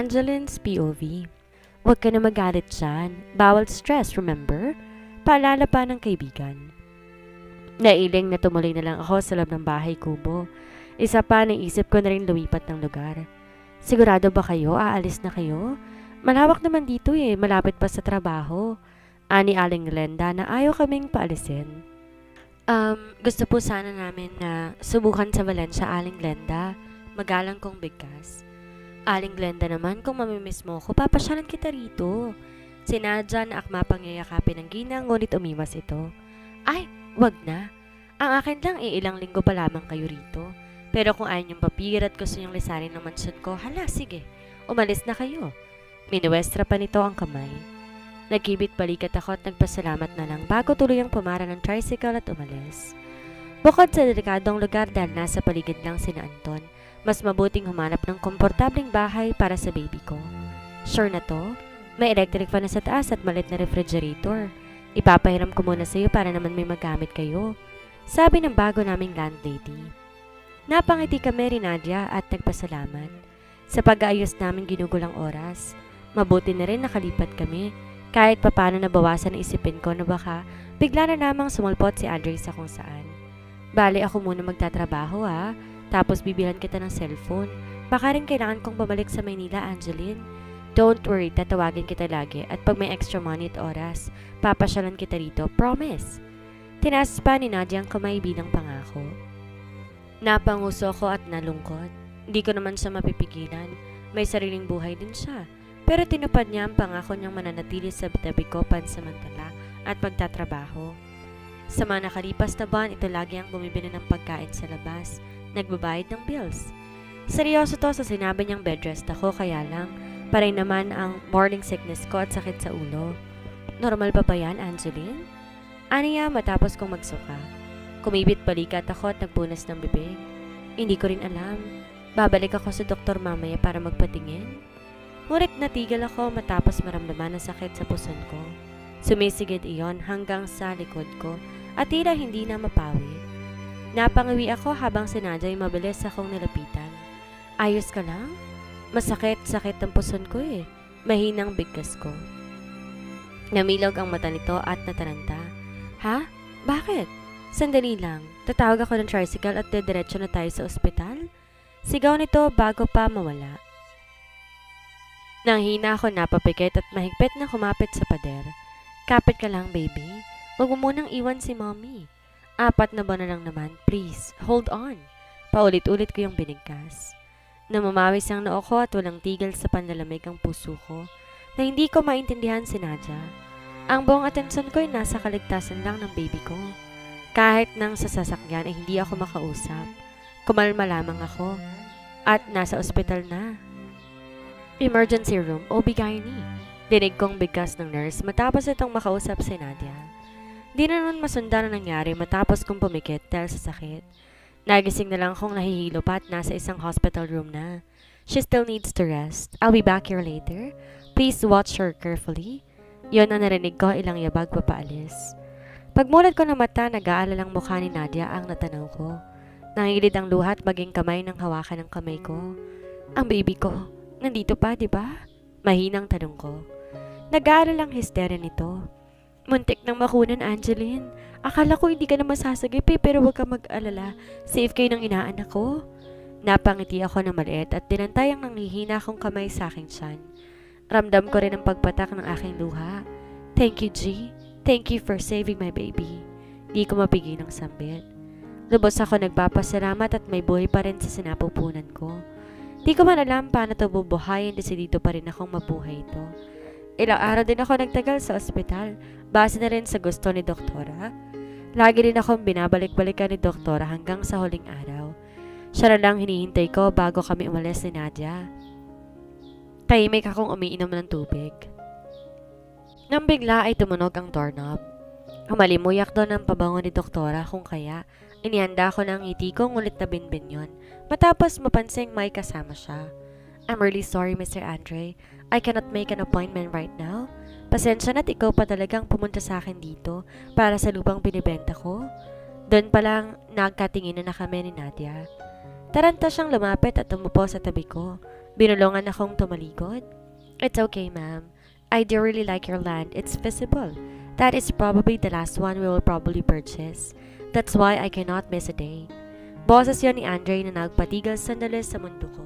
Angeline's POV. Huwag ka na magalit dyan. Bawal stress, remember? Paalala pa ng kaibigan. Nailing na tumuloy na lang ako sa loob ng bahay kubo. Isa pa, naisip ko na rin lumipat ng lugar. Sigurado ba kayo? Aalis na kayo? Malawak naman dito malapit pa sa trabaho. Ani Aling Glenda na ayaw kaming paalisin. Gusto po sana namin na subukan sa Valencia, Aling Glenda. Magalang kong bigkas. Aling Glenda naman, kung mamimiss mo ko, papasyalan kita rito. Sinadya na akma pang yayakapin ng ginang, ngunit umiwas ito. Ay, wag na. Ang akin lang ilang linggo pa lamang kayo rito. Pero kung ayaw niyong papigil at gusto niyong lisanin ng mansyon ko, hala, sige. Umalis na kayo. Minuwestra pa nito ang kamay. Nagkibit balikat ako at nagpasalamat na lang bago tuluyang pumara ng tricycle at umalis. Bukod sa delikadong lugar dahil nasa paligid lang sina Anton, mas mabuting humanap ng komportabling bahay para sa baby ko. Sure na to? May electric fan na sa taas at malit na refrigerator. Ipapahiram ko muna sa iyo para naman may magamit kayo. Sabi ng bago naming landlady. Napangiti kami rin Nadia at nagpasalamat. Sa pag-aayos namin ginugulang oras. Mabuti na rin nakalipat kami. Kahit papano nabawasan ang isipin ko na baka bigla na namang sumulpot si Andre sa kung saan. Bali ako muna magtatrabaho tapos bibilhan kita ng cellphone. Baka rin kailangan kong bumalik sa Maynila, Angeline. Don't worry, tatawagin kita lagi at pag may extra money at oras, papasyalan kita rito, promise. Tinaas pa ni Nadia ang kamay bilang pangako. Napanguso ko at nalungkot. Hindi ko naman siya mapipigilan. May sariling buhay din siya. Pero tinupad niya ang pangako niyang mananatili sa tabi ko pansamantala at magtatrabaho. Sa mga nakalipas na buwan, ito lagi ang bumibili ng pagkain sa labas, nagbabayad ng bills. Seryoso to sa sinabi niyang bedrest ako, kaya lang, paray naman ang morning sickness ko at sakit sa ulo. Normal pa ba yan, Angeline? Aniya matapos kong magsuka. Kumibit balikat ako at nagpunas ng bibig. Hindi ko rin alam. Babalik ako sa doktor mamaya para magpatingin. Ngunit natigil ako matapos maramdaman ang sakit sa puson ko. Sumisigid iyon hanggang sa likod ko at tila hindi na mapawi. Napangawi ako habang sinadya ay mabilis akong nilapitan. Ayos ka lang? Masakit-sakit ang puson ko Mahinang bigkas ko. Namilog ang mata nito at nataranta. Ha? Bakit? Sandali lang. Tatawag ako ng tricycle at dediretso na tayo sa ospital? Sigaw nito bago pa mawala. Nang hina ako napapikit at mahigpit na kumapit sa pader. Kapit ka lang, baby. Huwag mo munang iwan si mommy. 4 na buwan na lang naman. Please, hold on. Paulit-ulit ko yung binigkas. Namamawis ang noo ko at walang tigil sa panlalamig ang puso ko na hindi ko maintindihan si Nadia. Ang buong atensyon ko ay nasa kaligtasan lang ng baby ko. Kahit nang sa sasakyan ay hindi ako makausap. Kumalma lamang ako at nasa ospital na. Emergency room, OB-GYN. Dinig kong bigkas ng nurse matapos itong makausap si Nadia. Di na naman masundan ang nangyari matapos kong pumikit dahil sa sakit. Nagising na lang akong nahihilo pa at nasa isang hospital room na. She still needs to rest. I'll be back here later. Please watch her carefully. Yon ang narinig ko ilang yabag papaalis. Pagmulat ko ng mata, nag-aalalang mukha ni Nadia ang natanaw ko. Nangilid ang luha at maging kamay ng hawakan ng kamay ko. Ang baby ko. Nandito pa, di ba? Mahinang tanong ko. Nag-aalalang hysteria nito. Muntik nang makunan, Angeline. Akala ko hindi ka na masasagip pero huwag ka mag-alala. Safe kayo ng inaanak ko. Napangiti ako na maliit at dinantay ang nanghihina kong kamay sa aking tiyan. Ramdam ko rin ang pagpatak ng aking luha. Thank you, G. Thank you for saving my baby. Di ko mapigil ng sambit. Lubos ako nagpapasalamat at may buhay pa rin sa sinapupunan ko. Di ko man alam paano ito bubuhayin, desidido pa rin akong mabuhay ito. Ilang araw din ako nagtagal sa ospital, base na rin sa gusto ni doktora. Lagi rin akong binabalik-balikan ni doktora hanggang sa huling araw. Siya na lang hinihintay ko bago kami umalis ni Nadia. Tahimik akong umiinom ng tubig. Nang bigla ay tumunog ang doorknob. Humalimuyak doon ang pabango ni doktora kung kaya inihanda ko ng ngiti ko ngunit na binbin yun. Matapos mapansing may kasama siya. I'm really sorry, Mr. Andre. I cannot make an appointment right now. Pasensya na't ikaw pa talagang pumunta sa akin dito para sa lupang binibenta ko. Doon pa lang nagkatinginan na kami ni Nadia. Taranta siyang lumapit at umupo sa tabi ko. Binulungan akong tumalikod. It's okay, ma'am. I do really like your land. It's visible. That is probably the last one we will probably purchase. That's why I cannot miss a day. Boses yon ni Andre na nagpatigil sandali sa mundo ko.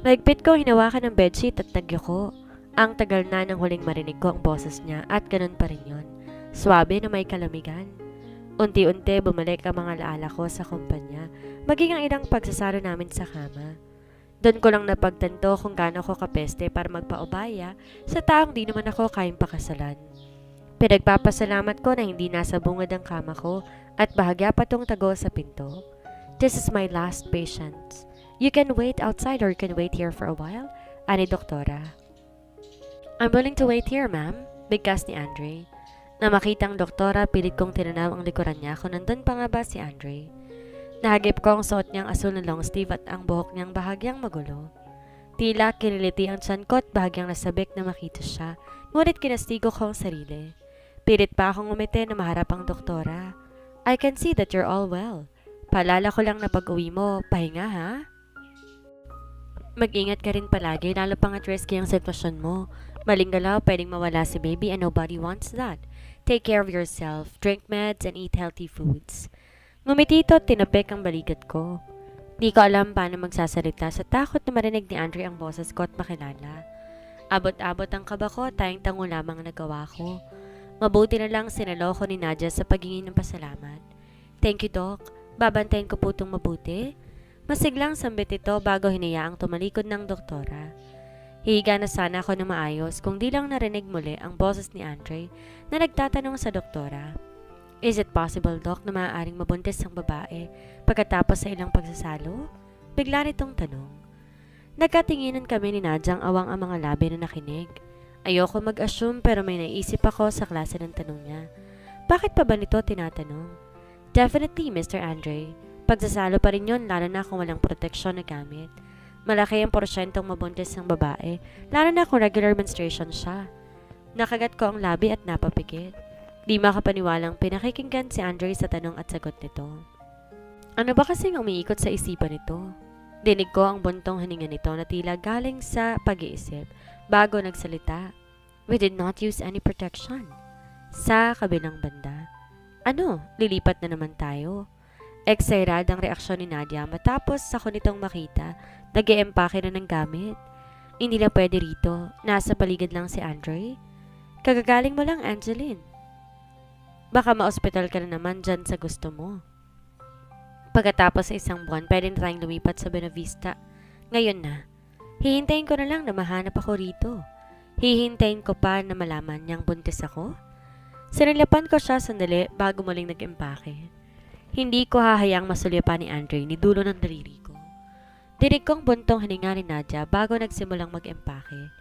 Mahigpit ko hinawakan ng bedsheet at nagyoko. Ang tagal na nang huling marinig ko ang boses niya at ganun pa rin yon. Swabe na may kalamigan. Unti-unti bumalik ang mga laala ko sa kumpanya, maging ang ilang pagsasalo namin sa kama. Doon ko lang napagtanto kung gaano ko kapeste para magpaubaya sa taong di naman ako kayang pakasalan. Pinagpapasalamat ko na hindi nasa bungad ang kama ko at bahagya pa tong tago sa pinto. This is my last patient. You can wait outside or you can wait here for a while, ani doktora. I'm willing to wait here, ma'am, bigkas ni Andre. Na makita ang doktora, pilit kong tinanaw ang likuran niya kung nandun pa nga ba si Andre. Nahagip ko ang suot niyang asul na long sleeve at ang buhok niyang bahagyang magulo. Tila kiniliti ang tiyan ko at bahagyang nasabik na makita siya, ngunit kinastigo ko ang sarili. Pilit pa akong umiti na maharap ang doktora. I can see that you're all well. Paalala ko lang na pag-uwi mo, pahinga ha? Mag-ingat ka rin palagi, lalo pang at risky ang sitwasyon mo. Maling galaw, pwedeng mawala si baby and nobody wants that. Take care of yourself, drink meds, and eat healthy foods. Ngumiti ito at tinapik ang balikat ko. Di ko alam paano magsasalita sa takot na marinig ni Andre ang boses ko at makilala. Abot-abot ang kaba ko, tayong tango lamang ang nagawa ko. Mabuti na lang sinalo ko ni Nadia sa paghingi ng pasalamat. Thank you, Doc. Babantayin ko po itong mabuti. Masiglang sambit ito bago hinayaang tumalikod ng doktora. Hihiga na sana ako na maayos kung di lang narinig muli ang boses ni Andre na nagtatanong sa doktora. Is it possible, Doc, na maaaring mabuntis ang babae pagkatapos sa ilang pagsasalo? Bigla nitong tanong. Nagkatinginan kami ni Nadia ang awang ang mga labi na nakinig. Ayoko mag-assume pero may naisip ako sa klase ng tanong niya. Bakit pa ba nito tinatanong? Definitely, Mr. Andre. Pagsasalo pa rin yun lalo na kung walang proteksyon na gamit. Malaki ang porsyentong mabuntis ng babae, lalo na kung regular menstruation siya. Nakagat ko ang labi at napapikit. Di makapaniwalang pinakikinggan si Andre sa tanong at sagot nito. Ano ba kasing umiikot sa isipan nito? Dinig ko ang buntong hininga nito na tila galing sa pag-iisip bago nagsalita. We did not use any protection. Sa kabilang banda. Ano? Lilipat na naman tayo? Excited ang reaksyon ni Nadia matapos ako nitong makita, nag-e-empake na ng gamit. Hindi na pwede rito, nasa paligid lang si Andre. Kagagaling mo lang, Angeline. Baka ma-hospital ka na naman dyan sa gusto mo. Pagkatapos sa isang buwan, pwede na tayong lumipat sa Buena Vista. Ngayon na. Hihintayin ko na lang na mahanap ako rito. Hihintayin ko pa na malaman niyang buntis ako. Sinilapan ko siya sandali bago muling nag-empake. Hindi ko hahayang masulyapan ni Andre ni dulo ng daliri ko. Dinig kong buntong hininga ni Nadia bago nagsimulang mag-empake.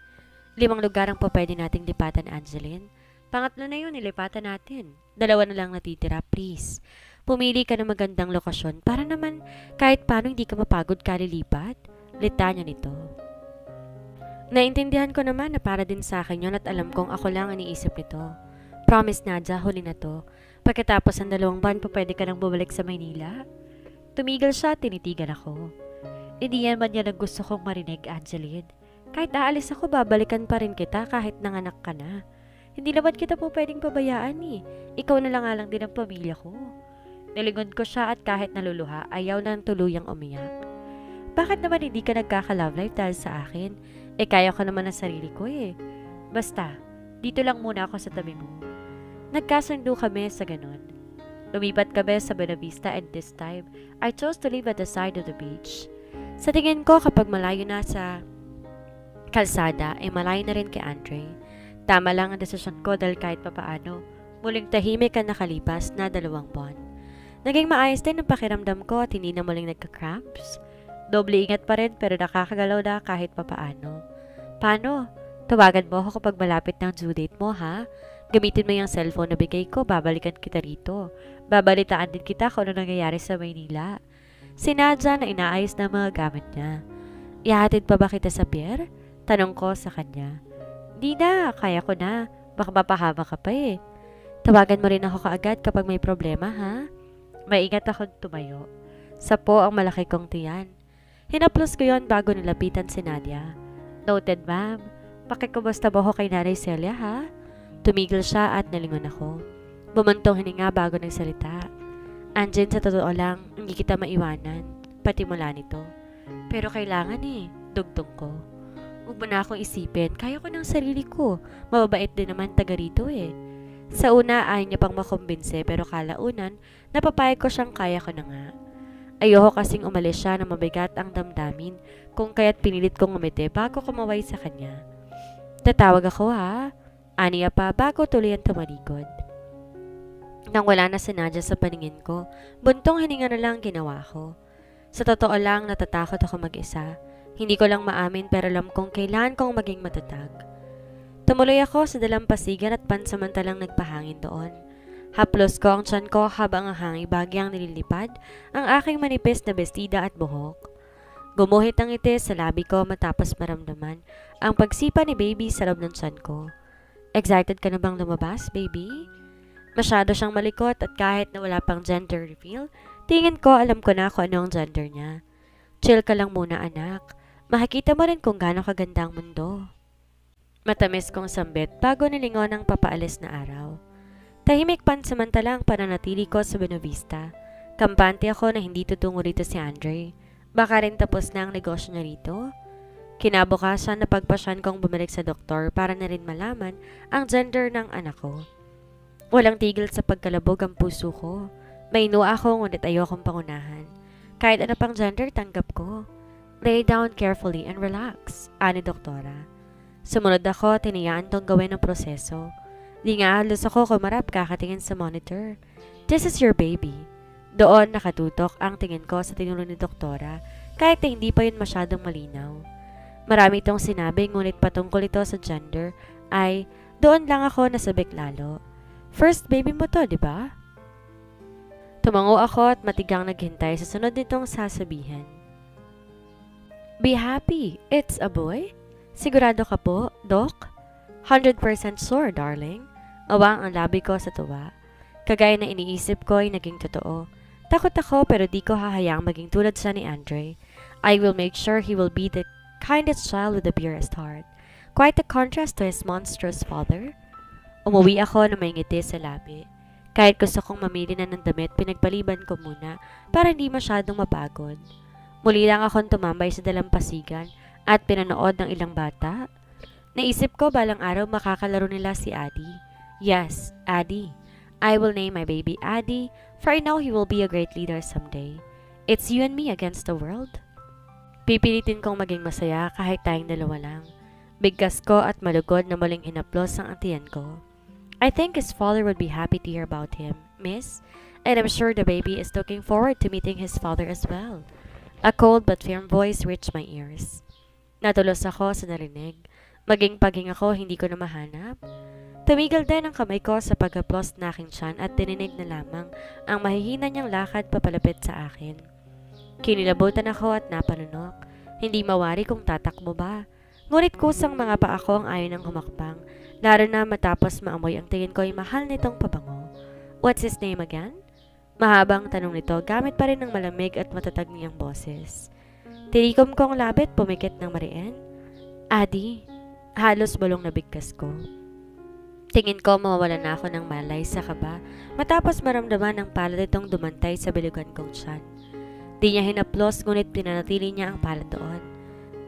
5 lugar ang pwede nating lipatan, Angeline. Pangatlo na yun, nilipatan natin. 2 na lang natitira, please. Pumili ka ng magandang lokasyon para naman kahit paano hindi ka mapagod kalilipat. Litanya nito. Naintindihan ko naman na para din sa akin yun at alam kong ako lang ang iniisip nito. Promise, Nadia, huli na to. Pagkatapos ng 2 buwan, pwede ka nang bumalik sa Maynila? Tumigil siya at tinitigan ako. Hindi yan man yan ang gusto kong marinig, Angeline. Kahit aalis ako, babalikan pa rin kita kahit nanganak ka na. Hindi naman kita po pwedeng pabayaan eh. Ikaw na lang nga lang din ang pamilya ko. Nilingon ko siya at kahit naluluha, ayaw na ng tuluyang umiyak. Bakit naman hindi ka nagkaka-love life dahil sa akin? Kaya ko naman ang sarili ko eh. Basta, dito lang muna ako sa tabi mo. Nagkasundo kami sa ganun. Lumipat kami sa Buena Vista and this time, I chose to live at the side of the beach. Sa tingin ko kapag malayo na sa kalsada, ay malayo na rin kay Andre. Tama lang ang desisyon ko dahil kahit papaano, muling tahimik ang nakalipas na 2 buwan. Naging maayos din ang pakiramdam ko at hindi na muling nagka-cramps. Doble ingat pa rin pero nakakagalaw na kahit papaano. Paano? Tawagan mo ako kapag malapit ng due date mo, ha? Gamitin mo yung cellphone na bigay ko, babalikan kita rito. Babalitaan din kita kung ano nangyayari sa Maynila. Si Nadia na inaayos na mga gamit niya. Ihahatid pa ba kita sa pier? Tanong ko sa kanya. Di na, kaya ko na. Baka mapahama ka pa eh. Tawagan mo rin ako kaagad kapag may problema, ha? Maingat akong tumayo. Sapo ang malaki kong tiyan. Hinaplos ko yon bago nilapitan si Nadia. Noted, ma'am. Pakikumusta ba ako kay Nanay Celia, ha? Tumigil siya at nalingon ako. Bumantong hininga bago nagsalita. Anjen, sa totoo lang, hindi kita maiwanan, pati mula nito. Pero kailangan dugtong ko. Huwag mo na akong isipin, kaya ko ng sarili ko. Mababait din naman taga rito Sa una, ayaw niya pang makumbinse pero kalaunan, napapayag ko siyang kaya ko na nga. Ayoko kasing umalis siya na mabigat ang damdamin kung kaya't pinilit kong umiti bago kumaway sa kanya. Tatawag ako ha? Aniya pa bago tuloy ang tumalikod. Nang wala na si Nadia sa paningin ko, buntong hininga na lang ginawa ko. Sa totoo lang, natatakot ako mag-isa. Hindi ko lang maamin pero alam kong kailangan kong maging matatag. Tumuloy ako sa dalampasigan at pansamantalang nagpahangin doon. Haplos ko ang tiyan ko habang ang hangin bagyang nililipad ang aking manipis na bestida at buhok. Gumuhit ang ngiti sa labi ko matapos maramdaman ang pagsipa ni baby sa loob ng tiyan ko. Excited ka na bang lumabas, baby? Masyado siyang malikot at kahit na wala pang gender reveal, tingin ko alam ko na kung ano ang gender niya. Chill ka lang muna anak. Makikita mo rin kung gaano kaganda ang mundo. Matamis kong sambit bago nilingon ang papaalis na araw. Tahimik pansamantala ang pananatili ko sa Buenavista. Kampante ako na hindi tutungo rito si Andre. Baka rin tapos na ang negosyo niya rito. Kinabukasan napagpasyan kong bumalik sa doktor para na rin malaman ang gender ng anak ko. Walang tigil sa pagkalabog ang puso ko. May inuwa ako ngunit ayokong pangunahan. Kahit ano pang gender tanggap ko. Lay down carefully and relax, ani doktora. Sumunod ako, tinayaan tong gawin ang proseso. Di nga halos ako kumarap kakatingin sa monitor. This is your baby. Doon nakatutok ang tingin ko sa tinuro ni doktora kahit na hindi pa yun masyadong malinaw. Marami itong sinabi ngunit patungkol ito sa gender ay doon lang ako nasabik lalo. First baby mo to, di ba? Tumango ako at matigang naghintay sa sunod nitong sasabihin. Be happy, it's a boy? Sigurado ka po, Doc? 100% sure, darling. Awang ang labi ko sa tuwa. Kagaya na iniisip ko ay naging totoo. Takot ako pero di ko hahayaang maging tulad siya ni Andre. I will make sure he will be the kindest child with the purest heart. Quite a contrast to his monstrous father. Umuwi ako na may ngiti sa labi. Kahit gusto kong mamili na ng damit, pinagpaliban ko muna para hindi masyadong mapagod. Muli lang akong tumambay sa dalampasigan at pinanood ng ilang bata. Naisip ko balang araw makakalaro nila si Addie. Yes, Addie. I will name my baby Addie, for I know he will be a great leader someday. It's you and me against the world. Pipilitin kong maging masaya kahit tayong dalawa lang. Bigkas ko at malugod na muling inaplos ang tiyan ko. I think his father would be happy to hear about him, miss, and I'm sure the baby is looking forward to meeting his father as well. A cold but firm voice reached my ears. Natulos ako sa narinig. Maging paging ako, hindi ko na mahanap. Tumigil din ang kamay ko sa pag-aplos na aking tiyan at dininig na lamang ang mahihina niyang lakad papalapit sa akin. Kinilabutan ako at napanunok. Hindi mawari kung tatakbo ba. Ngunit kusang mga paa ko ang ayaw ng humakbang, lalo na matapos maamoy ang tingin ko ay mahal nitong pabango. What's his name again? Mahabang tanong nito gamit pa rin ng malamig at matatag niyang boses. Tinikom ko ang labit, pumikit ng mariin. Addie, halos balong nabigkas ko. Tingin ko mawawalan na ako ng malay sa kaba matapos maramdaman ng palad itong dumantay sa bilugan kong tiyan. Di niya hinaplos ngunit pinanatili niya ang palad doon.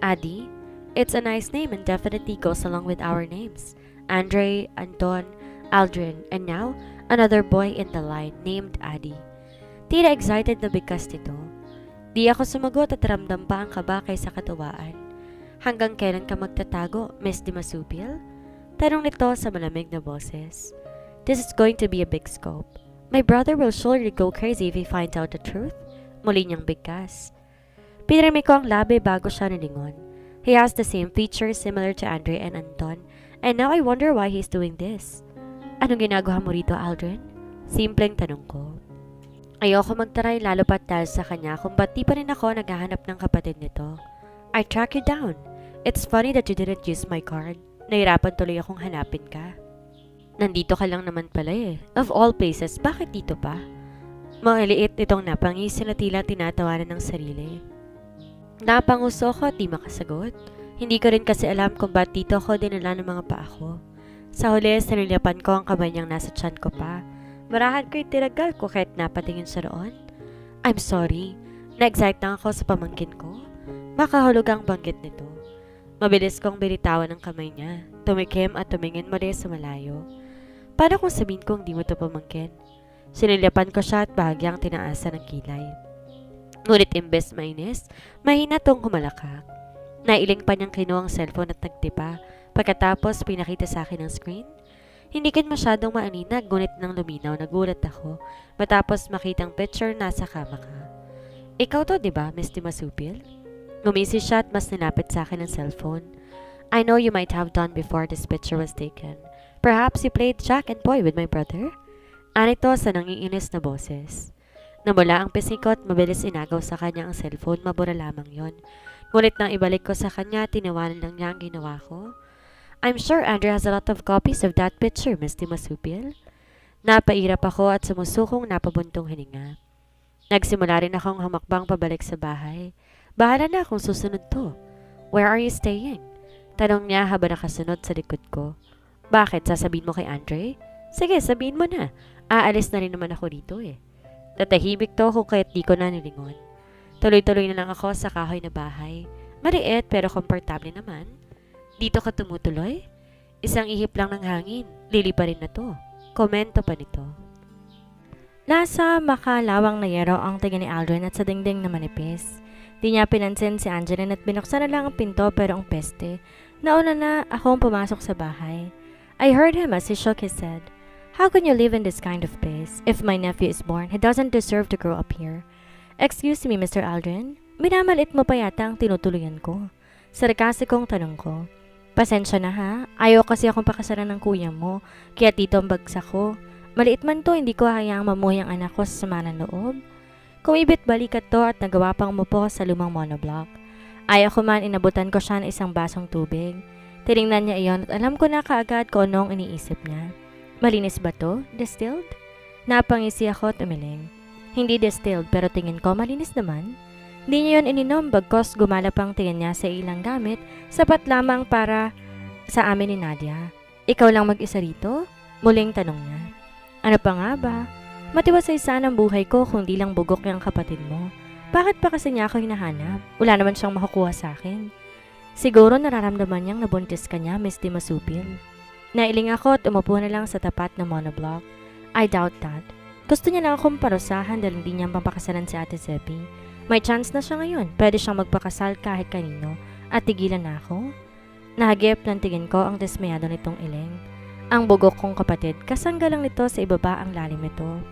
Addie, it's a nice name and definitely goes along with our names. Andre, Anton, Aldrin, and now another boy in the line named Addie. Tila excited na bigkas nito. Di ako sumagot at ramdam pa ang kaba kaysa katuwaan. Hanggang kailan ka magtatago, Miss Dimasupil? Tanong nito sa malamig na boses. This is going to be a big scope. My brother will surely go crazy if he finds out the truth. Muli niyang bigkas. Pinirmi ko ang labi bago siya nilingon. He has the same features similar to Andre and Anton, and now I wonder why he's doing this. Anong ginagawa mo rito, Aldrin? Simpleng tanong ko. Ayoko magtaray lalo pat dahil sa kanya kung ba't di pa rin ako naghahanap ng kapatid nito. I track you down. It's funny that you didn't use my card. Nahirapan tuloy akong hanapin ka. Nandito ka lang naman pala eh. Of all places, bakit dito pa? Maliit itong napangisi na tila tinatawanan ng sarili. Napanguso ko at di makasagot. Hindi ko rin kasi alam kung ba't dito ako dinala ng mga paa ko. Sa huli, sinulyapan ko ang kamay niyang nasa tiyan ko pa. Marahan ko'y tiragal ko kahit napatingin siya roon. I'm sorry. Na-excite lang ako sa pamangkin ko. Makahulog ang banggit nito. Mabilis kong binitawan ang kamay niya. Tumikim at tumingin muli sa malayo. Paano kung sabihin kong di mo ito pamangkin? Sinulyapan ko siya at bahagyang tinaasan ng kilay. Ngunit imbes mainis, mahina tong humalakak. Nailing pa niyang kinuha ang cellphone at nagtipa. Pagkatapos pinakita sa akin ang screen. Hindi kin masyadong maaninag, ngunit nang luminaw nagulat ako matapos makitang picture nasa kama ka. Ikaw to, di ba, Miss Masupil? Ngumisi siya at mas nilapit sa akin ang cellphone. I know you might have done before this picture was taken. Perhaps you played Jack and Boy with my brother? Anito sa nangiinis na boses. Namula ang pisngi ko at mabilis inagaw sa kanya ang cellphone, mabura lamang yon. Ngunit nang ibalik ko sa kanya, tinawanan lang niya ang ginawa ko. I'm sure Andrew has a lot of copies of that picture, Miss Masupil. Napairap ako at sumusukong napabuntong hininga. Nagsimula rin akong hamakbang pabalik sa bahay. Bahala na kung susunod to. Where are you staying? Tanong niya habang nakasunod sa likod ko. Bakit? Sasabihin mo kay Andre? Sige, sabihin mo na. Aalis na rin naman ako dito eh. Tatahimik to kung kaya't di ko na nilingon. Tuloy-tuloy na lang ako sa kahoy na bahay. Maliit pero komportable naman. Dito ka tumutuloy? Isang ihip lang ng hangin. Lili pa rin na to. Komento pa nito. Nasa makalawang na yero ang tingin ni Aldrin at sa dingding na manipis. Di niya pinansin si Angeline at binuksan na lang ang pinto pero ang peste. Nauna na akong pumasok sa bahay. I heard him as he shook his head. How can you live in this kind of place? If my nephew is born, he doesn't deserve to grow up here. Excuse me, Mr. Aldrin. Minamalit mo pa yata ang tinutuluyan ko. Sarkasikong tanong ko. Pasensya na ha. Ayaw kasi akong pakasaran ng kuya mo. Kaya tito ang bagsak ko. Maliit man to, hindi ko hayaang mamuhay ang anak ko sa sama ng loob. Kumibit balikat to at nagawa pang umupo sa lumang monoblock. Ayaw ko man inabutan ko siya ng isang basong tubig. Tiningnan niya iyon at alam ko na kaagad kung anong iniisip niya. Malinis ba to? Distilled? Napangisi ako at umiling. Hindi distilled pero tingin ko malinis naman. Hindi niya yon ininom bagkos gumala pang tingin niya sa ilang gamit, sapat lamang para sa amin ni Nadia. Ikaw lang mag-isa rito? Muling tanong niya. Ano pa nga ba? Matiwasay sana ang buhay ko kung di lang bugok yung kapatid mo. Bakit pa kasi niya ako hinahanap? Wala naman siyang makukuha sa akin. Siguro nararamdaman niyang nabuntis ka niya, Miss Masupil. Nailing ako at umupo na lang sa tapat ng monoblock. I doubt that. Gusto niya lang akong parusahan dahil hindi niya mapapakasalan si Ate Zepi. May chance na siya ngayon. Pwede siyang magpakasal kahit kanino. At tigilan na ako. Nahagip ng tingin ko ang dismayado nitong iling. Ang bugok kong kapatid, kasangga lang nito sa ibaba ang lalim nito.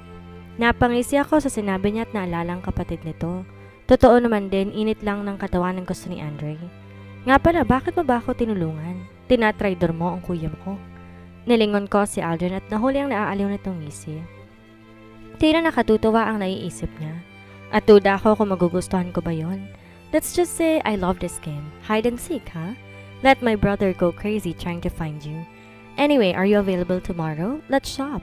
Napangisi ako sa sinabi niya at naalala ang kapatid nito. Totoo naman din, init lang ng katawan ng gusto ni Andre. Nga pala, bakit mo ba ako tinulungan? Tinatraidor mo ang kuya ko. Nilingon ko si Aldrin at nahuli ang naaaliw nitong ngisi. Tira nakatutuwa ang naiisip niya. At duda ako kung magugustuhan ko ba yon. Let's just say I love this game. Hide and seek, huh? Let my brother go crazy trying to find you. Anyway, are you available tomorrow? Let's shop.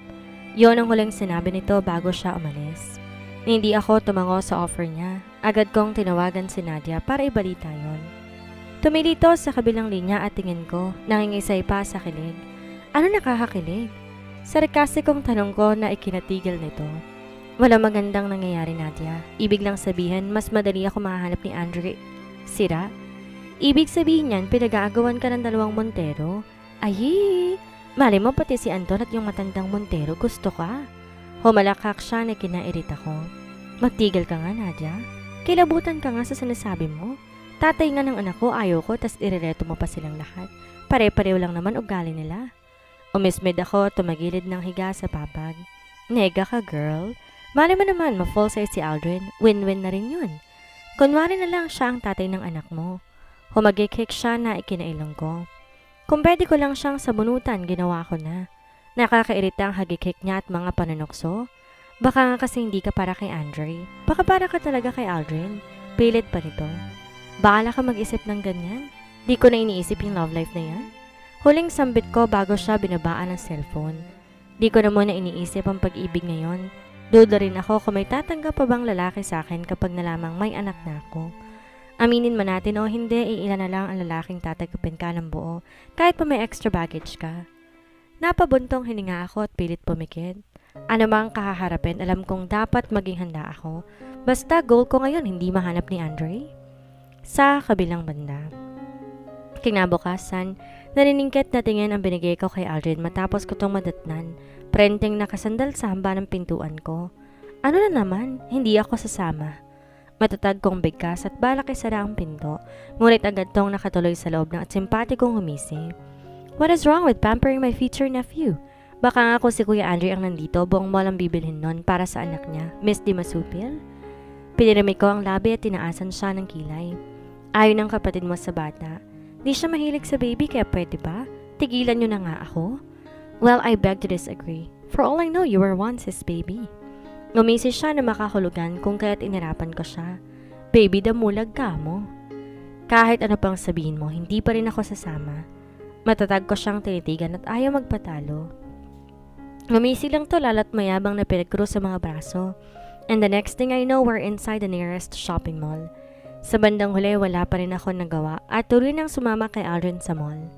Yon ang huling sinabi nito bago siya umalis. Hindi ako tumango sa offer niya. Agad kong tinawagan si Nadia para ibalita yon. Tumilito sa kabilang linya at tingin ko, nangingisay pa sa kilig. Ano nakakakilig? Sarkasikong tanong ko na ikinatigil nito. Wala magandang nangyayari, Nadia. Ibig lang sabihin, mas madali ako mahanap ni Andre. Sira? Ibig sabihin niyan, pinag-aagawan ka ng dalawang Montero? Ay, mali mo pati si Anton at yung matandang Montero, gusto ka? Humalakak siya na kinairita ko. Magtigil ka nga, Nadia. Kilabutan ka nga sa sinasabi mo. Tatay nga ng anak ko, ayaw ko, tas irereto mo pa silang lahat. Pare-pareho lang naman ugali nila. Umismid ako, tumagilid ng higa sa papag. Nega ka, girl. Mali mo naman, ma-fall sa'yo si Aldrin. Win-win na rin yun. Kunwari na lang siya ang tatay ng anak mo. Humagikik siya na ikinailong ko. Kung pwede ko lang siyang sabunutan, ginawa ko na. Nakakairita ang hagikik niya at mga panunokso. Baka nga kasi hindi ka para kay Andre. Baka para ka talaga kay Aldrin. Pilit pa nito. Bahala ka mag-isip ng ganyan. Di ko na iniisip yung love life na yan. Huling sambit ko bago siya binabaan ng cellphone. Di ko na muna iniisip ang pag-ibig ngayon. Duda rin ako kung may tatanggap pa bang lalaki sa akin kapag nalamang may anak na ako. Aminin man natin o hindi, ilan na lang ang lalaking tatanggapin ka ng buo, kahit pa may extra baggage ka. Napabuntong hininga ako at pilit pumikit. Ano mang kahaharapin, alam kong dapat maging handa ako. Basta goal ko ngayon, hindi mahanap ni Andre. Sa kabilang banda. Kinabukasan, naniningkit na tingin ang binigay ko kay Aldrin matapos ko itong madatnan. Prenting nakasandal sa hamba ng pintuan ko. Ano na naman, hindi ako sasama. Matatag kong bigkas at balak isara ang pinto, ngunit agad tong nakatuloy sa loob ng at simpatikong humisi. What is wrong with pampering my future nephew? Baka nga kung si Kuya Andre ang nandito, buong mall ang bibilhin nun para sa anak niya, Miss Di Masupil. Pinirami ko ang labi at tinaasan siya ng kilay. Ayon ng kapatid mo sa bata. Di siya mahilig sa baby kaya pwede ba? Tigilan niyo na nga ako. Well, I beg to disagree. For all I know, you were once his baby. Ngumisi siya na makahulugan kung kaya't inirapan ko siya. Baby, damulag ka mo. Kahit ano pang sabihin mo, hindi pa rin ako sasama. Matatag ko siyang tinitigan at ayaw magpatalo. Ngumisi lang to lala't mayabang na pinagkrus sa mga braso. And the next thing I know, we're inside the nearest shopping mall. Sa bandang huli, wala pa rin ako nagawa at tuloy nang sumama kay Aldrin sa mall.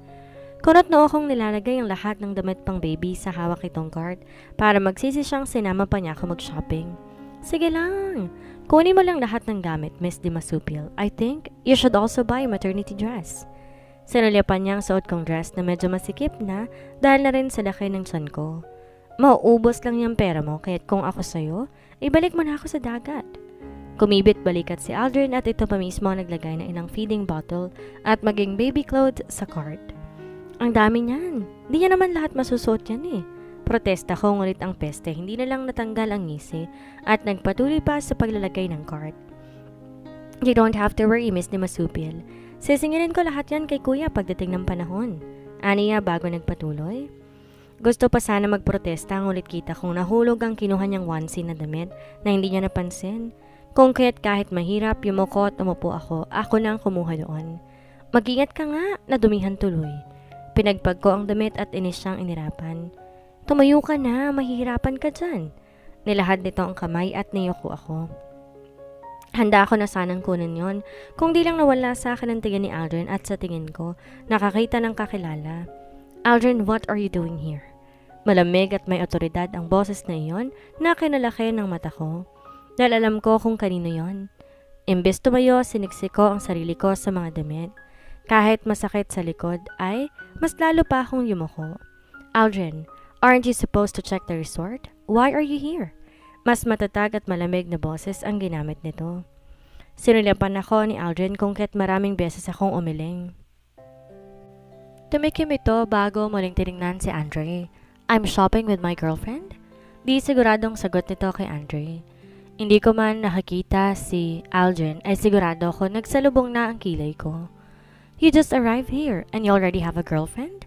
Kunot na akong nilalagay ang lahat ng damit pang baby sa hawak itong cart para magsisi siyang sinama pa niya ako mag-shopping. Sige lang, kunin mo lang lahat ng gamit, Miss Di Masupil. I think you should also buy a maternity dress. Sinulyapan niya ang suot kong dress na medyo masikip na dahil na rin sa laki ng tiyan ko. Mauubos lang yung pera mo kaya't kung ako sa'yo, ibalik mo na ako sa dagat. Kumibit balikat si Aldrin at ito pa mismo naglagay ng ilang feeding bottle at maging baby clothes sa cart. Ang dami niyan. Di niya naman lahat masusuot yan eh. Protesta ko ngunit ang peste hindi na lang natanggal ang ngisi at nagpatuloy pa sa paglalagay ng cart. You don't have to worry, Miss Di Masupil. Sisingilin ko lahat yan kay Kuya pagdating ng panahon. Aniya bago nagpatuloy. Gusto pa sana magprotesta ngunit kita kong nahulog ang kinuha niyang onesie na damit na hindi niya napansin. Kung kaya't kahit mahirap yumuko at umupo ako na ang kumuha doon. Mag-ingat ka nga, nadumihan tuloy. Pinagpag ko ang damit at inis siyang inirapan. Tumayo ka na, mahihirapan ka dyan. Nilahad nito ang kamay at niyuko ako. Handa ako na sanang kunin yon, kung di lang nawala sa akin ang tingin ni Aldrin at sa tingin ko, nakakita ng kakilala. Aldrin, what are you doing here? Malamig at may otoridad ang boses na iyon na kinalaki ng mata ko. Dahil alam ko kung kanino yon. Imbes tumayo, siniksik ko ang sarili ko sa mga damit. Kahit masakit sa likod ay mas lalo pa akong yumuko. Aldrin, aren't you supposed to check the resort? Why are you here? Mas matatag at malamig na boses ang ginamit nito. Sinulyapan ako ni Aldrin kung kaya't maraming beses akong umiling. Tumikim ito bago muling tinignan si Andre. I'm shopping with my girlfriend? Di siguradong sagot nito kay Andre. Hindi ko man nakakita si Aldrin ay sigurado ko nagsalubong na ang kilay ko. You just arrived here and you already have a girlfriend?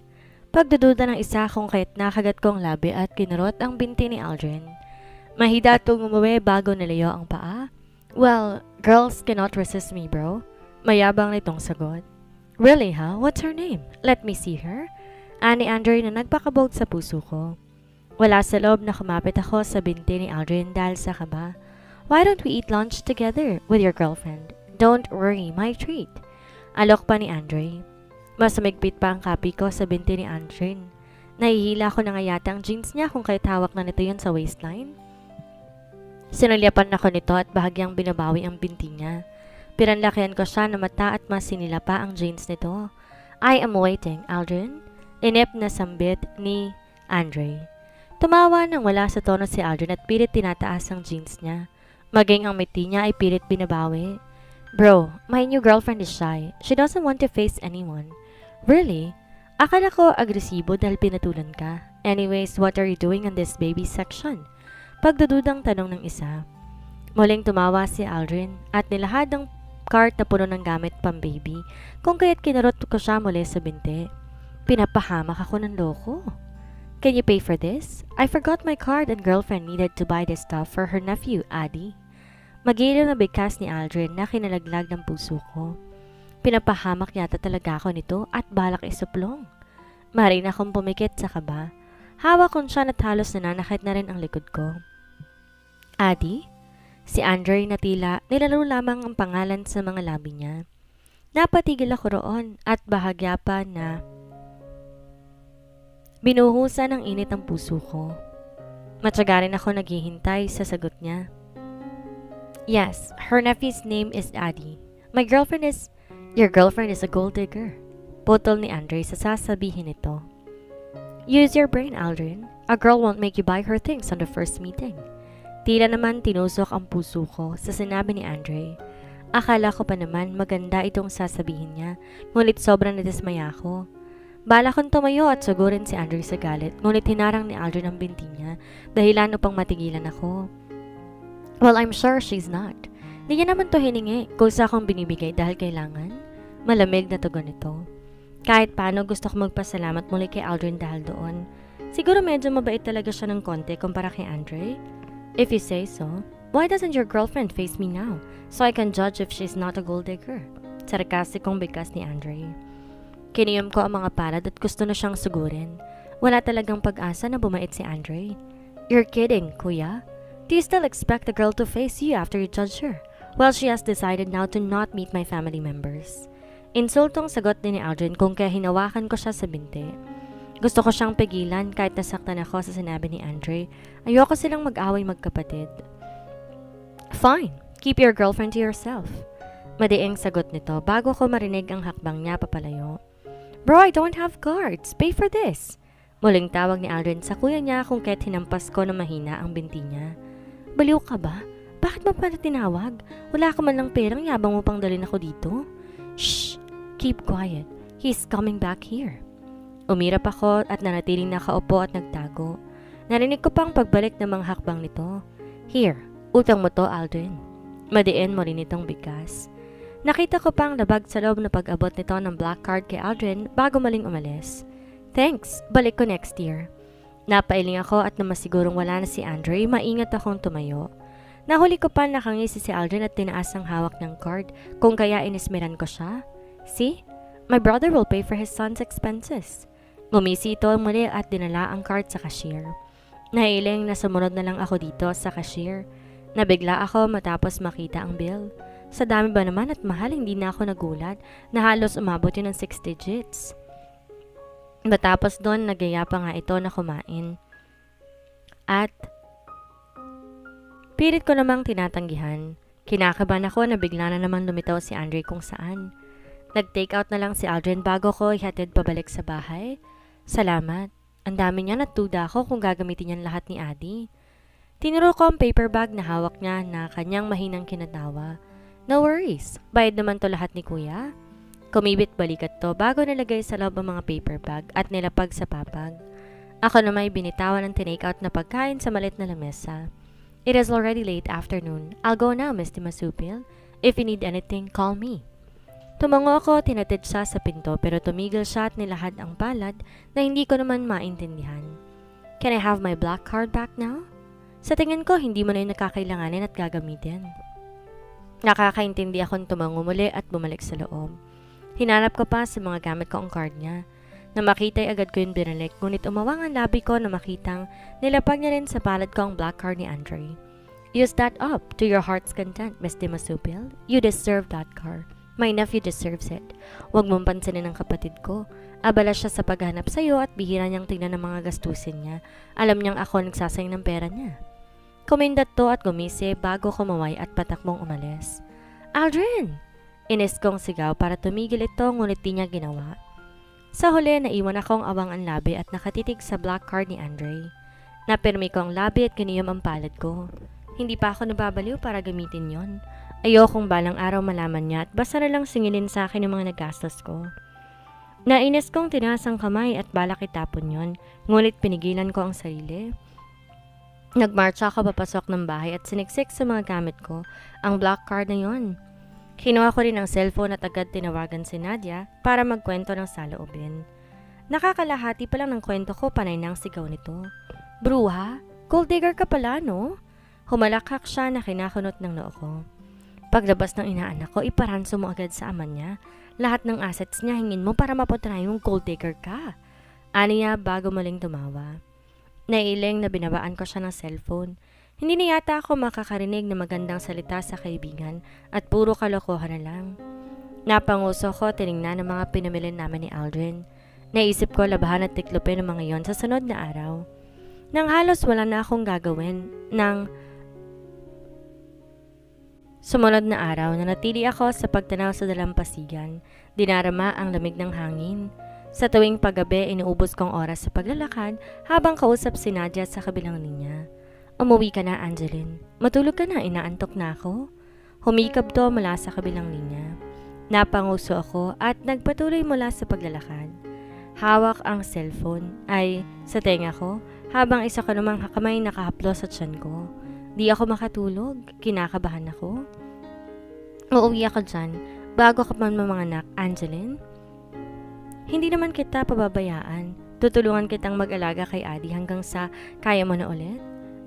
Pagdududa ng isa kung kaya't nakagat kong labi at kinurot ang binti ni Aldrin. Mahida itong umuwi bago nalayo ang paa. Well, girls cannot resist me, bro. Mayabang nitong sagot. Really, huh? What's her name? Let me see her. Ani Andre na nagpakabog sa puso ko. Wala sa loob na kumapit ako sa binti ni Aldrin dahil sa kaba. Why don't we eat lunch together with your girlfriend? Don't worry, my treat. Alok pa ni Andre. Mas sumigpit pa ang kapi ko sa binti ni Aldrin. Nahihila ko na nga yata ang jeans niya kung kahit hawak na nito yun sa waistline. Sinulyapan ako nito at bahagyang binabawi ang binti niya. Piranlakihan ko siya na mata at mas sinila pa ang jeans nito. I am waiting, Aldrin. Inip na sambit ni Andre. Tumawa nang wala sa tono si Aldrin at pilit tinataas ang jeans niya. Maging ang miti niya ay pilit binabawi. Bro, my new girlfriend is shy. She doesn't want to face anyone. Really? Akala ko agresibo dahil pinatulan ka. Anyways, what are you doing in this baby section? Pagdududang tanong ng isa. Muling tumawa si Aldrin at nilahad ang cart na puno ng gamit pang baby kung kaya't kinarot ko siya muli sa binti. Pinapahamak ako ng loko. Can you pay for this? I forgot my card and girlfriend needed to buy this stuff for her nephew, Adi. Magiliw na bigkas ni Aldrin na kinalaglag ng puso ko. Pinapahamak yata talaga ako nito at balak isuplong. Marin akong pumikit sa kaba. Hawak ko siya at halos nananakit na rin ang likod ko. Adi? Si Andre na tila nilalaro lamang ang pangalan sa mga labi niya. Napatigil ako roon at bahagya pa na binuhusan ng init ang puso ko. Matyaga rin ako naghihintay sa sagot niya. Yes, her nephew's name is Addie. Your girlfriend is a gold digger. Putol ni Andre sa sasabihin nito. Use your brain, Aldrin. A girl won't make you buy her things on the first meeting. Tila naman tinusok ang puso ko sa sinabi ni Andre. Akala ko pa naman maganda itong sasabihin niya, ngunit sobrang nadismaya ako. Bala kong tumayo at sugurin si Andre sa galit, ngunit hinarang ni Aldrin ang binti niya, dahilan upang matigilan ako. Well, I'm sure she's not. Di niya naman to hiningi, kulsa akong binibigay dahil kailangan. Malamig na tugon nito. Kahit paano gusto ko magpasalamat muli kay Aldrin dahil doon. Siguro medyo mabait talaga siya ng konti kumpara kay Andre. If you say so, why doesn't your girlfriend face me now so I can judge if she's not a gold digger? Sarkastikong bigkas ni Andre. Kiniyom ko ang mga palad at gusto na siyang sugurin. Wala talagang pag-asa na bumait si Andre. You're kidding, kuya? Do you still expect the girl to face you after you judge her? Well, she has decided now to not meet my family members. Insultong sagot din ni Aldrin kung kaya hinawakan ko siya sa binti. Gusto ko siyang pigilan kahit nasaktan ako sa sinabi ni Andre. Ayoko silang mag-away magkapatid. Fine, keep your girlfriend to yourself. Madiing sagot nito bago ko marinig ang hakbang niya papalayo. Bro, I don't have cards. Pay for this. Muling tawag ni Aldrin sa kuya niya kung kaya't hinampas ko na mahina ang binti niya. Baliw ka ba? Bakit mo pala tinawag? Wala ka man lang perang yabang mo pang dalhin ako dito? Shh! Keep quiet. He's coming back here. Umirap ako at nanatiling nakaupo at nagtago. Narinig ko pang pagbalik ng mga hakbang nito. Here, utang mo to, Aldrin. Madiin mo rin itong bigkas. Nakita ko pang labag sa loob na pag-abot nito ng black card kay Aldrin bago maling umalis. Thanks, balik ko next year. Napailing ako at na masigurong wala na si Andre, maingat akong tumayo. Nahuli ko pa nakangisi si Aldrin at tinaas ang hawak ng card kung kaya inismeran ko siya. See? My brother will pay for his son's expenses. Ngumisi ito muli at dinala ang card sa cashier. Nahiling na sumunod na lang ako dito sa cashier. Nabigla ako matapos makita ang bill. Sa dami ba naman at mahal, hindi na ako nagulat na halos umabot yun ng 6 digits. Matapos doon, nagaya pa nga ito na kumain. At pilit ko namang tinatanggihan. Kinakabahan ako na bigla na naman lumitaw si Andre kung saan. Nag-take out na lang si Aldrin bago ko ihatid pabalik sa bahay. Salamat. Ang dami niya natuda ako kung gagamitin niyan lahat ni Addie. Tinuro ko ang paper bag na hawak niya na kanyang mahinang kinatawa. No worries. Bayad naman to lahat ni kuya. Kumibit balikat to bago nilagay sa loob ang mga paper bag at nilapag sa papag. Ako na may binitawan ng tinake out na pagkain sa malit na lamesa. It is already late afternoon. I'll go now, Mr. Masupil. If you need anything, call me. Tumango ako, tinatid siya sa pinto pero tumigil siya at nilahad ang palad na hindi ko naman maintindihan. Can I have my black card back now? Sa tingin ko, hindi mo na yung nakakailanganin at gagamitin. Nakakaintindi akong tumango muli at bumalik sa loob. Hinanap ko pa sa mga gamit ko ang card niya. Na makita'y agad ko yung binalik, ngunit umawang ang labi ko na makitang nilapag niya rin sa palad ko ang black card ni Andre. Use that up to your heart's content, Mr. Masupil. You deserve that card. My nephew deserves it. Huwag mong pansinin ang kapatid ko. Abala siya sa paghanap sa'yo at bihira niyang tingnan ng mga gastusin niya. Alam niyang ako nagsasayang ng pera niya. Kumindat to at gumisi bago kumaway at patakbong umalis. Aldrin! Inis kong sigaw para tumigil ito ngunit di niya ginawa. Sa huli, naiwan akong awang ang labi at nakatitig sa black card ni Andre. Napirmi ko ang labi at kiniyom ang palad ko. Hindi pa ako nababaliw para gamitin yon. Ayokong balang araw malaman niya at basta na lang singilin sa akin ang mga nagastos ko. Nainis kong tinaas ang kamay at balak itapon yon, ngunit pinigilan ko ang sarili. Nagmarcha ako papasok ng bahay at siniksik sa mga gamit ko ang black card na yon. Kinuha ko rin ang cellphone at agad tinawagan si Nadia para magkwento ng saloobin. Nakakalahati pa lang ng kwento ko, panay ng sigaw nito. Bruha, gold digger ka pala, no? Humalakhak siya na kinakunot ng noo ko. Paglabas ng inaanak ko, iparanso mo agad sa ama niya. Lahat ng assets niya hingin mo para mapatunayan mong gold digger ka. Ani niya bago muling tumawa. Nailing na binabaan ko siya ng cellphone. Hindi na yata ako makakarinig na magandang salita sa kaibigan at puro kalokohan na lang. Napanguso ko tiningnan ang mga pinamili namin ni Aldrin. Naisip ko labahan at tiklopin ang mga yon sa sunod na araw. Nang halos wala na akong gagawin, nang sumunod na araw, nanatili ako sa pagtanaw sa dalampasigan. Dinarama ang lamig ng hangin. Sa tuwing paggabi, inuubos kong oras sa paglalakad habang kausap si Nadia sa kabilang linya. Umuwi ka na, Angeline. Matulog ka na, inaantok na ako. Humikab to mula sa kabilang linya. Napanguso ako at nagpatuloy mula sa paglalakad. Hawak ang cellphone ay sa tenga ko habang isa ko namang kamay nakahaplos sa tiyan ko. Di ako makatulog, kinakabahan ako. Uuwi ako dyan bago ka man mamanganak, Angeline. Hindi naman kita pababayaan. Tutulungan kitang mag-alaga kay Adi hanggang sa kaya mo na ulit.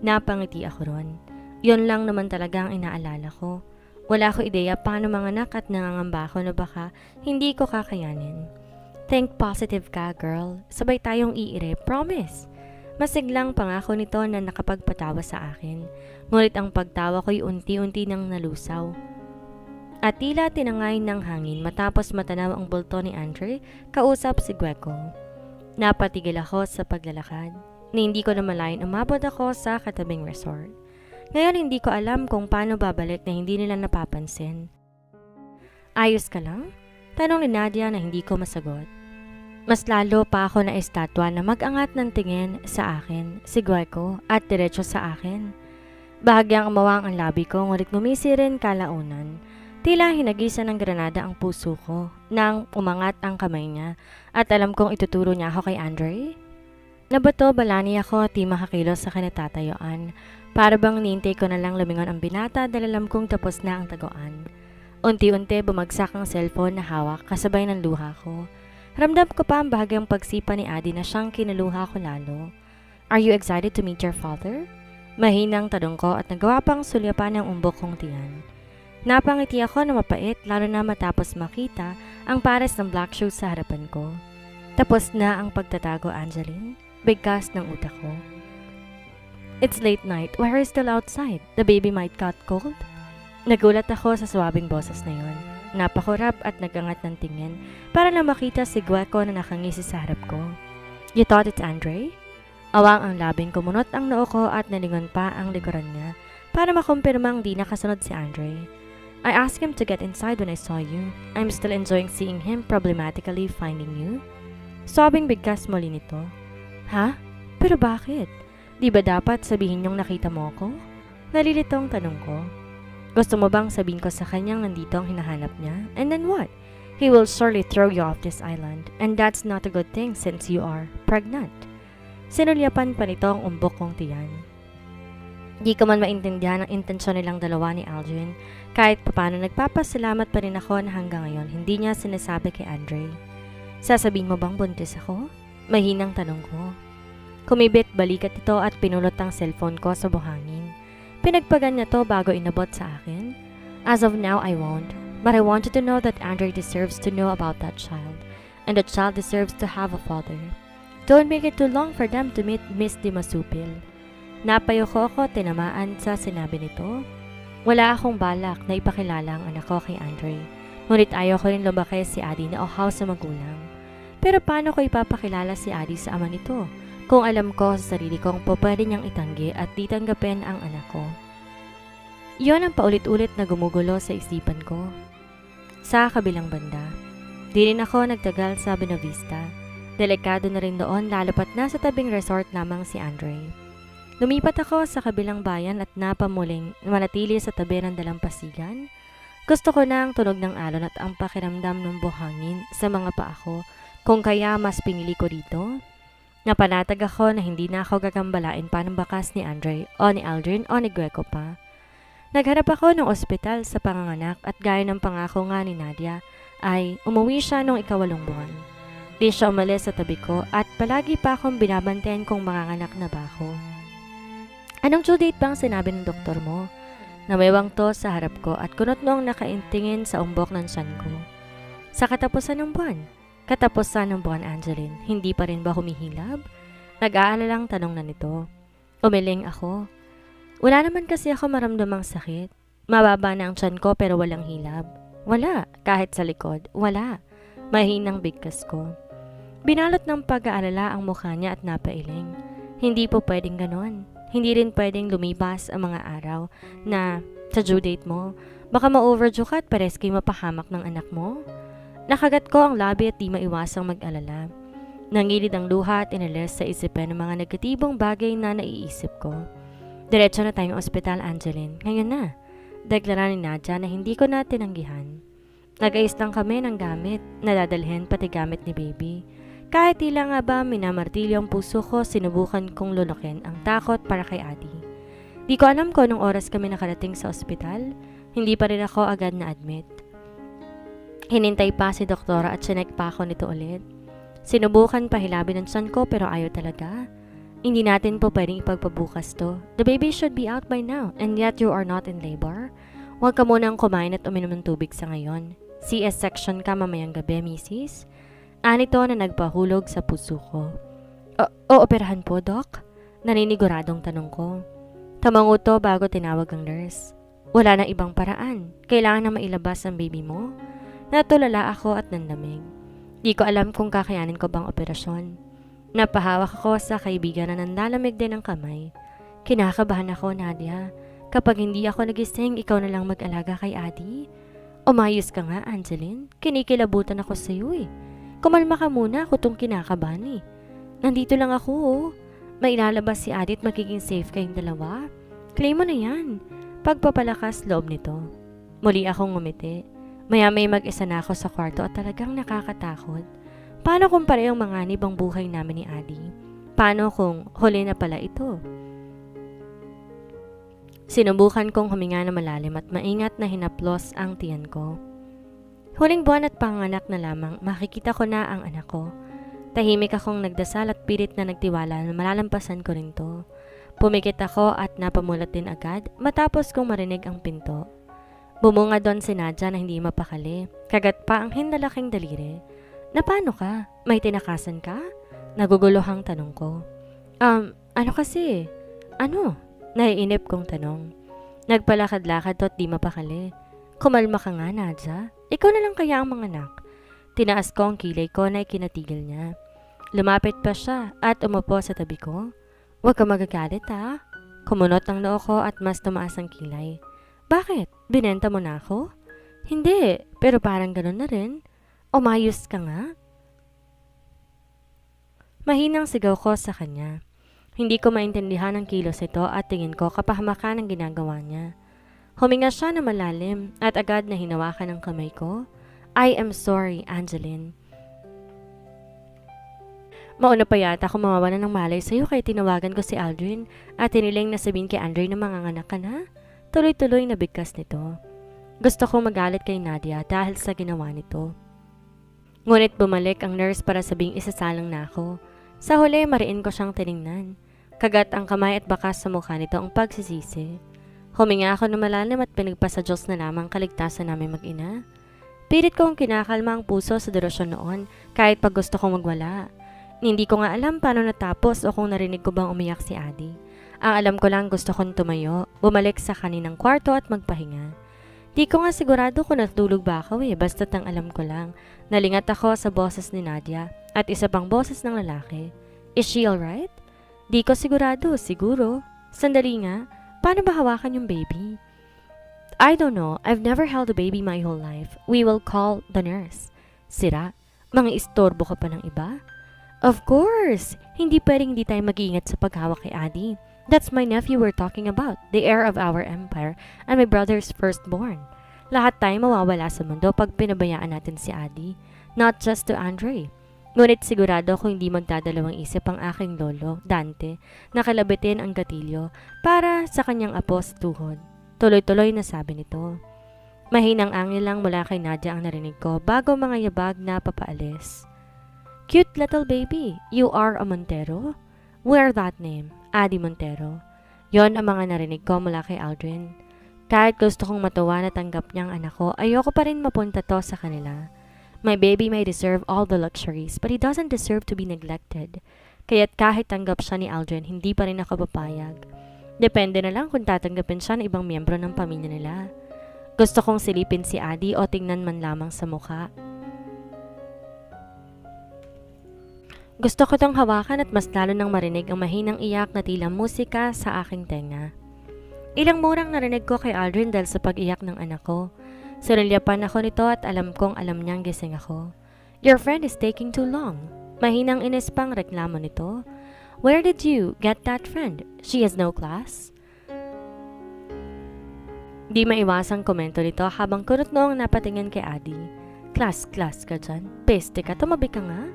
Napangiti ako ron. Yon lang naman talaga ang inaalala ko. Wala ko ideya paano manganak at nangangamba ako na baka hindi ko kakayanin. Think positive ka, girl. Sabay tayong iire, promise. Masiglang pangako nito na nakapagpatawa sa akin. Ngunit ang pagtawa ko'y unti-unti nang nalusaw. At tila tinangay ng hangin matapos matanaw ang bulto ni Andre, kausap si Gueco. Napatigil ako sa paglalakad. Na hindi ko na malayan umabot ako sa katabing resort. Ngayon hindi ko alam kung paano babalik na hindi nila napapansin. Ayos ka lang? Tanong ni Nadia na hindi ko masagot. Mas lalo pa ako na estatwa na mag-angat ng tingin sa akin, si Gueco, at diretso sa akin. Bahagyang umawang ang labi ko ngunit ngumisi rin kalaunan. Tila hinagisa ng granada ang puso ko nang umangat ang kamay niya at alam kong ituturo niya ako kay Andre. Nabato balani ako at di makakilos sa kinatatayuan. Para bang nintay ko na lang lumingon ang binata dahil alam kong tapos na ang taguan. Unti-unti bumagsak ang cellphone na hawak kasabay ng luha ko. Ramdam ko pa ang bahagyang pagsipa ni Adi na siyang kinaluha ko lalo. Are you excited to meet your father? Mahinang tanong ko at nagawa pang sulyapan ng umbok kong tiyan. Napangiti ako na mapait lalo na matapos makita ang pares ng black shoes sa harapan ko. Tapos na ang pagtatago, Angeline. Bigkas ng utak ko. It's late night. Why are you still outside? The baby might got cold. Nagulat ako sa swabing boses na yon. Napakurap at nagangat ng tingin para na makita si Gueco na nakangisi sa harap ko. You thought it's Andre? Awang ang labing kumunot ang noo ko at nalingon pa ang likuran niya para makumpirmang di nakasunod si Andre. I asked him to get inside when I saw you. I'm still enjoying seeing him problematically finding you. Sobing bigkas muli nito. Ha? Pero bakit? Di ba dapat sabihin niyong nakita mo ako? Nalilitong tanong ko. Gusto mo bang sabihin ko sa kanyang nandito ang hinahanap niya? And then what? He will surely throw you off this island. And that's not a good thing since you are pregnant. Sinulyapan pa nito ang umbok kong tiyan. Di ko man maintindihan ang intensyon nilang dalawa ni Aldrin. Kahit papano nagpapasalamat pa rin ako na hanggang ngayon hindi niya sinasabi kay Andre. Sasabihin mo bang buntis ako? Mahinang tanong ko. Kumibit balikat ito at pinulot ang cellphone ko sa buhangin. Pinagpagan niya to bago inabot sa akin. As of now, I won't. But I want you to know that Andre deserves to know about that child. And the child deserves to have a father. Don't make it too long for them to meet Miss Dimasupil. Napayo ko ako tinamaan sa sinabi nito. Wala akong balak na ipakilala ang anak ko kay Andre. Ngunit ayaw ko rin lumaki si Adi na ohaw sa magulang. Pero paano ko ipapakilala si Adi sa ama nito kung alam ko sa sarili kong pwede niyang itanggi at ditanggapin ang anak ko? Iyon ang paulit-ulit na gumugulo sa isipan ko. Sa kabilang banda, di rin ako nagtagal sa Benavista. Delikado na rin doon lalapat na sa tabing resort lamang si Andre. Lumipat ako sa kabilang bayan at napamuling manatili sa tabi ng dalampasigan. Gusto ko na ang tunog ng alon at ang pakiramdam ng buhangin sa mga paa ko. Kung kaya mas pinili ko dito, napanatag ako na hindi na ako gagambalain pa ng bakas ni Andre o ni Aldrin o ni Gueco pa. Nagharap ako ng ospital sa panganganak at gaya ng pangako nga ni Nadia ay umuwi siya noong 8 buwan. Di siya umalis sa tabi ko at palagi pa akong binabantayan kung manganganak na ba ako. Anong due date bang sinabi ng doktor mo? Namewang to sa harap ko at kunot noong nakaintingin sa umbok ng tiyan ko. Sa katapusan ng buwan. Katapusan ng buwan, Angeline, hindi pa rin ba humihilab? Nag-aalalang tanong na nito. Umiling ako. Wala naman kasi ako maramdamang sakit. Mababa na ang tiyan ko pero walang hilab. Wala, kahit sa likod. Wala. Mahinang bigkas ko. Binalot ng pag-aalala ang mukha niya at napailing. Hindi po pwedeng ganon. Hindi rin pwedeng lumibas ang mga araw na sa due date mo. Baka ma-overdue ka at pares kayo mapahamak ng anak mo. Nakagat ko ang labi at di maiwasang mag-alala. Nangilid ang luha at inalis sa isipan ng mga negatibong bagay na naiisip ko. Diretso na tayong ospital, Angeline. Ngayon na. Deklara ni Nadia na hindi ko na tinanggihan. Nag-ayos lang kami ng gamit, nadadalhin pati gamit ni baby. Kahit tila nga ba minamartilyo ang puso ko, sinubukan kong lunukin ang takot para kay Adi. Di ko alam kung anong oras kami nakarating sa ospital. Hindi pa rin ako agad na-admit. Hinintay pa si doktora at sinek pa ako nito ulit. Sinubukan pahilabin ang tiyan ko pero ayaw talaga. Hindi natin po pwedeng ipagpabukas to. The baby should be out by now and yet you are not in labor. Huwag ka munang kumain at uminom ng tubig sa ngayon. CS section ka mamayang gabi, misis. Anito na nagpahulog sa puso ko. Operahan po, Doc? Naniniguradong tanong ko. Tamanguto bago tinawag ang nurse. Wala na ibang paraan. Kailangan na mailabas ang baby mo. Natulala ako at nandamig. Di ko alam kung kakayanin ko bang operasyon. Napahawak ako sa kaibigan na nanlalamig din ang kamay. Kinakabahan ako, Nadia. Kapag hindi ako nagising, ikaw na lang mag-alaga kay Adi. Umayos ka nga, Angeline. Kinikilabutan ako sa iyo eh. Kumalma ka muna, ako tong kinakabahan eh. Nandito lang ako oh. May ilalabas si Adi at magiging safe kayong dalawa. Claim mo na yan. Pagpapalakas loob nito. Muli akong ngumiti. Maya-may mag-isa na ako sa kwarto at talagang nakakatakot. Paano kung parehong manganib ang buhay namin ni Adi? Paano kung huli na pala ito? Sinubukan kong huminga na malalim at maingat na hinaplos ang tiyan ko. Huling buwan at panganak na lamang, makikita ko na ang anak ko. Tahimik akong nagdasal at pilit na nagtiwala na malalampasan ko rin to. Pumikit ako at napamulat din agad matapos kong marinig ang pinto. Bumunga doon si Nadia na hindi mapakali. Kagat pa ang hindalaking daliri. Na paano ka? May tinakasan ka? Naguguluhang tanong ko. Ano kasi? Ano? Naiinip kong tanong. Nagpalakad-lakad at di mapakali. Kumalma ka nga, Nadia. Ikaw na lang kaya ang mga anak. Tinaas ko ang kilay ko na ikinatigil niya. Lumapit pa siya at umupo sa tabi ko. Huwag ka magagalit ha. Kumunot ang noo ko at mas tumaas ang kilay. Bakit? Binenta mo na ako? Hindi, pero parang ganun na rin. Umayos ka nga. Mahinang sigaw ko sa kanya. Hindi ko maintindihan ang kilos ito at tingin ko kapahamakan ang ginagawa niya. Huminga siya na malalim at agad na hinawakan ang kamay ko. I am sorry, Angeline. Mauna pa yata ako mawawalan ng malay sa'yo kaya tinawagan ko si Aldrin at tiniling na sabihin kay Andre na manganganak ka na. Tuloy-tuloy na bigkas nito. Gusto kong magalit kay Nadia dahil sa ginawa nito. Ngunit bumalik ang nurse para sabing isasalang na ako. Sa huli, mariin ko siyang tiningnan. Kagat ang kamay at bakas sa mukha nito ang pagsisisi. Huminga ako na malalim at pinagpasa Diyos na lamang kaligtasan namin mag-ina. Pilit kong kinakalma ang puso sa durasyon noon kahit pag gusto kong magwala. Hindi ko nga alam paano natapos o kung narinig ko bang umiyak si Adi. Ang alam ko lang gusto kong tumayo, bumalik sa kaninang kwarto at magpahinga. Di ko nga sigurado kung natulog ba ako basta't ang alam ko lang. Nalingat ako sa boses ni Nadia at isa pang boses ng lalaki. Is she alright? Di ko sigurado, siguro. Sandali nga, paano ba hawakan yung baby? I don't know, I've never held a baby my whole life. We will call the nurse. Sira, mga istorbo ka pa ng iba? Of course! Hindi pwedeng hindi tayo mag-iingat sa paghawak kay Adi. That's my nephew we're talking about, the heir of our empire, and my brother's firstborn. Lahat tayo mawawala sa mundo pag pinabayaan natin si Adi. Not just to Andre. Ngunit sigurado kung hindi magdadalawang isip ang aking lolo, Dante, na kalabitin ang gatilyo para sa kanyang apo sa tuhod. Tuloy-tuloy na sabi nito. Mahinang angin lang mula kay Nadia ang narinig ko bago mga yabag na papaalis. Cute little baby, you are a Montero? Wear that name, Adi Montero. Yon ang mga narinig ko mula kay Aldrin. Kahit gusto kong matuwa na tanggap niyang anak ko, ayoko pa rin mapunta to sa kanila. My baby may deserve all the luxuries, but he doesn't deserve to be neglected. Kaya't kahit tanggap siya ni Aldrin, hindi pa rin ako papayag. Depende na lang kung tatanggapin siya ng ibang miyembro ng pamilya nila. Gusto kong silipin si Adi o tingnan man lamang sa mukha. Gusto ko tong hawakan at mas lalo nang marinig ang mahinang iyak na tila musika sa aking tenga. Ilang murang narinig ko kay Aldrin dahil sa pag-iyak ng anak ko. Sinilyapan ako nito at alam kong alam niyang gising ako. Your friend is taking too long. Mahinang inis pang reklamo nito. Where did you get that friend? She has no class? Di maiwasang komento nito habang kunot noong napatingin kay Adi. Class ka dyan. Peste ka, tumabi ka nga.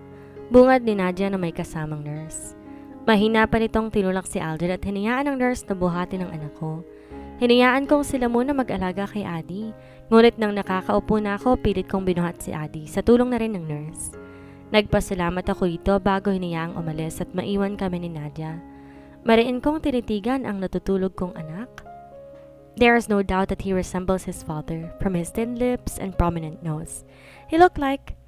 Bungad ni Nadia na may kasamang nurse. Mahina pa nitong tinulak si Aldrin at hinayaan ng nurse na buhatin ng anak ko. Hinayaan kong sila muna mag-alaga kay Adi. Ngunit nang nakakaupo na ako, pilit kong binuhat si Adi sa tulong na rin ng nurse. Nagpasalamat ako ito bago hinayaang umalis at maiwan kami ni Nadia. Mariin kong tinitigan ang natutulog kong anak. There is no doubt that he resembles his father from his thin lips and prominent nose. He looked like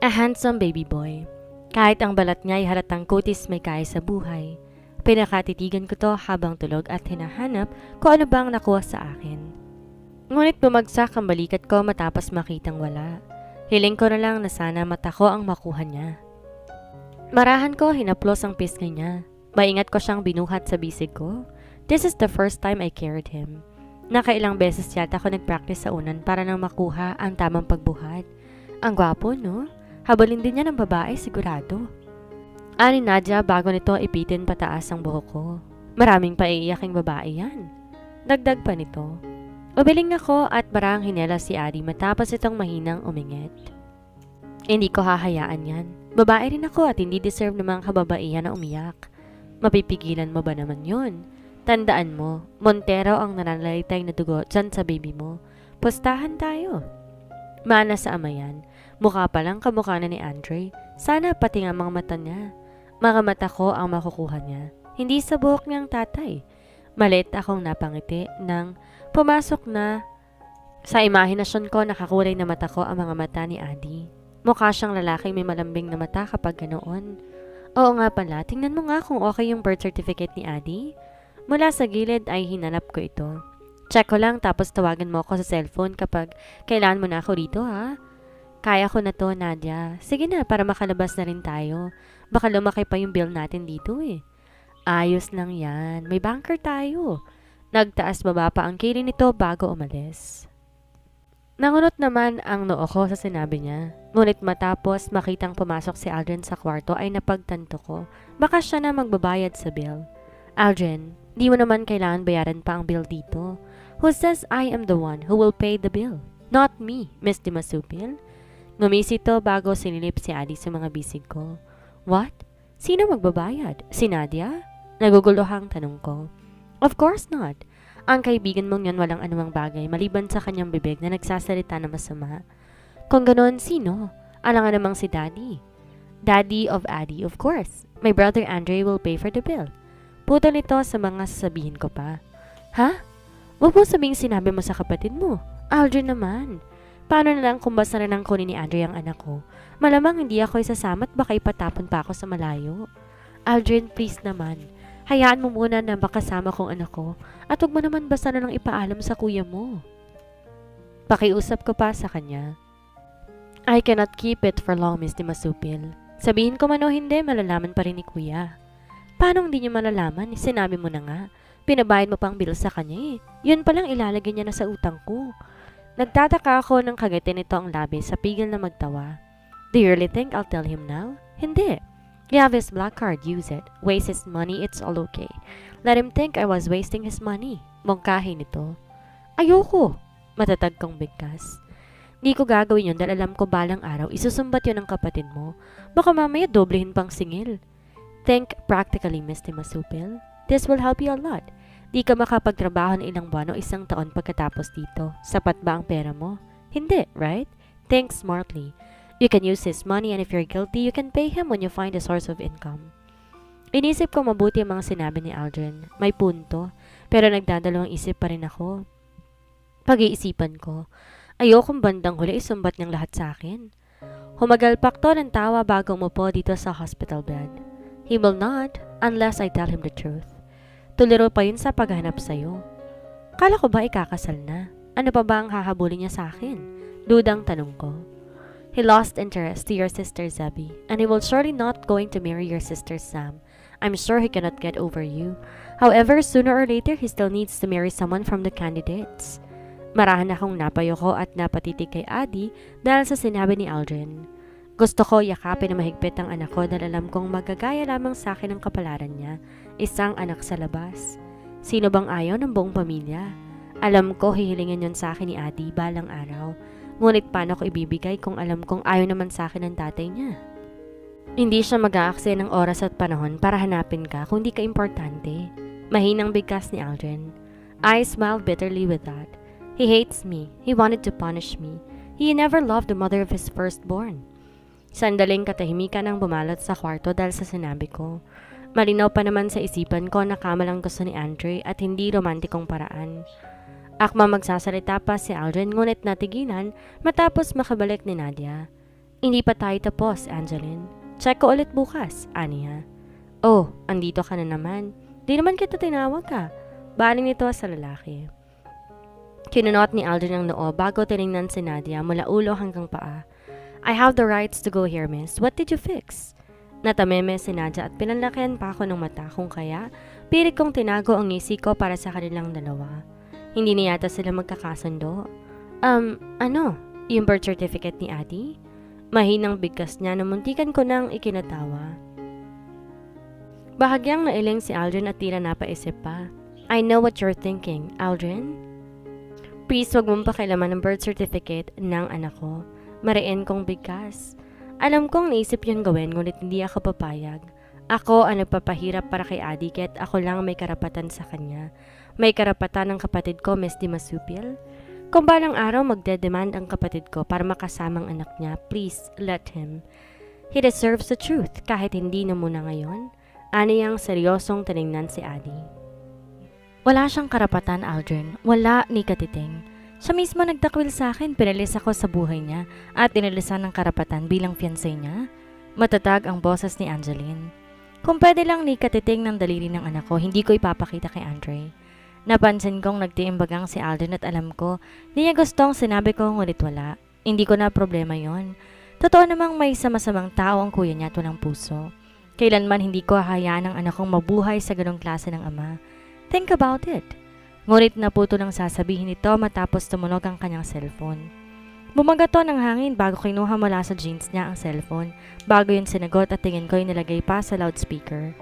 a handsome baby boy. Kahit ang balat niya ay halatang kutis may kaya sa buhay. Pinakatitigan ko to habang tulog at hinahanap kung ano bang nakuha sa akin. Ngunit bumagsak ang balikat ko matapos makitang wala. Hiling ko na lang na sana mata ko ang makuha niya. Marahan ko hinaplos ang pisngi niya. Maingat ko siyang binuhat sa bisig ko. This is the first time I carried him. Nakailang beses yata ako nagpractice sa unan para nang makuha ang tamang pagbuhat. Ang gwapo, no? Habulin din niya ng babae, sigurado. Ani Nadia bago nito ipitin pataas ang buhok ko. Maraming paiiyaking babae yan. Dagdag pa nito. Umiling ako at barang hinela si Adi matapos itong mahinang umingit. Hindi ko hahayaan yan. Babae rin ako at hindi deserve ng mga kababaihan na umiyak. Mapipigilan mo ba naman yun? Tandaan mo, Montero ang nananalitay na dugo dyan sa baby mo. Pustahan tayo. Mana sa ama yan. Mukha pa lang kamukha na ni Andre. Sana pati nga mga mata niya. Mga mata ko ang makukuha niya. Hindi sa buhok niyang tatay. Maliit akong napangiti nang pumasok na sa imahinasyon ko nakakulay na mata ko ang mga mata ni Adi. Mukha siyang lalaking may malambing na mata kapag ganoon. Oo nga pala, tingnan mo nga kung okay yung birth certificate ni Adi. Mula sa gilid ay hinanap ko ito. Check ko lang tapos tawagan mo ako sa cellphone kapag kailangan mo na ako dito ha. Kaya ko na to, Nadia. Sige na, para makalabas na rin tayo. Baka lumaki pa yung bill natin dito eh. Ayos lang yan. May banker tayo. Nagtaas baba pa ang kilay nito bago umalis. Nangunot naman ang noo ko sa sinabi niya. Ngunit matapos makitang pumasok si Aldrin sa kwarto ay napagtanto ko. Baka siya na magbabayad sa bill. Aldrin, di mo naman kailangan bayaran pa ang bill dito. Who says I am the one who will pay the bill? Not me, Miss Dimasupil. Ngumisi to bago sinilip si Adi sa mga bisig ko. What? Sino magbabayad? Si Nadia? Naguguluhang tanong ko. Of course not. Ang kaibigan mong yan walang anumang bagay maliban sa kanyang bibig na nagsasalita na masama. Kung ganoon, sino? Alangan namang si Daddy. Daddy of Adi, of course. My brother Andre will pay for the bill. Putol nito sa mga sasabihin ko pa. Ha? Huwag mo sabing sinabi mo sa kapatid mo. Aldrin naman. Paano na lang kung basta na lang kunin ni Andre ang anak ko? Malamang hindi ako isasama at baka ipatapon pa ako sa malayo. Aldrin, please naman. Hayaan mo muna na makasama kong anak ko at huwag mo naman basta na lang ipaalam sa kuya mo. Pakiusap ko pa sa kanya. I cannot keep it for long, Miss Dimasupil. Sabihin ko man o hindi, malalaman pa rin ni kuya. Paano hindi niya malalaman? Sinabi mo na nga. Pinabayad mo pang bill sa kanya eh. Yun palang ilalagay niya na sa utang ko. Nagtataka ako ng kagatin nito ang labi sa pigil na magtawa. Do you really think I'll tell him now? Hindi. You have his black card, use it. Waste his money, it's all okay. Let him think I was wasting his money. Mongkahi nito. Ayoko. Matatag kong bigkas. Di ko gagawin yun dahil alam ko balang araw isusumbat yun ng kapatid mo. Baka mamaya doblehin pang singil. Think practically, Miss Dimasupil. This will help you a lot. Di ka makapagtrabaho ng ilang buwan o isang taon pagkatapos dito. Sapat ba ang pera mo? Hindi, right? Think smartly. You can use his money and if you're guilty, you can pay him when you find a source of income. Inisip ko mabuti ang mga sinabi ni Aldrin. May punto, pero nagdadalawang isip pa rin ako. Pag-iisipan ko, ayokong bandang huli isumbat niyang lahat sa akin. Humagalpak to ng tawa bago umupo dito sa hospital bed. He will not, unless I tell him the truth. Tuliro pa yun sa paghanap sa'yo. Kala ko ba ikakasal na? Ano pa ba ang hahabulin niya sa akin? Dudang tanong ko. He lost interest to your sister Zebby, and he will surely not going to marry your sister Sam. I'm sure he cannot get over you. However, sooner or later, he still needs to marry someone from the candidates. Marahan akong napayoko at napatitig kay Adi dahil sa sinabi ni Aldrin. Gusto ko yakapin na mahigpit ang anak ko dahil alam kong magagaya lamang sa akin ang kapalaran niya, isang anak sa labas. Sino bang ayaw ng buong pamilya? Alam ko hihilingin yon sa akin ni Adi balang araw. Ngunit paano ko ibibigay kung alam kong ayaw naman sa akin ng tatay niya? Hindi siya mag-aaksaya ng oras at panahon para hanapin ka kung di ka importante. Mahinang bigkas ni Aldrin. I smiled bitterly with that. He hates me. He wanted to punish me. He never loved the mother of his firstborn. Sandaling katahimikan ang bumalot sa kwarto dahil sa sinabi ko. Malinaw pa naman sa isipan ko na kamalang gusto ni Andre at hindi romantikong paraan. Akma magsasalita pa si Aldrin ngunit natigilan matapos makabalik ni Nadia. Hindi pa tayo tapos, Angeline. Check ko ulit bukas, aniya. Oh, andito ka na naman. Di naman kita tinawag ka. Baling nito sa lalaki. Kinunot ni Aldrin ang noo bago tiningnan si Nadia mula ulo hanggang paa. I have the rights to go here, miss. What did you fix? Natameme si Nadia at pinanlakihan pa ako ng mata kung kaya pilit kong tinago ang ngisi ko para sa kanilang dalawa. Hindi na yata sila magkakasundo. Ano? Yung birth certificate ni Adi? Mahinang bigkas niya na muntikan ko nang ikinatawa. Bahagyang nailing si Aldrin at tila napaisip pa. I know what you're thinking, Aldrin. Please wag mong pakialaman ng birth certificate ng anak ko. Mariin kong bigkas. Alam kong naisip yun gawin ngunit hindi ako papayag. Ako ang nagpapahirap para kay Adi kaya't ako lang may karapatan sa kanya. May karapatan ng kapatid ko, Miss Dimasupil. Kung balang araw magde-demand ang kapatid ko para makasamang anak niya, please let him. He deserves the truth kahit hindi na muna ngayon. Aniyang seryosong tiningnan si Adi. Wala siyang karapatan, Aldrin. Wala ni katiting. Siya mismo nagtakwil sa akin, pinalis ako sa buhay niya at inilisan ng karapatan bilang fiancé niya. Matatag ang boses ni Angeline. Kung pwede lang ni katiting ng daliri ng anak ko, hindi ko ipapakita kay Andre. Napansin kong nagtiimbagang si Aldrin at alam ko, di niya gustong sinabi ko ngunit wala. Hindi ko na problema yon. Totoo namang may sama-samang tao ang kuya niya at walang puso. Kailanman hindi ko hahayaan ang anak kong mabuhay sa ganong klase ng ama. Think about it. Ngunit naputo ng sasabihin nito matapos tumunog ang kanyang cellphone. Bumagato ng hangin bago kinuha mula sa jeans niya ang cellphone. Bago yun sinagot at tingin ko ay nilagay pa sa loudspeaker.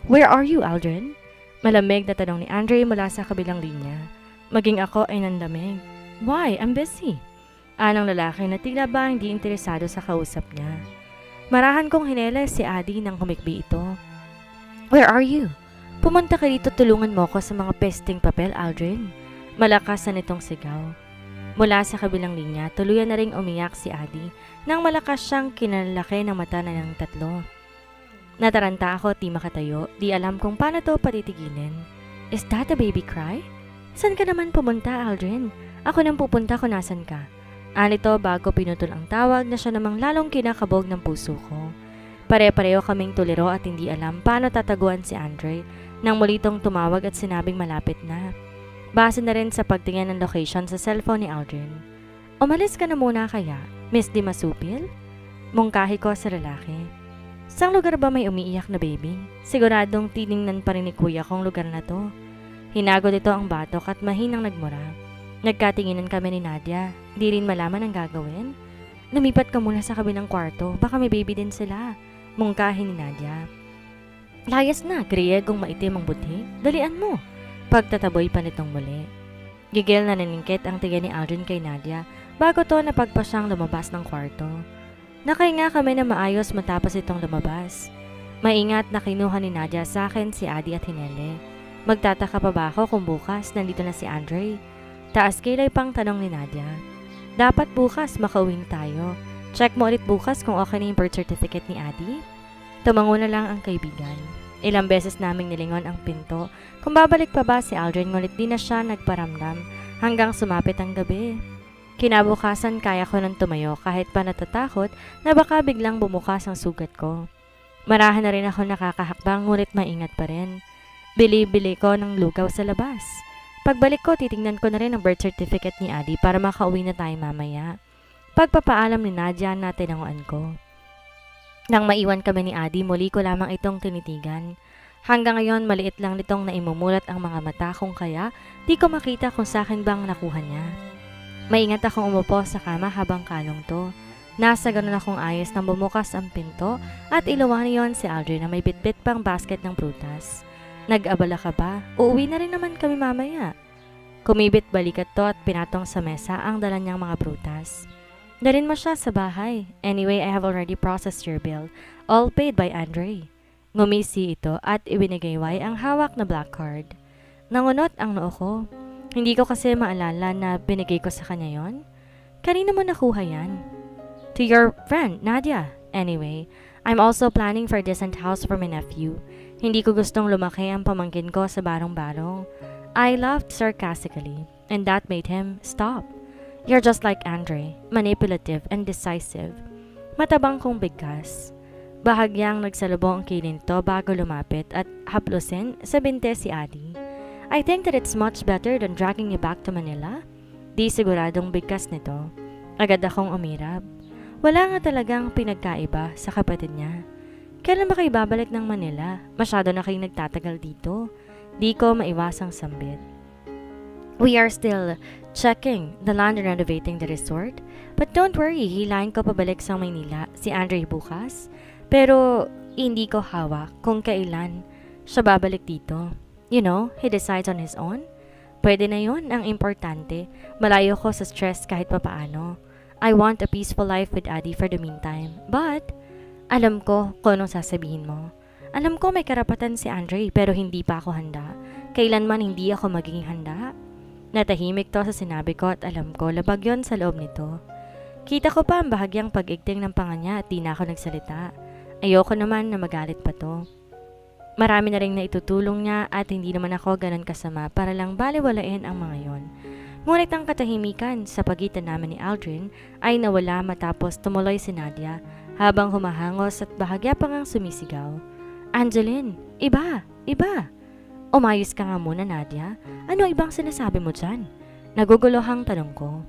Where are you, Aldrin? Malamig na tanong ni Andre mula sa kabilang linya. Maging ako ay nandamig. Why? I'm busy. Anong lalaki na tila ba hindi interesado sa kausap niya. Marahan kong hineles si Adi nang humikbi ito. Where are you? Pumunta ka dito, tulungan mo ko sa mga pesting papel, Aldrin. Malakas na nitong sigaw. Mula sa kabilang linya, tuluyan na ring umiyak si Adi nang malakas siyang kinalaki ng mata na ng tatlo. Nataranta ako, di makatayo, di alam kung paano to patitigilin. Is that a baby cry? San ka naman pumunta, Aldrin? Ako nang pupunta kung nasan ka. Anito bago pinutol ang tawag na siya namang lalong kinakabog ng puso ko. Pare-pareho kaming tuliro at hindi alam paano tataguan si Andre nang muli tong tumawag at sinabing malapit na. Base na rin sa pagtingin ng location sa cellphone ni Aldrin. Umalis ka na muna kaya, Miss Dimasupil? Mungkahi ko sa lalaki. Sang lugar ba may umiiyak na baby? Siguradong tiningnan pa rin ni kuya kong lugar na to. Hinagod ito ang batok at mahinang nagmura. Nagkatinginan kami ni Nadia. Di rin malaman ang gagawin. Lumipat ka muna sa kabilang kwarto. Baka may baby din sila. Mungkahi ni Nadia. Layas na, griyegong maitim ang buti. Dalian mo. Pagtataboy pa nitong muli. Gigil na naningkit ang tiga ni Aldrin kay Nadia bago to napagpa siyang lumabas ng kwarto. Nakahinga kami na maayos matapos itong lumabas. Maingat na kinuha ni Nadia sa akin si Adi at Hinele. Magtataka pa ba ako kung bukas nandito na si Andre? Taas kilay pang tanong ni Nadia. Dapat bukas makauwi na tayo. Check mo ulit bukas kung okay na yung birth certificate ni Adi. Tumango na lang ang kaibigan. Ilang beses naming nilingon ang pinto kung babalik pa ba si Aldrin ngunit di na siya nagparamdam hanggang sumapit ang gabi. Kinabukasan kaya ko nang tumayo kahit pa natatakot na baka biglang bumukas ang sugat ko. Marahan na rin ako nakakahakbang ngunit maingat pa rin. Bili-bili ko ng lugaw sa labas. Pagbalik ko, titingnan ko na rin ang birth certificate ni Adi para makauwi na tayo mamaya. Pagpapaalam ni Nadia na tinanguan ko. Nang maiwan kami ni Adi, muli ko lamang itong tinitigan. Hanggang ngayon, maliit lang nitong naimumulat ang mga mata kung kaya di ko makita kung sa akin bang nakuha niya. Maingat akong umupo sa kama habang kalong to. Nasa ganun akong ayos nang bumukas ang pinto at ilawan niyon si Aldrin na may bitbit pang basket ng prutas. Nag-abala ka ba? Uuwi na rin naman kami mamaya. Kumibit balikat to at pinatong sa mesa ang dala niyang mga prutas. Dalhin mo siya sa bahay. Anyway, I have already processed your bill. All paid by Andre. Ngumisi ito at ibinigayway ang hawak na black card. Nangunot ang noo ko. Hindi ko kasi maalala na binigay ko sa kanya yon. Kanina mo nakuha yan? To your friend, Nadia. Anyway, I'm also planning for a decent house for my nephew. Hindi ko gustong lumaki ang pamangkin ko sa barong-barong. I laughed sarcastically, and that made him stop. You're just like Andre, manipulative and decisive. Matabang kong bigkas. Bahagyang nagsalubong ang kilin to bago lumapit at haplusin sa binte si Adi. I think that it's much better than dragging you back to Manila. Di siguradong bigkas nito. Agad akong umirap. Wala nga talagang pinagkaiba sa kapatid niya. Kailan ba kayo babalik ng Manila? Masyado na kayong nagtatagal dito. Di ko maiwasang sambit. We are still checking the land and renovating the resort. But don't worry, hilahin ko pabalik sa Maynila si Andre bukas. Pero hindi ko hawak kung kailan siya babalik dito. You know, he decides on his own. Pwede na yun, ang importante. Malayo ko sa stress kahit papaano. I want a peaceful life with Adi for the meantime. But alam ko kung anong sasabihin mo. Alam ko may karapatan si Andre pero hindi pa ako handa. Kailanman hindi ako magiging handa. Natahimik to sa sinabi ko at alam ko labag yon sa loob nito. Kita ko pa ang bahagyang pag-igting ng panga niya at di na ako nagsalita. Ayoko naman na magalit pa to. Marami na rin na itutulong niya at hindi naman ako ganun kasama para lang baliwalain ang mga yon. Ngunit ang katahimikan sa pagitan namin ni Aldrin ay nawala matapos tumuloy si Nadia habang humahangos at bahagya pa ngang sumisigaw. Angeline, iba! Umayos ka nga muna, Nadia. Ano ibang sinasabi mo dyan? Naguguluhang tanong ko.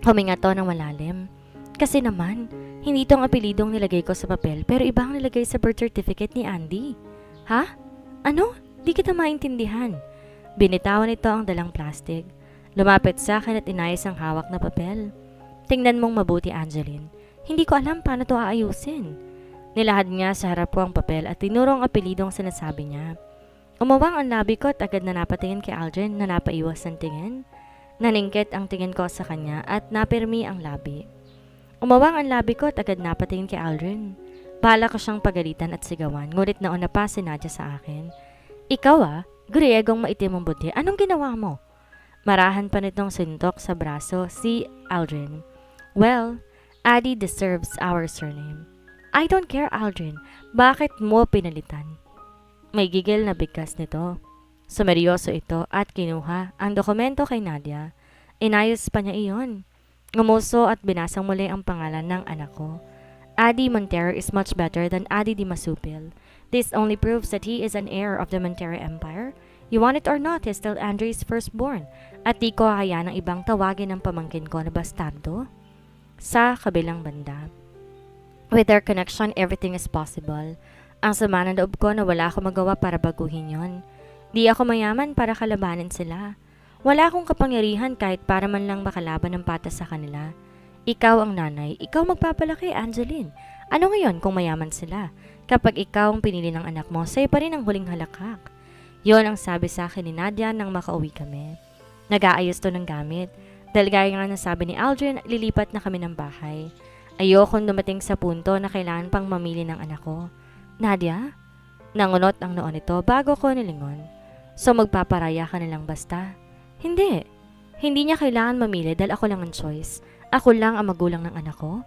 Huminga to ng malalim. Kasi naman, hindi itong apelidong nilagay ko sa papel pero ibang nilagay sa birth certificate ni Andy. Ha? Ano? Di kita maintindihan. Binitawan ito ang dalang plastic. Lumapit sa akin at inayos ang hawak na papel. Tingnan mong mabuti, Angeline. Hindi ko alam paano to aayusin. Nilahad niya sa harap ko ang papel at tinuro ang apelidong sinasabi niya. Umawang ang labi ko at agad na napatingin kay Aldrin na napaiwas ng tingin. Naningkit ang tingin ko sa kanya at napirmi ang labi. Umawang ang labi ko at agad napatingin kay Aldrin. Bahala ko siyang pagalitan at sigawan, ngunit nauna pa si Nadia sa akin. Ikaw Griegong maitim mong buti, anong ginawa mo? Marahan pa nitong sintok sa braso si Aldrin. Well, Adi deserves our surname. I don't care, Aldrin. Bakit mo pinalitan? May gigil na bigkas nito. Sumeryoso ito at kinuha ang dokumento kay Nadia. Inayos pa niya iyon. Ngumuso at binasang muli ang pangalan ng anak ko. Adi Montero is much better than Adi Di Masupil. This only proves that he is an heir of the Montero Empire. You want it or not, he's still Andre's firstborn. At di ko hayaan ng ibang tawagin ng pamangkin ko na bastardo. Sa kabilang banda. With their connection, everything is possible. Ang sama ng loob ko na wala akong magawa para baguhin yon. Di ako mayaman para kalabanin sila. Wala akong kapangyarihan kahit para man lang makalaban ng patas sa kanila. Ikaw ang nanay, ikaw magpapalaki, Angeline. Ano ngayon kung mayaman sila? Kapag ikaw ang pinili ng anak mo, sa'yo pa rin ang huling halakhak. Yon ang sabi sa akin ni Nadia nang makauwi kami. Nag-aayos to ng gamit. Dahil gaya nga na sabi ni Aldrin, lilipat na kami ng bahay. Ayokong dumating sa punto na kailangan pang mamili ng anak ko. Nadia? Nangunot ang noo nito bago ko nilingon. So magpaparaya ka na lang basta? Hindi. Hindi niya kailangan mamili dahil ako lang ang choice. Ako lang ang magulang ng anak ko.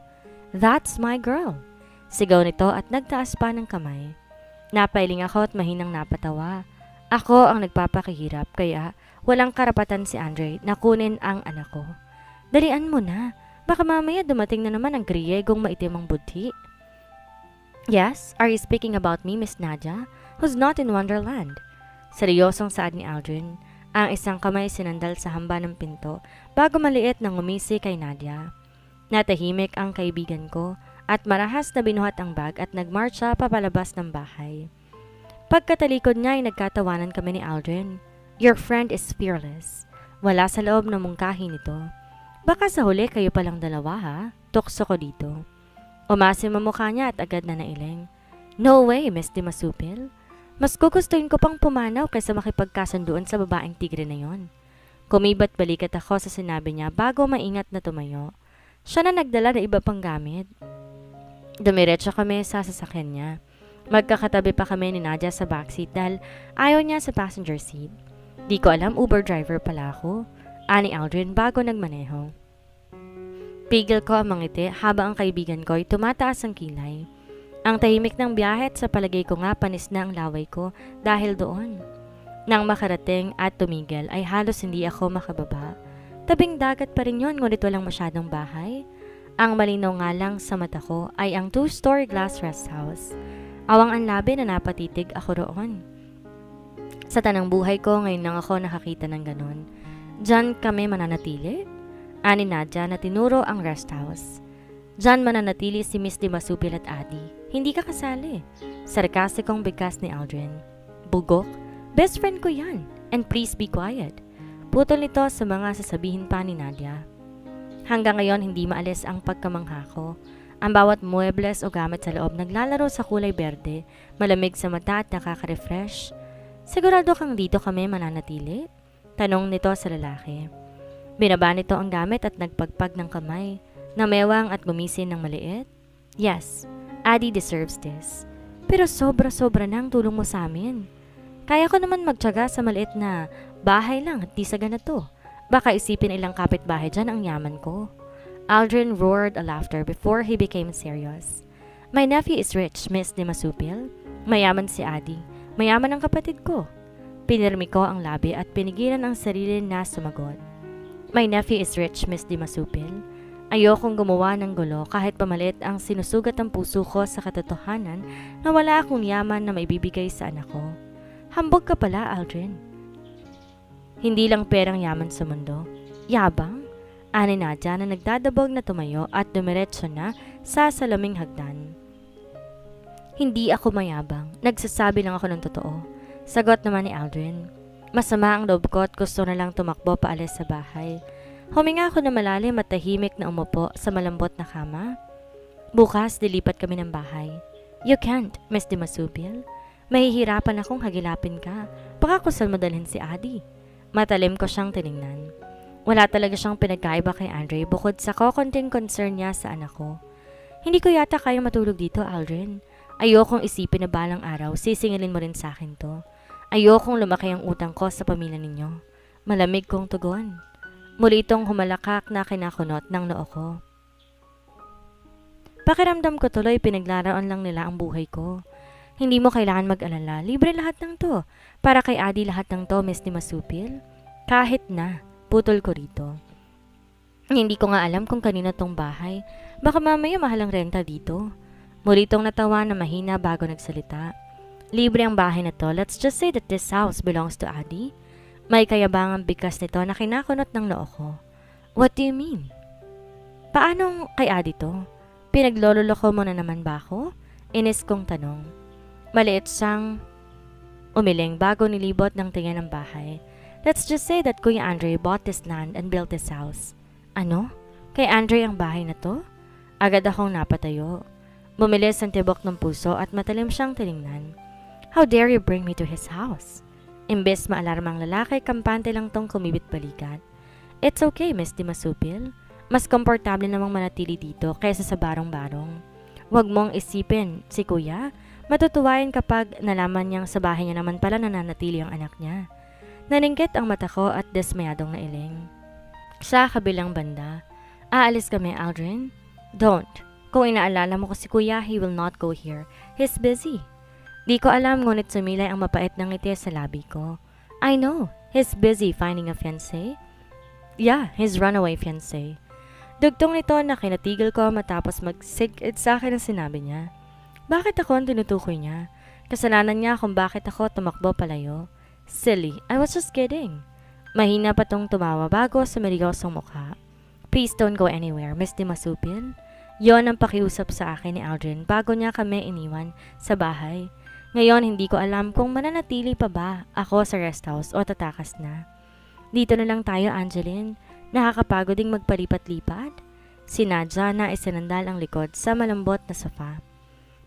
That's my girl. Sigaw nito at nagtaas pa ng kamay. Napailing ako at mahinang napatawa. Ako ang nagpapakihirap kaya walang karapatan si Andre na kunin ang anak ko. Dalian mo na. Baka mamaya dumating na naman ang Griegong maitim ang budhi. Yes, are you speaking about me, Miss Nadia, who's not in Wonderland? Seryosong saad ni Aldrin. Ang isang kamay sinandal sa hamba ng pinto bago maliit na ngumisi kay Nadia. Natahimik ang kaibigan ko at marahas na binuhat ang bag at nagmarcha papalabas ng bahay. Pagkatalikod niya ay nagkatawanan kami ni Aldrin. Your friend is fearless. Wala sa loob ng mungkahi nito. Baka sa huli kayo palang dalawa ha? Tukso ko dito. Umasim ang mukha niya at agad na nailing. No way, Miss Di Masupil. Mas gugustuhin ko pang pumanaw kaysa makipagkasunduan sa babaeng tigre na yon. Kumibat balikat ako sa sinabi niya bago maingat na tumayo. Siya na nagdala ng iba pang gamit. Dumiretso kami sa sasakyan niya. Magkakatabi pa kami ni Nadia sa backseat dahil ayaw niya sa passenger seat. Di ko alam Uber driver pala ako. Ani Aldrin bago nagmaneho. Pigil ko ang mangiti habang ang kaibigan ko ay tumataas ang kilay. Ang tahimik ng biyahe at sa palagay ko nga panis na ang laway ko dahil doon. Nang makarating at tumigil ay halos hindi ako makababa. Tabing dagat pa rin yun ngunit walang masyadong bahay. Ang malinaw nga lang sa mata ko ay ang 2-story glass rest house. Awang ang labi na napatitig ako roon. Sa tanang buhay ko ngayon lang ako nakakita ng ganon. Diyan kami mananatili? Ani Nadia na tinuro ang rest house. Diyan mananatili si Miss Di Masupil at Adi. Hindi ka kasali. Sarkastikong bigkas ni Aldrin. Bugok? Best friend ko yan. And please be quiet. Putol nito sa mga sasabihin pa ni Nadia. Hanggang ngayon hindi maalis ang pagkamangha ko. Ang bawat muebles o gamit sa loob naglalaro sa kulay berde, malamig sa mata at nakaka-refresh. Sigurado kang dito kami mananatili? Tanong nito sa lalaki. Binaba nito ang gamit at nagpagpag ng kamay. Namewang at gumisin ng maliit. Yes, Adi deserves this. Pero sobra-sobra na ang tulong mo sa amin. Kaya ko naman magtiyaga sa maliit na bahay lang at di sa ganito. Baka isipin ilang kapitbahay dyan ang yaman ko. Aldrin roared a laughter before he became serious. My nephew is rich, Miss Di Masupil. Mayaman si Adi. Mayaman ang kapatid ko. Pinirmi ko ang labi at pinigilan ang sarili na sumagot. My nephew is rich, Miss Di Masupil. Ayokong gumawa ng gulo kahit pamalit ang sinusugat ang puso ko sa katotohanan na wala akong yaman na maibibigay sa anak ko. Hambog ka pala, Aldrin. Hindi lang perang yaman sa mundo. Yabang? Ani Nadia na nagdadabog na tumayo at dumiretso na sa salaming hagdan. Hindi ako mayabang. Nagsasabi lang ako ng totoo. Sagot naman ni Aldrin. Masama ang loob ko at gusto na lang tumakbo paalis sa bahay. Huminga ako na malalim at tahimik na umupo sa malambot na kama. Bukas, dilipat kami ng bahay. You can't, Miss Di Masupil. Mahihirapan akong hagilapin ka. Baka kusal mo dalhin si Adi. Matalim ko siyang tiningnan. Wala talaga siyang pinagkaiba kay Andre bukod sa kokonting concern niya sa anak ko. Hindi ko yata kaya matulog dito, Aldrin. Ayokong isipin na balang araw, sisingilin mo rin sa akin to. Ayokong lumaki ang utang ko sa pamilya ninyo. Malamig kong tugon. Muli itong humalakak na kinakunot ng noo ko. Pakiramdam ko tuloy pinaglaruan lang nila ang buhay ko. Hindi mo kailangan mag-alala, libre lahat ng to. Para kay Adi lahat ng to, Miss Di Masupil. Kahit na, putol ko rito. Hindi ko nga alam kung kanino tong bahay. Baka mamaya mahal ang renta dito. Muli itong natawa na mahina bago nagsalita. Libre ang bahay na to, let's just say that this house belongs to Adi. May kayabangang bigkas nito na kinakunot ng noo ko. What do you mean? Paanong kay Adi to? Pinaglololoko mo na naman ba ako? Inis kong tanong. Maliit siyang umiling bago nilibot ng tingin ng bahay. Let's just say that Kuya Andre bought this land and built this house. Ano? Kay Andre ang bahay na to? Agad akong napatayo. Bumilis ang tibok ng puso at matalim siyang tiningnan. How dare you bring me to his house? Imbes maalarmang lalaki, kampante lang tong kumibit balikat. It's okay, Miss Di Masupil. Mas komportable namang manatili dito kaysa sa barong-barong. Huwag mong isipin, si Kuya, matutuwain kapag nalaman niyang sa bahay niya naman pala nananatili ang anak niya. Naningkit ang mata ko at desmayadong nailing. Sa kabilang banda, aalis kami, Aldrin? Don't. Kung inaalala mo ko si Kuya, he will not go here. He's busy. Di ko alam ngunit sumilay ang mapait ng ngiti sa labi ko. I know, he's busy finding a fiancé. Yeah, his runaway fiancé. Dugtong nito na kinatigil ko matapos mag-sig-id sa akin ang sinabi niya. Bakit ako ang tinutukoy niya? Kasalanan niya kung bakit ako tumakbo palayo. Silly, I was just kidding. Mahina pa tong tumawa bago sumiryosong mukha. Please don't go anywhere, Miss Dimasupin. Yon ang pakiusap sa akin ni Aldrin bago niya kami iniwan sa bahay. Ngayon hindi ko alam kung mananatili pa ba ako sa rest house o tatakas na. Dito na lang tayo, Angeline. Nakakapagod ding magpalipat-lipat. Si Nadja na isinandal ang likod sa malambot na sofa.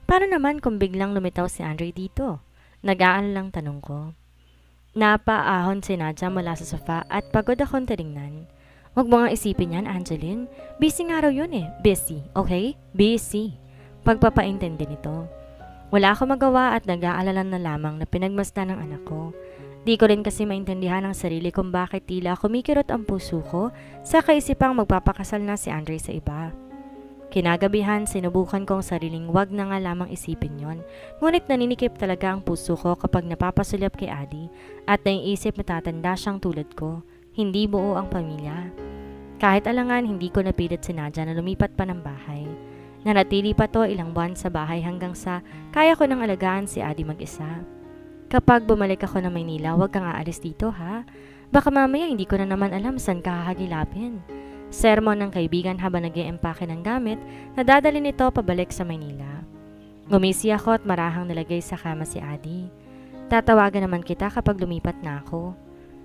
Paano naman kung biglang lumitaw si Andre dito? Nag-aalala lang tanong ko. Napaahon si Nadja mula sa sofa at pagod akong tinignan. Huwag mo nga isipin yan, Angeline. Busy nga raw yun eh. Busy, okay? Busy. Pagpapaintindi nito. Wala akong magawa at nag-aalala na lamang na pinagmasdan ng anak ko. Di ko rin kasi maintindihan ang sarili kung bakit tila kumikirot ang puso ko sa kaisipang magpapakasal na si Andre sa iba. Kinagabihan, sinubukan kong sariling wag na nga lamang isipin yon. Ngunit naninikip talaga ang puso ko kapag napapasulyap kay Adi at naiisip na tatanda siyang tulad ko. Hindi buo ang pamilya. Kahit alangan, hindi ko napilit si Nadja na lumipat pa ng bahay. Nanatili pa to ilang buwan sa bahay hanggang sa kaya ko nang alagaan si Adi mag-isa. Kapag bumalik ako ng Maynila, huwag kang aalis dito ha. Baka mamaya hindi ko na naman alam saan ka hahagilapin. Sermon ng kaibigan habang nag-iempake ng gamit na dadali nito pabalik sa Maynila. Gumisi ako at marahang nilagay sa kama si Adi. Tatawagan naman kita kapag lumipat na ako.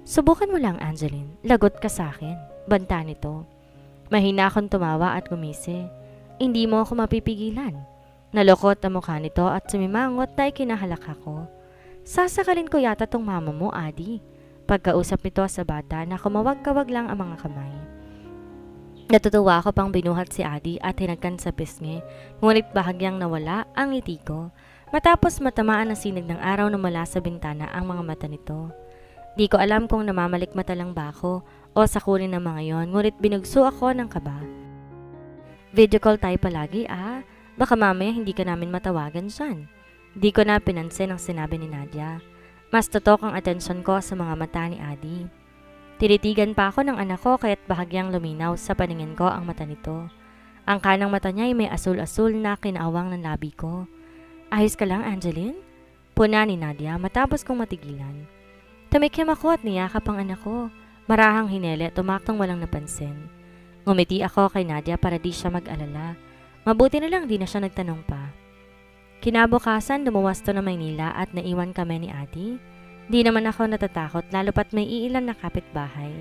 Subukan mo lang, Angeline. Lagot ka sa akin. Banta nito. Mahina akong tumawa at gumisi. Hindi mo ako mapipigilan. Nalukot ang mukha nito at sumimangot na ikinahalak ako. Sasakalin ko yata tong mama mo, Adi. Pagkausap nito sa bata na kumawag-kawag lang ang mga kamay. Natutuwa ako pang binuhat si Adi at hinagkan sa pisngi, ngunit bahagyang nawala ang ngiti ko. Matapos matamaan ang sinag ng araw na mula sa bintana ang mga mata nito. Di ko alam kung namamalikmata lang ba ako o sakulin ng mga yon, ngunit binugso ako ng kaba. Video call tayo palagi baka mamaya hindi ka namin matawagan dyan. Di ko na pinansin ang sinabi ni Nadia. Mas tutok ang atensyon ko sa mga mata ni Adi. Tinitigan pa ako ng anak ko kaya't bahagyang luminaw sa paningin ko ang mata nito. Ang kanang mata niya ay may asul-asul na kinaawang ng labi ko. Ayos ka lang, Angeline? Puna ni Nadia matapos kong matigilan. Tumikim ako at niyakap ang anak ko. Marahang hinele at tumaktong walang napansin. Ngumiti ako kay Nadia para di siya mag-alala. Mabuti na lang di na siya nagtanong pa. Kinabukasan, lumuwas to na Maynila at naiwan kami ni Adi. Di naman ako natatakot lalo pat may iilan na kapitbahay.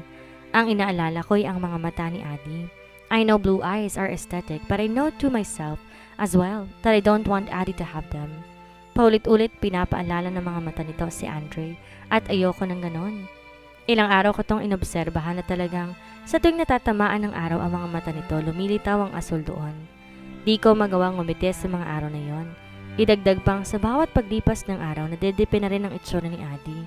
Ang inaalala ko ay ang mga mata ni Adi. I know blue eyes are aesthetic but I know to myself as well that I don't want Adi to have them. Paulit-ulit pinapaalala ng mga mata nito si Andre at ayoko ng ganon. Ilang araw ko tong inobserbahan na talagang sa tuwing natatamaan ng araw ang mga mata nito lumilitaw ang asul doon. Di ko magawang ngumiti sa mga araw na yon. Idagdag pang sa bawat paglipas ng araw na dedepe na rin ang itsura ni Adi.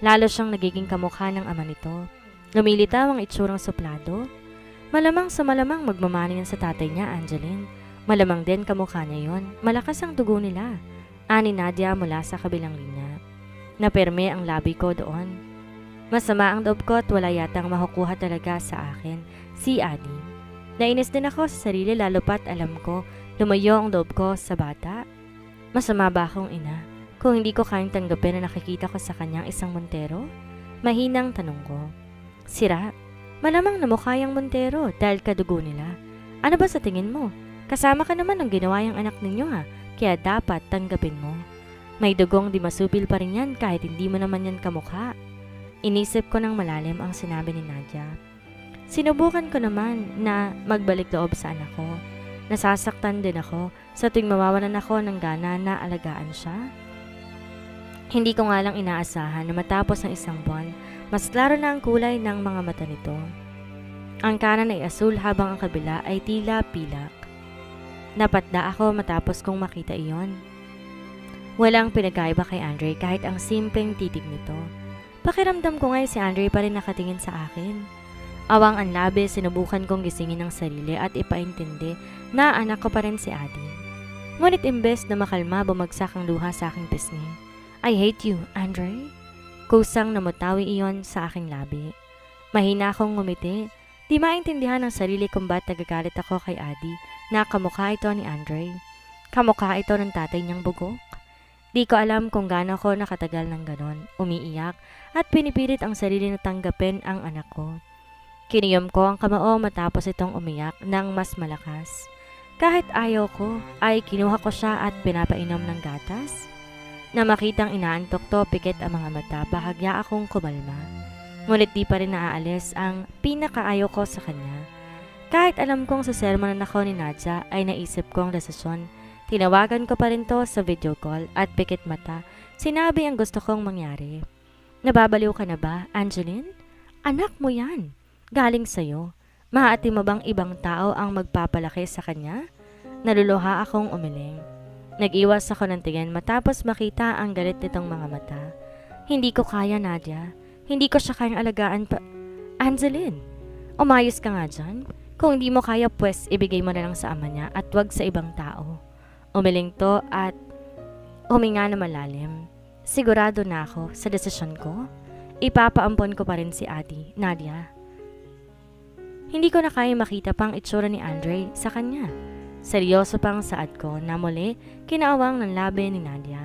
Lalo siyang nagiging kamukha ng ama nito. Lumilitaw ang itsurang suplado. Malamang sa malamang magmamani yan sa tatay niya, Angeline. Malamang din kamukha niya yon. Malakas ang dugo nila. Ani Nadia mula sa kabilang linya. Naperme ang labi ko doon. Masama ang loob ko at wala yatang makukuha talaga sa akin, si Adi. Nainis din ako sa sarili lalo pat alam ko lumayo ang loob ko sa bata. Masama ba akong ina? Kung hindi ko kayang tanggapin na nakikita ko sa kanyang isang Montero? Mahinang tanong ko. Sira, malamang namukha yung Montero dahil kadugo nila. Ano ba sa tingin mo? Kasama ka naman ng ginawa yung anak ninyo kaya dapat tanggapin mo. May dugong Dimasubil pa rin yan kahit hindi mo naman yan kamukha. Inisip ko ng malalim ang sinabi ni Nadia. Sinubukan ko naman na magbalik loob sa anak ko. Nasasaktan din ako sa tuwing mawawalan ako ng gana na alagaan siya. Hindi ko nga lang inaasahan na matapos ng isang buwan, mas klaro na ang kulay ng mga mata nito. Ang kanan ay asul habang ang kabila ay tila pilak. Napatda ako matapos kong makita iyon. Walang pinagkaiba kay Andre kahit ang simpleng titig nito. Pakiramdam ko ngay si Andre pa rin nakatingin sa akin. Awang ang labi, sinubukan kong gisingin ang sarili at ipaintindi na anak ko pa rin si Adi. Ngunit imbes na makalma, bumagsak ang luha sa aking pisngi. I hate you, Andre. Kusang namutawi iyon sa aking labi. Mahina akong ngumiti. Di maintindihan ng sarili kung ba't nagagalit ako kay Adi na kamukha ito ni Andre. Kamukha ito ng tatay niyang bugok. Di ko alam kung gaano ako nakatagal ng ganon, umiiyak at pinipilit ang sarili na tanggapin ang anak ko. Kiniyom ko ang kamao matapos itong umiyak ng mas malakas. Kahit ayaw ko, ay kinuha ko siya at pinapainom ng gatas. Na makitang inaantok to, pikit ang mga mata, bahagya akong kumalma. Ngunit di pa rin naaalis ang pinakaayaw ko sa kanya. Kahit alam kong sa sermonan ako ni Nadia ay naisip ko ang desisyon, tinawagan ko pa rin to sa video call at pikit mata, sinabi ang gusto kong mangyari. Nababaliw ka na ba, Angeline? Anak mo yan. Galing sa'yo. Mahaati mo bang ibang tao ang magpapalaki sa kanya? Naluluha akong umiling. Nag-iwas ako ng tingin matapos makita ang galit nitong mga mata. Hindi ko kaya, Nadia. Hindi ko siya kayang alagaan pa... Angeline, umayos ka nga dyan. Kung hindi mo kaya, pues ibigay mo na lang sa ama niya at wag sa ibang tao. Umiling to at huminga na malalim. Sigurado na ako sa desisyon ko. Ipapaampon ko pa rin si Ate, Nadia. Hindi ko na kaya makita pang itsura ni Andre sa kanya. Seryoso pang saad ko na muli kinaawang ng labi ni Nadia.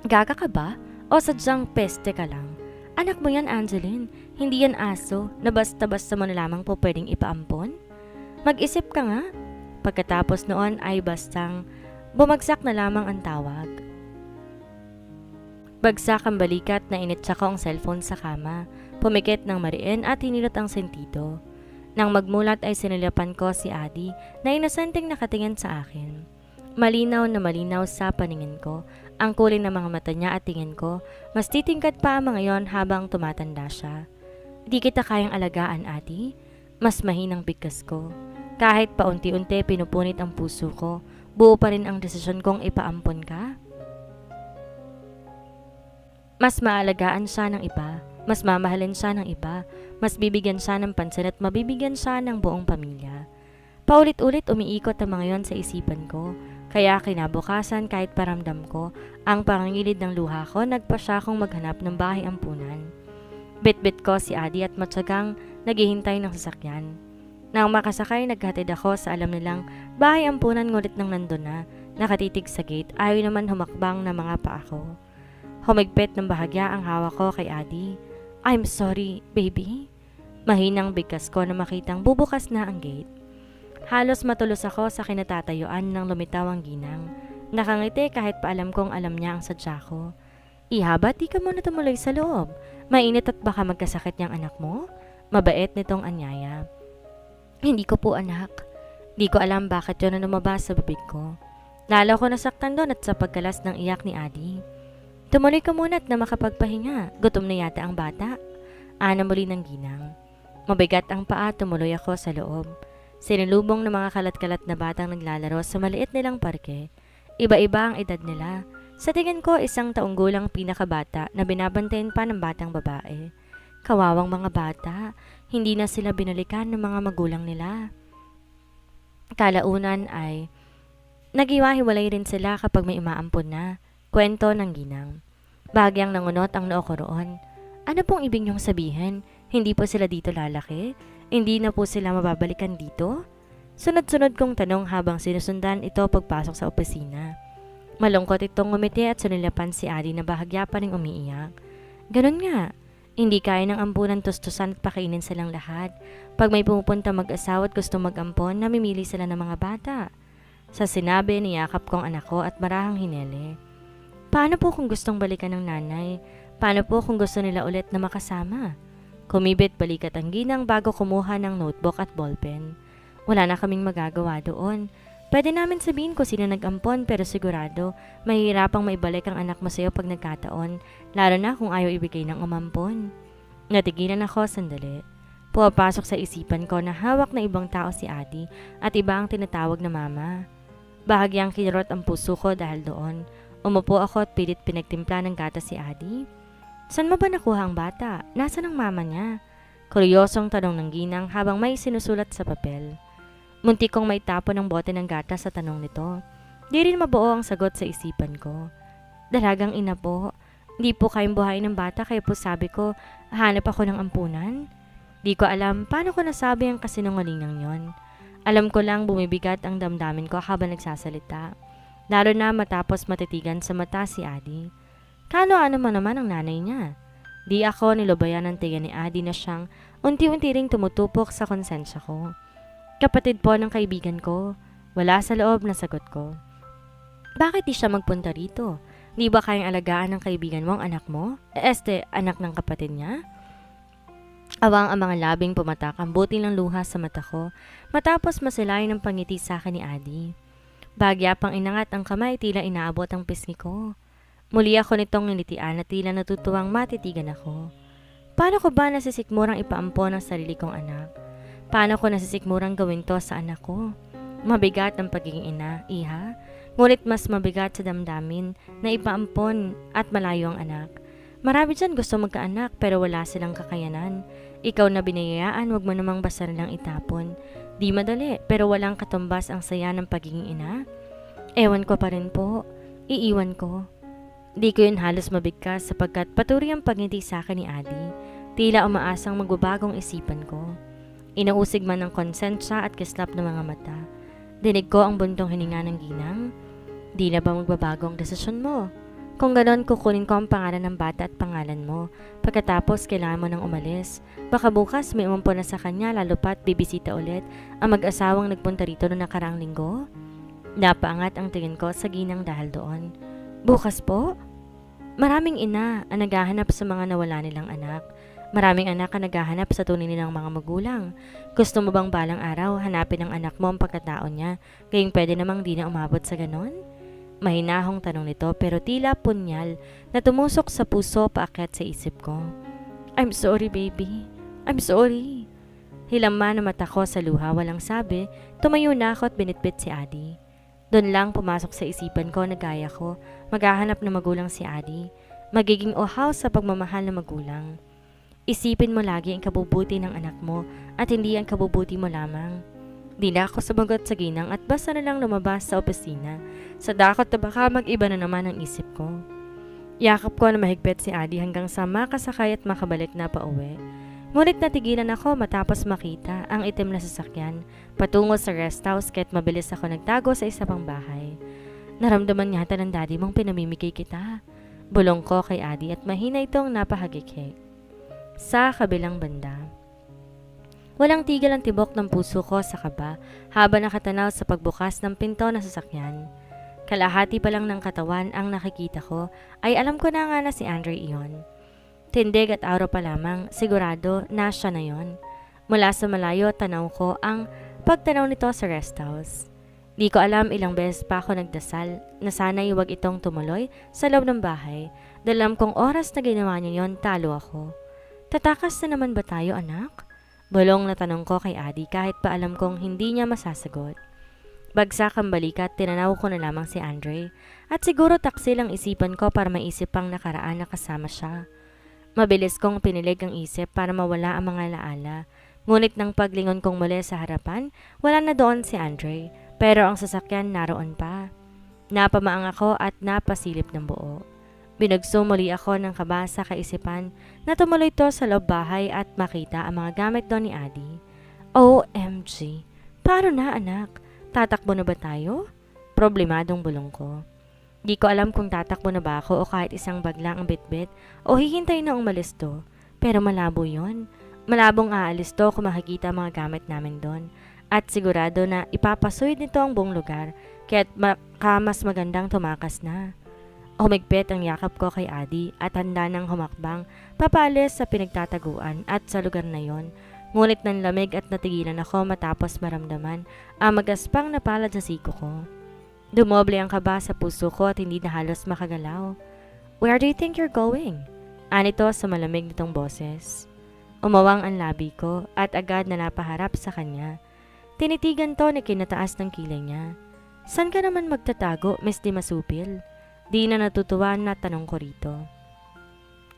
Gaga ka ba? O sadyang peste ka lang? Anak mo yan, Angeline. Hindi yan aso na basta-basta mo na lamang po pwedeng ipaampon. Mag-isip ka nga. Pagkatapos noon ay bastang bumagsak na lamang ang tawag. Bagsak ang balikat na initsa ko ang cellphone sa kama. Pumikit ng mariin at hinilot ang sentido. Nang magmulat ay sinilapan ko si Adi na inosenteng nakatingin sa akin. Malinaw na malinaw sa paningin ko, ang kulay ng mga mata niya at tingin ko, mas titingkad pa ang mga yon habang tumatanda siya. Di kita kayang alagaan, Adi. Mas mahinang bigkas ko. Kahit paunti-unti pinupunit ang puso ko, buo pa rin ang desisyon kong ipaampon ka. Mas maalagaan siya ng iba. Mas mamahalin siya ng iba, mas bibigyan siya ng pansin at mabibigyan siya ng buong pamilya. Paulit-ulit umiikot ang mga yon sa isipan ko, kaya kinabukasan kahit paramdam ko ang pangangilid ng luha ko, nagpa siya akong maghanap ng bahay ampunan. Bit-bit ko si Adi at matyagang naghihintay ng sasakyan. Nang makasakay, naghatid ako sa alam nilang bahay ampunan, ngulit nang nandun na, nakatitig sa gate, ayaw naman humakbang na mga paa ko. Humigpit ng bahagya ang hawak ko kay Adi. I'm sorry, baby. Mahinang bigkas ko na makitang bubukas na ang gate. Halos matulos ako sa kinatatayuan ng lumitaw ang ginang. Nakangiti kahit pa alam kong alam niya ang sadya ko. Iha, ba't di ka muna tumuloy sa loob? Mainit at baka magkasakit niyang anak mo? Mabait nitong anyaya. Hindi ko po, anak. Di ko alam bakit yun na lumabas sa bibig ko. Lalo ko nasaktan doon at sa pagkalas ng iyak ni Adi. Tumuloy ka muna at na makapagpahinga. Gutom na yata ang bata. Ana muli ng ginang. Mabigat ang paa, tumuloy ako sa loob. Sinilubong ng mga kalat-kalat na batang naglalaro sa maliit nilang parke. Iba-iba ang edad nila. Sa tingin ko, isang taong gulang pinakabata na binabantayan pa ng batang babae. Kawawang mga bata, hindi na sila binalikan ng mga magulang nila. Kalaunan ay nagiwahiwalay rin sila kapag may umaampon na. Kwento ng ginang. Bagyang nangunot ang noo ko roon. Ano pong ibig niyong sabihin? Hindi po sila dito lalaki? Hindi na po sila mababalikan dito? Sunod-sunod kong tanong habang sinusundan ito pagpasok sa opisina. Malungkot itong ngumiti at sunilapan si Adi na bahagya pa ring umiiyak. Ganun nga. Hindi kaya ng ampunan tustusan at pakainin silang lahat. Pag may pumupunta mag-asawa at gusto mag-ampon, namimili sila ng mga bata. Sa sinabi, niyakap kong anak ko at marahang hinele. Paano po kung gustong balikan ng nanay? Paano po kung gusto nila ulit na makasama? Kumibit balikat ang ginang bago kumuha ng notebook at ballpen. Wala na kaming magagawa doon. Pwede namin sabihin ko sino nag-ampon pero sigurado mahihirapang maibalik ang anak mo sa'yo pag nagkataon, lalo na kung ayaw ibigay ng umampon. Natigilan ako sandali. Pumapasok sa isipan ko na hawak na ibang tao si Adi at iba ang tinatawag na mama. Bahagyang kinurot ang puso ko dahil doon. Umupo ako at pilit pinagtimpla ng gatas si Adi. Saan mo ba nakuha ang bata? Nasaan ang mama niya? Kuryosong tanong ng ginang habang may sinusulat sa papel. Muntik kong may tapo ng bote ng gatas sa tanong nito. Di rin mabuo ang sagot sa isipan ko. Dalagang ina po. Di po kayang buhayin ng bata kaya po sabi ko, hanap ako ng ampunan. Di ko alam paano ko nasabi ang kasinungalingang yon. Alam ko lang bumibigat ang damdamin ko habang nagsasalita. Lalo na matapos matitigan sa mata si Adi. Kano-ano mo naman ang nanay niya? Di ako nilubayan ng tiga ni Adi na siyang unti-unti ring tumutupok sa konsensya ko. Kapatid po ng kaibigan ko. Wala sa loob na sagot ko. Bakit di siya magpunta rito? Di ba kayang alagaan ng kaibigan mo ang anak mo? Anak ng kapatid niya? Awang ang mga labing pumatak ang buti ng luha sa mata ko matapos masilayan ng pangiti sa akin ni Adi. Bagya pang inangat ang kamay tila inaabot ang pisngi ko. Muli ako nitong nilitian at tila natutuwang matitigan ako. Paano ko ba nasisikmurang ipaampon ang sarili kong anak? Paano ko nasisikmurang gawin to sa anak ko? Mabigat ang pagiging ina, iha. Ngunit mas mabigat sa damdamin na ipaampon at malayo ang anak. Marami dyan gusto magkaanak pero wala silang kakayanan. Ikaw na binayayaan, wag mo namang basta lang itapon. Di madali pero walang katumbas ang saya ng pagiging ina. Ewan ko pa rin po. Iiwan ko. Di ko yun halos mabigkas sapagkat patuloy ang pagngiti sa akin ni Adi. Tila umaasang magbabagong isipan ko. Inausig man ng konsensya at kislap ng mga mata. Dinig ko ang buntong hininga ng ginang. Di na ba magbabago ang desisyon mo? Kung ganon, kukunin ko ang pangalan ng bata at pangalan mo. Pagkatapos, kailangan mo nang umalis. Baka bukas may umampo na sa kanya lalo pa't bibisita ulit ang mag-asawang nagpunta rito noong nakaraang linggo. Napaangat ang tingin ko sa ginang dahil doon. Bukas po? Maraming ina ang naghahanap sa mga nawala nilang anak. Maraming anak ang naghahanap sa tunay nilang mga magulang. Gusto mo bang balang araw hanapin ng anak mo ang pagkatao niya, kayong pwede namang di na umabot sa ganon? Mahinahong tanong nito pero tila punyal na tumusok sa puso paakyat sa isip ko. I'm sorry baby, I'm sorry. Hilaman na mata ko sa luha, walang sabi, tumayo na ako at binitbit si Adi. Doon lang pumasok sa isipan ko na gaya ko, maghahanap na magulang si Adi, magiging uhaw sa pagmamahal na magulang. Isipin mo lagi ang kabubuti ng anak mo at hindi ang kabubuti mo lamang. Di na ako sumagot sa ginang at basta na lang lumabas sa opisina, sa dakot na baka mag-iba na naman ang isip ko. Yakap ko na mahigpit si Adi hanggang sa makasakay at makabalik na pauwi. Ngunit natigilan ako matapos makita ang itim na sasakyan patungo sa rest house kahit mabilis ako nagtago sa isa pang bahay. Naramdaman yata ng daddy mong pinamimigay kita. Bulong ko kay Adi at mahina itong napahagikik. Sa kabilang banda. Walang tigil ang tibok ng puso ko sa kaba habang nakatanaw sa pagbukas ng pinto ng sasakyan. Kalahati pa lang ng katawan ang nakikita ko ay alam ko na nga na si Andre iyon. Tindig at araw pa lamang, sigurado na siya na yon. Mula sa malayo, tanaw ko ang pagtanaw nito sa rest house. Di ko alam ilang beses pa ako nagdasal na sana'y huwag itong tumuloy sa loob ng bahay. Dalam kong oras na ginawa niya yon, talo ako. Tatakas na naman ba tayo, anak? Bulong na tanong ko kay Adi kahit pa alam kong hindi niya masasagot. Bagsak ang balikat, tinanaw ko na lamang si Andre at siguro taksil ang isipan ko para maisip pang nakaraan na kasama siya. Mabilis kong pinilig ang isip para mawala ang mga alaala. Ngunit nang paglingon kong muli sa harapan, wala na doon si Andre, pero ang sasakyan naroon pa. Napamaang ako at napasilip ng buo. Binagso muli ako ng kaba sa kaisipan na tumuloy to sa loob bahay at makita ang mga gamit doon ni Adi. OMG! Paano na anak? Tatakbo na ba tayo? Problemadong bulong ko. Di ko alam kung tatakbo na ba ako o kahit isang bagla ang bitbit o hihintay na umalis to. Pero malabo yon. Malabong aalis to kung makikita ang mga gamit namin doon. At sigurado na ipapasuid nito ang buong lugar kaya't mas magandang tumakas na. Humigpit ang yakap ko kay Adi at handa nang humakbang papalis sa pinagtataguan at sa lugar na yon. Ngunit nanlamig at natigilan ako matapos maramdaman ang magaspang na palad sa siko ko. Dumoble ang kaba sa puso ko at hindi na halos makagalaw. Where do you think you're going? Anito sa malamig nitong boses. Umawang ang labi ko at agad na napaharap sa kanya. Tinitigan to na kinataas ng kilay niya. San ka naman magtatago, Miss Di Masupil? Di na natutuwa na tanong ko rito.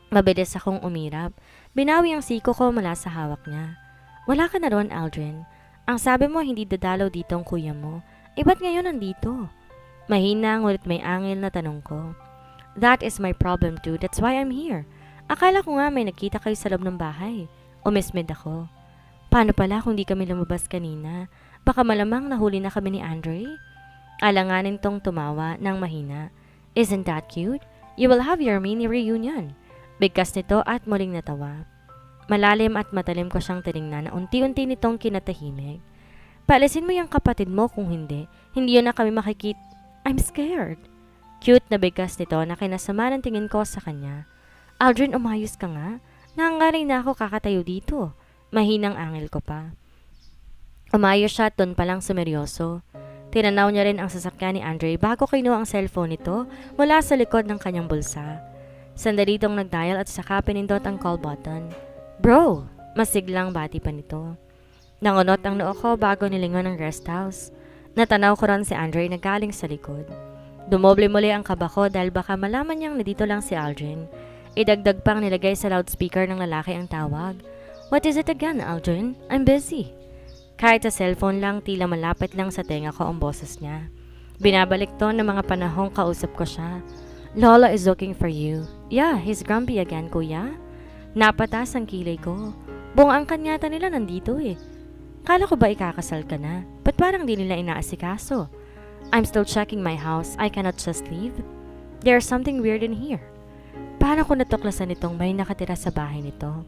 Mabilis akong umirap. Binawi ang siko ko mula sa hawak niya. Wala ka na ron, Aldrin. Ang sabi mo hindi dadalaw dito ang kuya mo. Ba't ngayon nandito? Mahina ngunit may angil na tanong ko. That is my problem too, that's why I'm here. Akala ko nga may nakita kayo sa loob ng bahay. Umismid ako. Paano pala kung di kami lumabas kanina? Baka malamang nahuli na kami ni Andre? Alanganin tong tumawa ng mahina. Isn't that cute? You will have your mini reunion. Bigkas nito at muling natawa. Malalim at matalim ko siyang tiningnan na unti-unti nitong kinatahimik. Paalisin mo yung kapatid mo kung hindi yun na kami makikita. I'm scared. Cute na bigkas nito na kinasama ng tingin ko sa kanya. Aldrin, umayos ka nga. Nangangaring na ako kakatayo dito. Mahinang angel ko pa. Umayos siya at doon palang sumeryoso. Tinanaw niya rin ang sasakyan ni Andre bago kinuha ang cellphone nito mula sa likod ng kanyang bulsa. Sandali itong nagdial at saka pinindot ang call button. Bro! Masiglang bati pa nito. Nangunot ang noo ko bago nilingon ang rest house. Natanaw ko rin si Andre na galing sa likod. Dumoble muli ang kaba ko dahil baka malaman niyang nandito lang si Aldrin. Idagdag pang nilagay sa loudspeaker ng lalaki ang tawag. What is it again, Aldrin? I'm busy. Kahit sa cellphone lang, tila malapit lang sa tenga ko ang boses niya. Binabalik to ng mga panahong kausap ko siya. Lola is looking for you. Yeah, he's grumpy again, kuya. Napatas ang kilay ko. Buong ang kanyata nila nandito eh. Kala ko ba ikakasal ka na? Ba't parang di nila inaasikaso? I'm still checking my house. I cannot just leave. There's something weird in here. Paano ko natuklasan itong may nakatira sa bahay nito?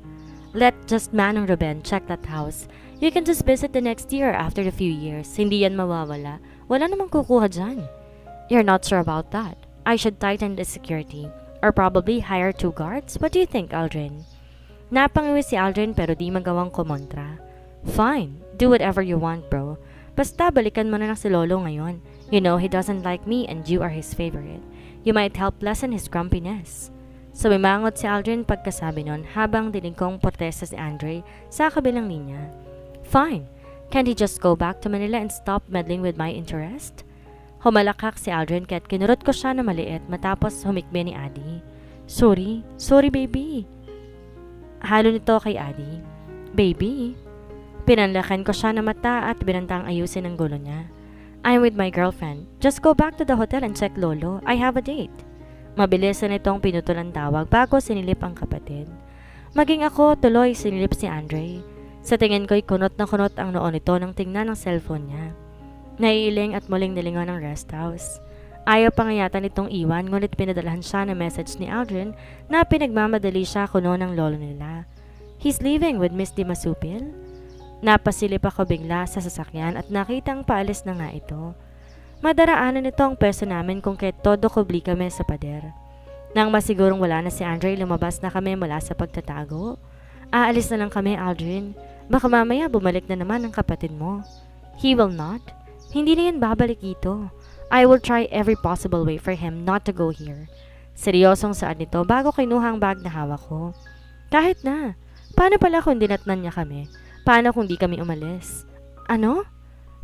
Let just Manong Ruben check that house. You can just visit the next year after a few years. Hindi yan mawawala. Wala namang kukuha dyan. You're not sure about that. I should tighten the security. Or probably hire 2 guards. What do you think, Aldrin? Napangiwi si Aldrin pero di magawang kumontra. Fine. Do whatever you want, bro. Basta balikan mo na lang si Lolo ngayon. You know he doesn't like me and you are his favorite. You might help lessen his grumpiness. Sumimangot si Aldrin pagkasabi nun habang dinig kong protesta si Andre sa kabilang linya. Fine. Can't he just go back to Manila and stop meddling with my interest? Humalakak si Aldrin kaya't kinurot ko siya na maliit matapos humikbi ni Adi. Sorry. Sorry, baby. Halo nito kay Adi. Baby. Pinanlakan ko siya na mata at binantang ayusin ang gulo niya. I'm with my girlfriend. Just go back to the hotel and check Lolo. I have a date. Mabilis na nitong pinutulan tawag bago sinilip ang kapatid. Maging ako, tuloy sinilip si Andre. Sa tingin ko'y kunot na kunot ang noon nito nang tingnan ng cellphone niya. Naiiling at muling nilingon ng rest house. Ayaw pa nga yata nitong iwan ngunit pinadalahan siya ng message ni Aldrin na pinagmamadali siya kuno ng lolo nila. He's leaving with Miss Di Masupil. Napasilip ako bigla sa sasakyan at nakitang paalis na nga ito. Madaraanan nito ang peso namin kung kahit todo kubli kami sa pader. Nang masigurong wala na si Andre, lumabas na kami mula sa pagtatago. Aalis na lang kami, Aldrin. Baka mamaya bumalik na naman ang kapatid mo. He will not. Hindi na yan babalik dito. I will try every possible way for him not to go here. Seryosong saad nito bago kinuha ang bag na hawak ko. Kahit na. Paano pala kung dinatnan niya kami? Paano kung di kami umalis? Ano?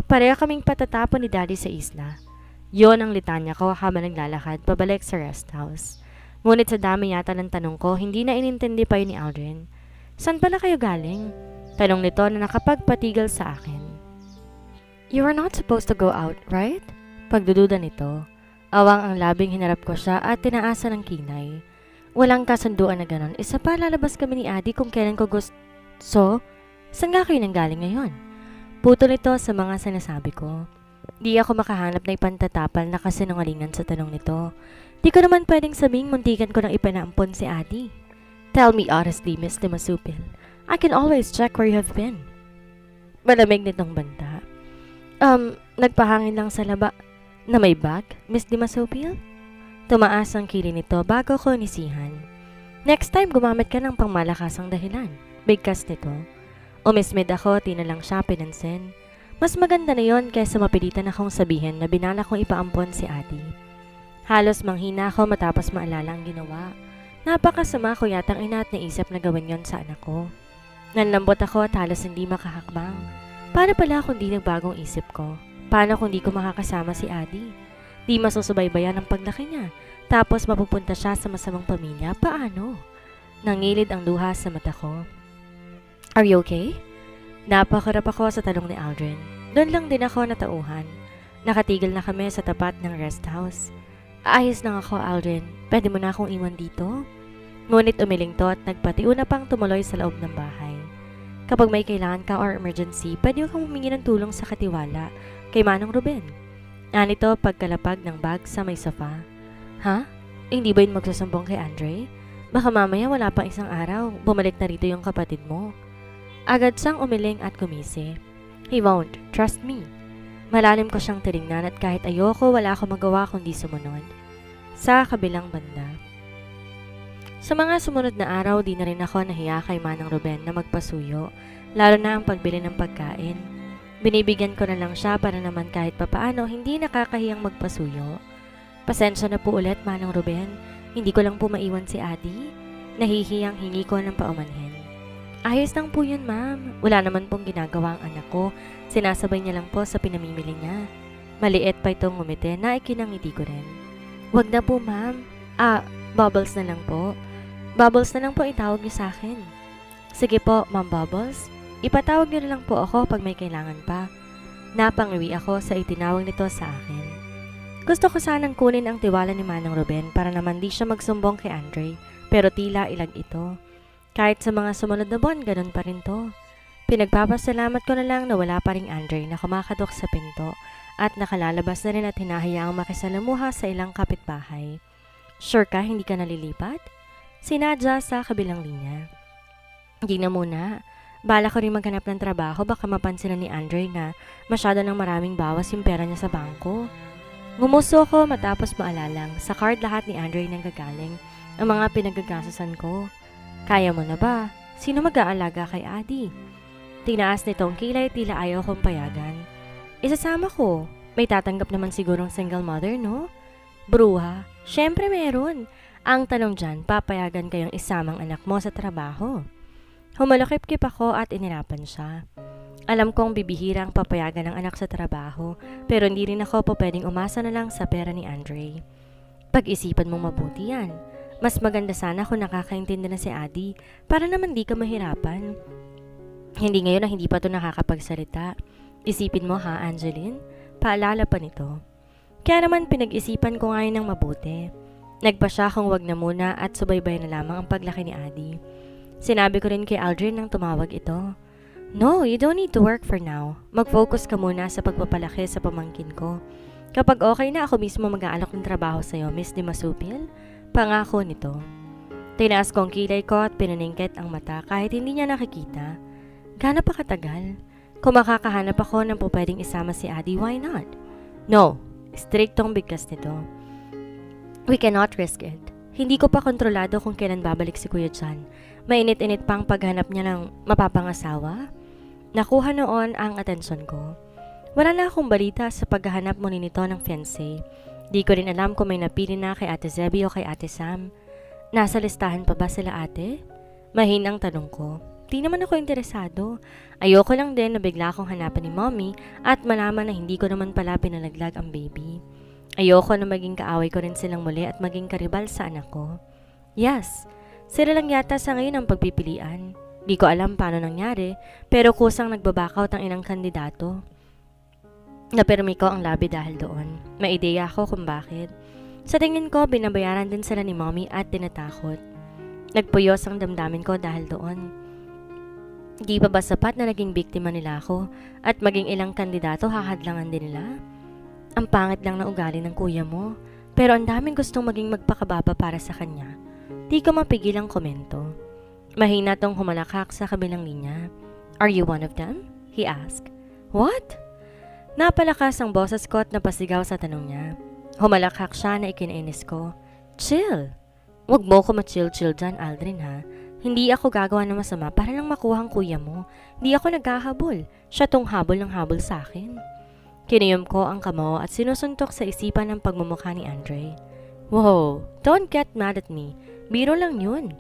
Pareha kaming patatapon ni Daddy sa isla. Yon ang litanya ko habang naglalakad pabalik sa rest house. Ngunit sa dami yata ng tanong ko, hindi na inintindi pa yun ni Aldrin. Saan pala kayo galing? Tanong nito na nakapagpatigil sa akin. You are not supposed to go out, right? Pagdududa nito. Awang ang labing hinarap ko siya at tinaasa ng kinay. Walang kasunduan na ganon. Isa pa lalabas kami ni Adi kung kailan ko gusto. So, saan nga kayo nanggaling ngayon? Putol ito sa mga sinasabi ko. Di ako makahanap na ipantatapal na kasinungalingan sa tanong nito. Di ko naman pwedeng sabing muntikan ko nang ipinaampon si Adi. Tell me honestly, Miss Di Masupil. I can always check where you have been. Malamig nitong banta. Nagpahangin lang sa laba. Na may bag, Miss Di Masupil? Tumaas ang kili nito bago ko nisihan. Next time gumamit ka ng pangmalakasang dahilan. Bigkas nito. Umismid ako, tinalang siya pinansin. Mas maganda na yon kaysa mapilitan akong sabihin na binala kong ipaampon si Adi. Halos manghina ako matapos maalala ang ginawa. Napakasama ko yatang ina at naisip na gawin yon sa anak ko. Nanlambot ako at halos hindi makahakbang. Paano pala kung di nagbagong isip ko? Paano kung di ko makakasama si Adi? Di masusubaybayan ang paglaki niya. Tapos mapupunta siya sa masamang pamilya? Paano? Nangilid ang luha sa mata ko. Are you okay? Napakarap ako sa tanong ni Aldrin. Doon lang din ako natauhan. Nakatigil na kami sa tapat ng rest house. Ayos lang ako, Aldrin. Pwede mo na akong iwan dito? Ngunit umiling to at nagpatiuna pang tumuloy sa loob ng bahay. Kapag may kailangan ka or emergency, pwede kang humingi ng tulong sa katiwala kay Manong Ruben. Anito pagkalapag ng bag sa may sofa. Ha? Hindi ba yun magsusumbong kay Andre? Baka mamaya wala pang isang araw, bumalik na rito yung kapatid mo. Agad siyang umiling at gumisi. He won't, trust me. Malalim ko siyang tinignan at kahit ayoko, wala akong magawa kundi sumunod. Sa kabilang banda. Sa mga sumunod na araw, di na rin ako nahiya kay Manang Ruben na magpasuyo, lalo na ang pagbili ng pagkain. Binibigyan ko na lang siya para naman kahit papaano hindi nakakahiyang magpasuyo. Pasensya na po ulit, Manang Ruben. Hindi ko lang po maiwan si Adi. Nahihiyang hingi ko ng paumanhin. Ayos lang po yun, ma'am. Wala naman pong ginagawa ang anak ko. Sinasabay niya lang po sa pinamimili niya. Maliit pa itong ngumiti na ikinangiti ko rin. Wag na po, ma'am. Bubbles na lang po. Bubbles na lang po itawag niyo sa akin. Sige po, Ma'am Bubbles. Ipatawag niyo na lang po ako pag may kailangan pa. Napangiwi ako sa itinawag nito sa akin. Gusto ko sanang kunin ang tiwala ni Manang Ruben para naman di siya magsumbong kay Andre, pero tila ilag ito. Kahit sa mga sumunod na buwan, ganun pa rin to. Pinagpapasalamat ko na lang na wala pa ring Andre na kumakatok sa pinto at nakalalabas na rin at hinahayaang makisalamuha sa ilang kapitbahay. Sure ka, hindi ka nalilipat? Sinadya sa kabilang linya. Hindi na muna. Bala ko rin maghanap ng trabaho, baka mapansin na ni Andre na masyado ng maraming bawas yung pera niya sa bangko. Ngumuso ko matapos maalalang sa card lahat ni Andre nang gagaling ang mga pinagagasasan ko. Kaya mo na ba? Sino mag-aalaga kay Adi? Tinaas nitong kilay, tila ayaw kong payagan. Isasama ko. May tatanggap naman sigurong single mother, no? Bruha, syempre meron. Ang tanong dyan, papayagan kayong isamang anak mo sa trabaho. Humalakip-kip ako at inirapan siya. Alam kong bibihira ang papayagan ng anak sa trabaho, pero hindi rin ako po pwedeng umasa na lang sa pera ni Andre. Pag-isipan mong mabuti yan. Mas maganda sana kung nakakaintindi na si Adi para naman di ka mahirapan. Hindi ngayon na hindi pa to nakakapagsalita. Isipin mo ha, Angeline? Paalala pa nito. Kaya naman pinag-isipan ko ngayon ng mabuti. Nagpa siya kung wag na muna at subaybay na lamang ang paglaki ni Adi. Sinabi ko rin kay Aldrin nang tumawag ito. No, you don't need to work for now. Mag-focus ka muna sa pagpapalaki sa pamangkin ko. Kapag okay na ako mismo mag-aalok ng trabaho sa'yo, Miss Di Masupil, pangako nito. Tinaas kong kilay ko at pinaningkit ang mata kahit hindi niya nakikita. Gaano pa katagal? Kung makakahanap ako ng pwedeng isama si Adi, why not? No, striktong bigkas nito. We cannot risk it. Hindi ko pa kontrolado kung kailan babalik si Kuya John. Mainit-init pang paghanap niya ng mapapangasawa. Nakuha noon ang atensyon ko. Wala na akong balita sa paghahanap mo nito ng fiancé. Di ko rin alam kung may napili na kay Ate Zebby o kay Ate Sam. Nasa listahan pa ba sila ate? Mahinang tanong ko. Di naman ako interesado. Ayoko lang din na bigla akong hanapan ni Mommy at malaman na hindi ko naman pala pinalaglag ang baby. Ayoko na maging kaaway ko rin silang muli at maging karibal sa anak ko. Yes, sila lang yata sa ngayon ang pagpipilian. Di ko alam paano nangyari, pero kusang nagbabackout ang ilang kandidato. Napirmi ko ang labi dahil doon. May ideya ako kung bakit. Sa tingin ko, binabayaran din sila ni Mommy at tinatakot. Nagpuyos ang damdamin ko dahil doon. Di pa ba sapat na naging biktima nila ako at maging ilang kandidato hahadlangan din nila? Ang pangit lang na ugali ng kuya mo, pero ang daming gustong maging magpakababa para sa kanya. Di ko mapigil ang komento. Mahina tong humalakak sa kabilang linya. Are you one of them? He asked. What? Napalakas ang boses ko at napasigaw sa tanong niya. Humalakak siya na ikinainis ko. Chill! Huwag mo ko ma-chill-chill dyan, Aldrin ha. Hindi ako gagawa ng masama para lang makuha ang kuya mo. Di ako naghahabol. Siya tong habol ng habol sa akin. Kiniyom ko ang kamao at sinusuntok sa isipan ng pagmumukha ni Andre. Wow, don't get mad at me. Biro lang yun.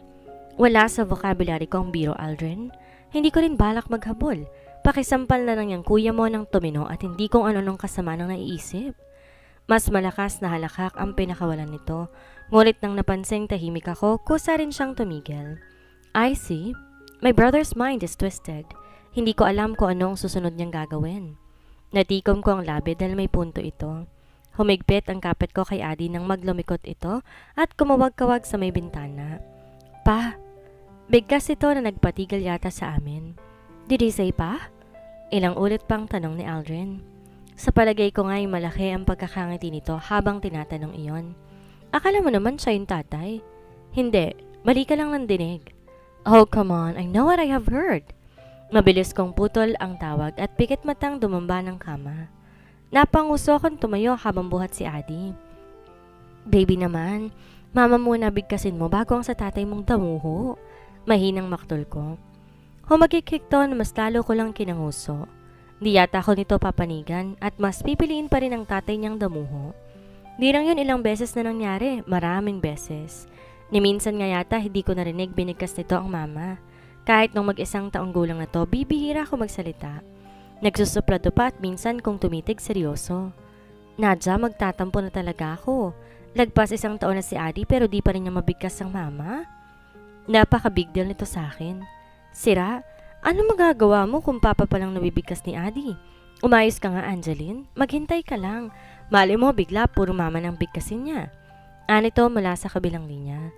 Wala sa vocabulary ko ang biro, Aldrin. Hindi ko rin balak maghabol. Pakisampal na lang yung kuya mo ng tumino at hindi kung ano nung kasama nang naiisip. Mas malakas na halakak ang pinakawalan nito. Ngunit nang napansing tahimik ako, kusa rin siyang tumigil. I see. My brother's mind is twisted. Hindi ko alam kung anong susunod niyang gagawin. Natikom ko ang labi dahil may punto ito. Humigpit ang kapit ko kay Adi nang maglumikot ito at kumawag-kawag sa may bintana. Pa! Bigkas ito na nagpatigil yata sa amin. Did he say pa? Ilang ulit pang tanong ni Aldrin. Sa palagay ko nga'y malaki ang pagkakangiti nito habang tinatanong iyon. Akala mo naman siya yung tatay? Hindi. Mali ka lang ng dinig. Oh, come on. I know what I have heard. Mabilis kong putol ang tawag at pikit matang dumamba ng kama. Napanguso akong tumayo habang buhat si Adi. Baby naman, mama muna bigkasin mo bago ang sa tatay mong damuho. Mahinang maktol ko. Humagikikto na mas lalo ko lang kinanguso. Di yata ako nito papanigan at mas pipiliin pa rin ang tatay niyang damuho. Di lang yun ilang beses na nangyari, maraming beses. Ni minsan nga yata hindi ko narinig binigkas nito ang mama. Kahit nung mag-isang taong gulang na to, bibihira ako magsalita. Nagsusuplado pa at minsan kung tumitig seryoso. Nadya, magtatampo na talaga ako. Lagpas 1 taon na si Adi pero di pa rin niya mabigkas ang mama. Napaka-big deal nito sa akin. Sira, ano magagawa mo kung papa pa lang nabibigkas ni Adi? Umayos ka nga, Angeline. Maghintay ka lang. Mali mo bigla puro mama nang bigkasin niya. Anito mula sa kabilang linya.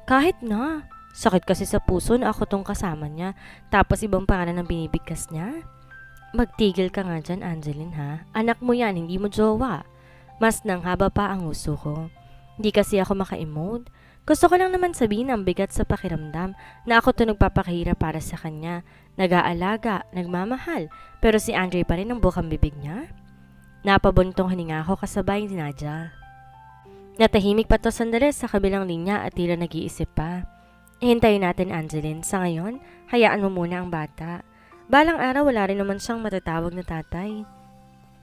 Kahit na. Sakit kasi sa puso na ako tong kasama niya. Tapos ibang pangalan ang binibigkas niya. Magtigil ka nga dyan, Angeline ha. Anak mo yan, hindi mo jowa. Mas nang haba pa ang uso ko. Hindi kasi ako maka-emote. Gusto ko lang naman sabihin ang bigat sa pakiramdam na ako to nagpapakahirap para sa kanya. Nag-aalaga, nagmamahal. Pero si Andre pa rin ang bukang bibig niya. Napabuntong hininga ako kasabay ni Nadya. Natahimik pa to sandali sa kabilang linya at tila nag-iisip pa. Hintayin natin, Angeline. Sa ngayon, hayaan mo muna ang bata. Balang araw wala rin naman siyang matatawag na tatay.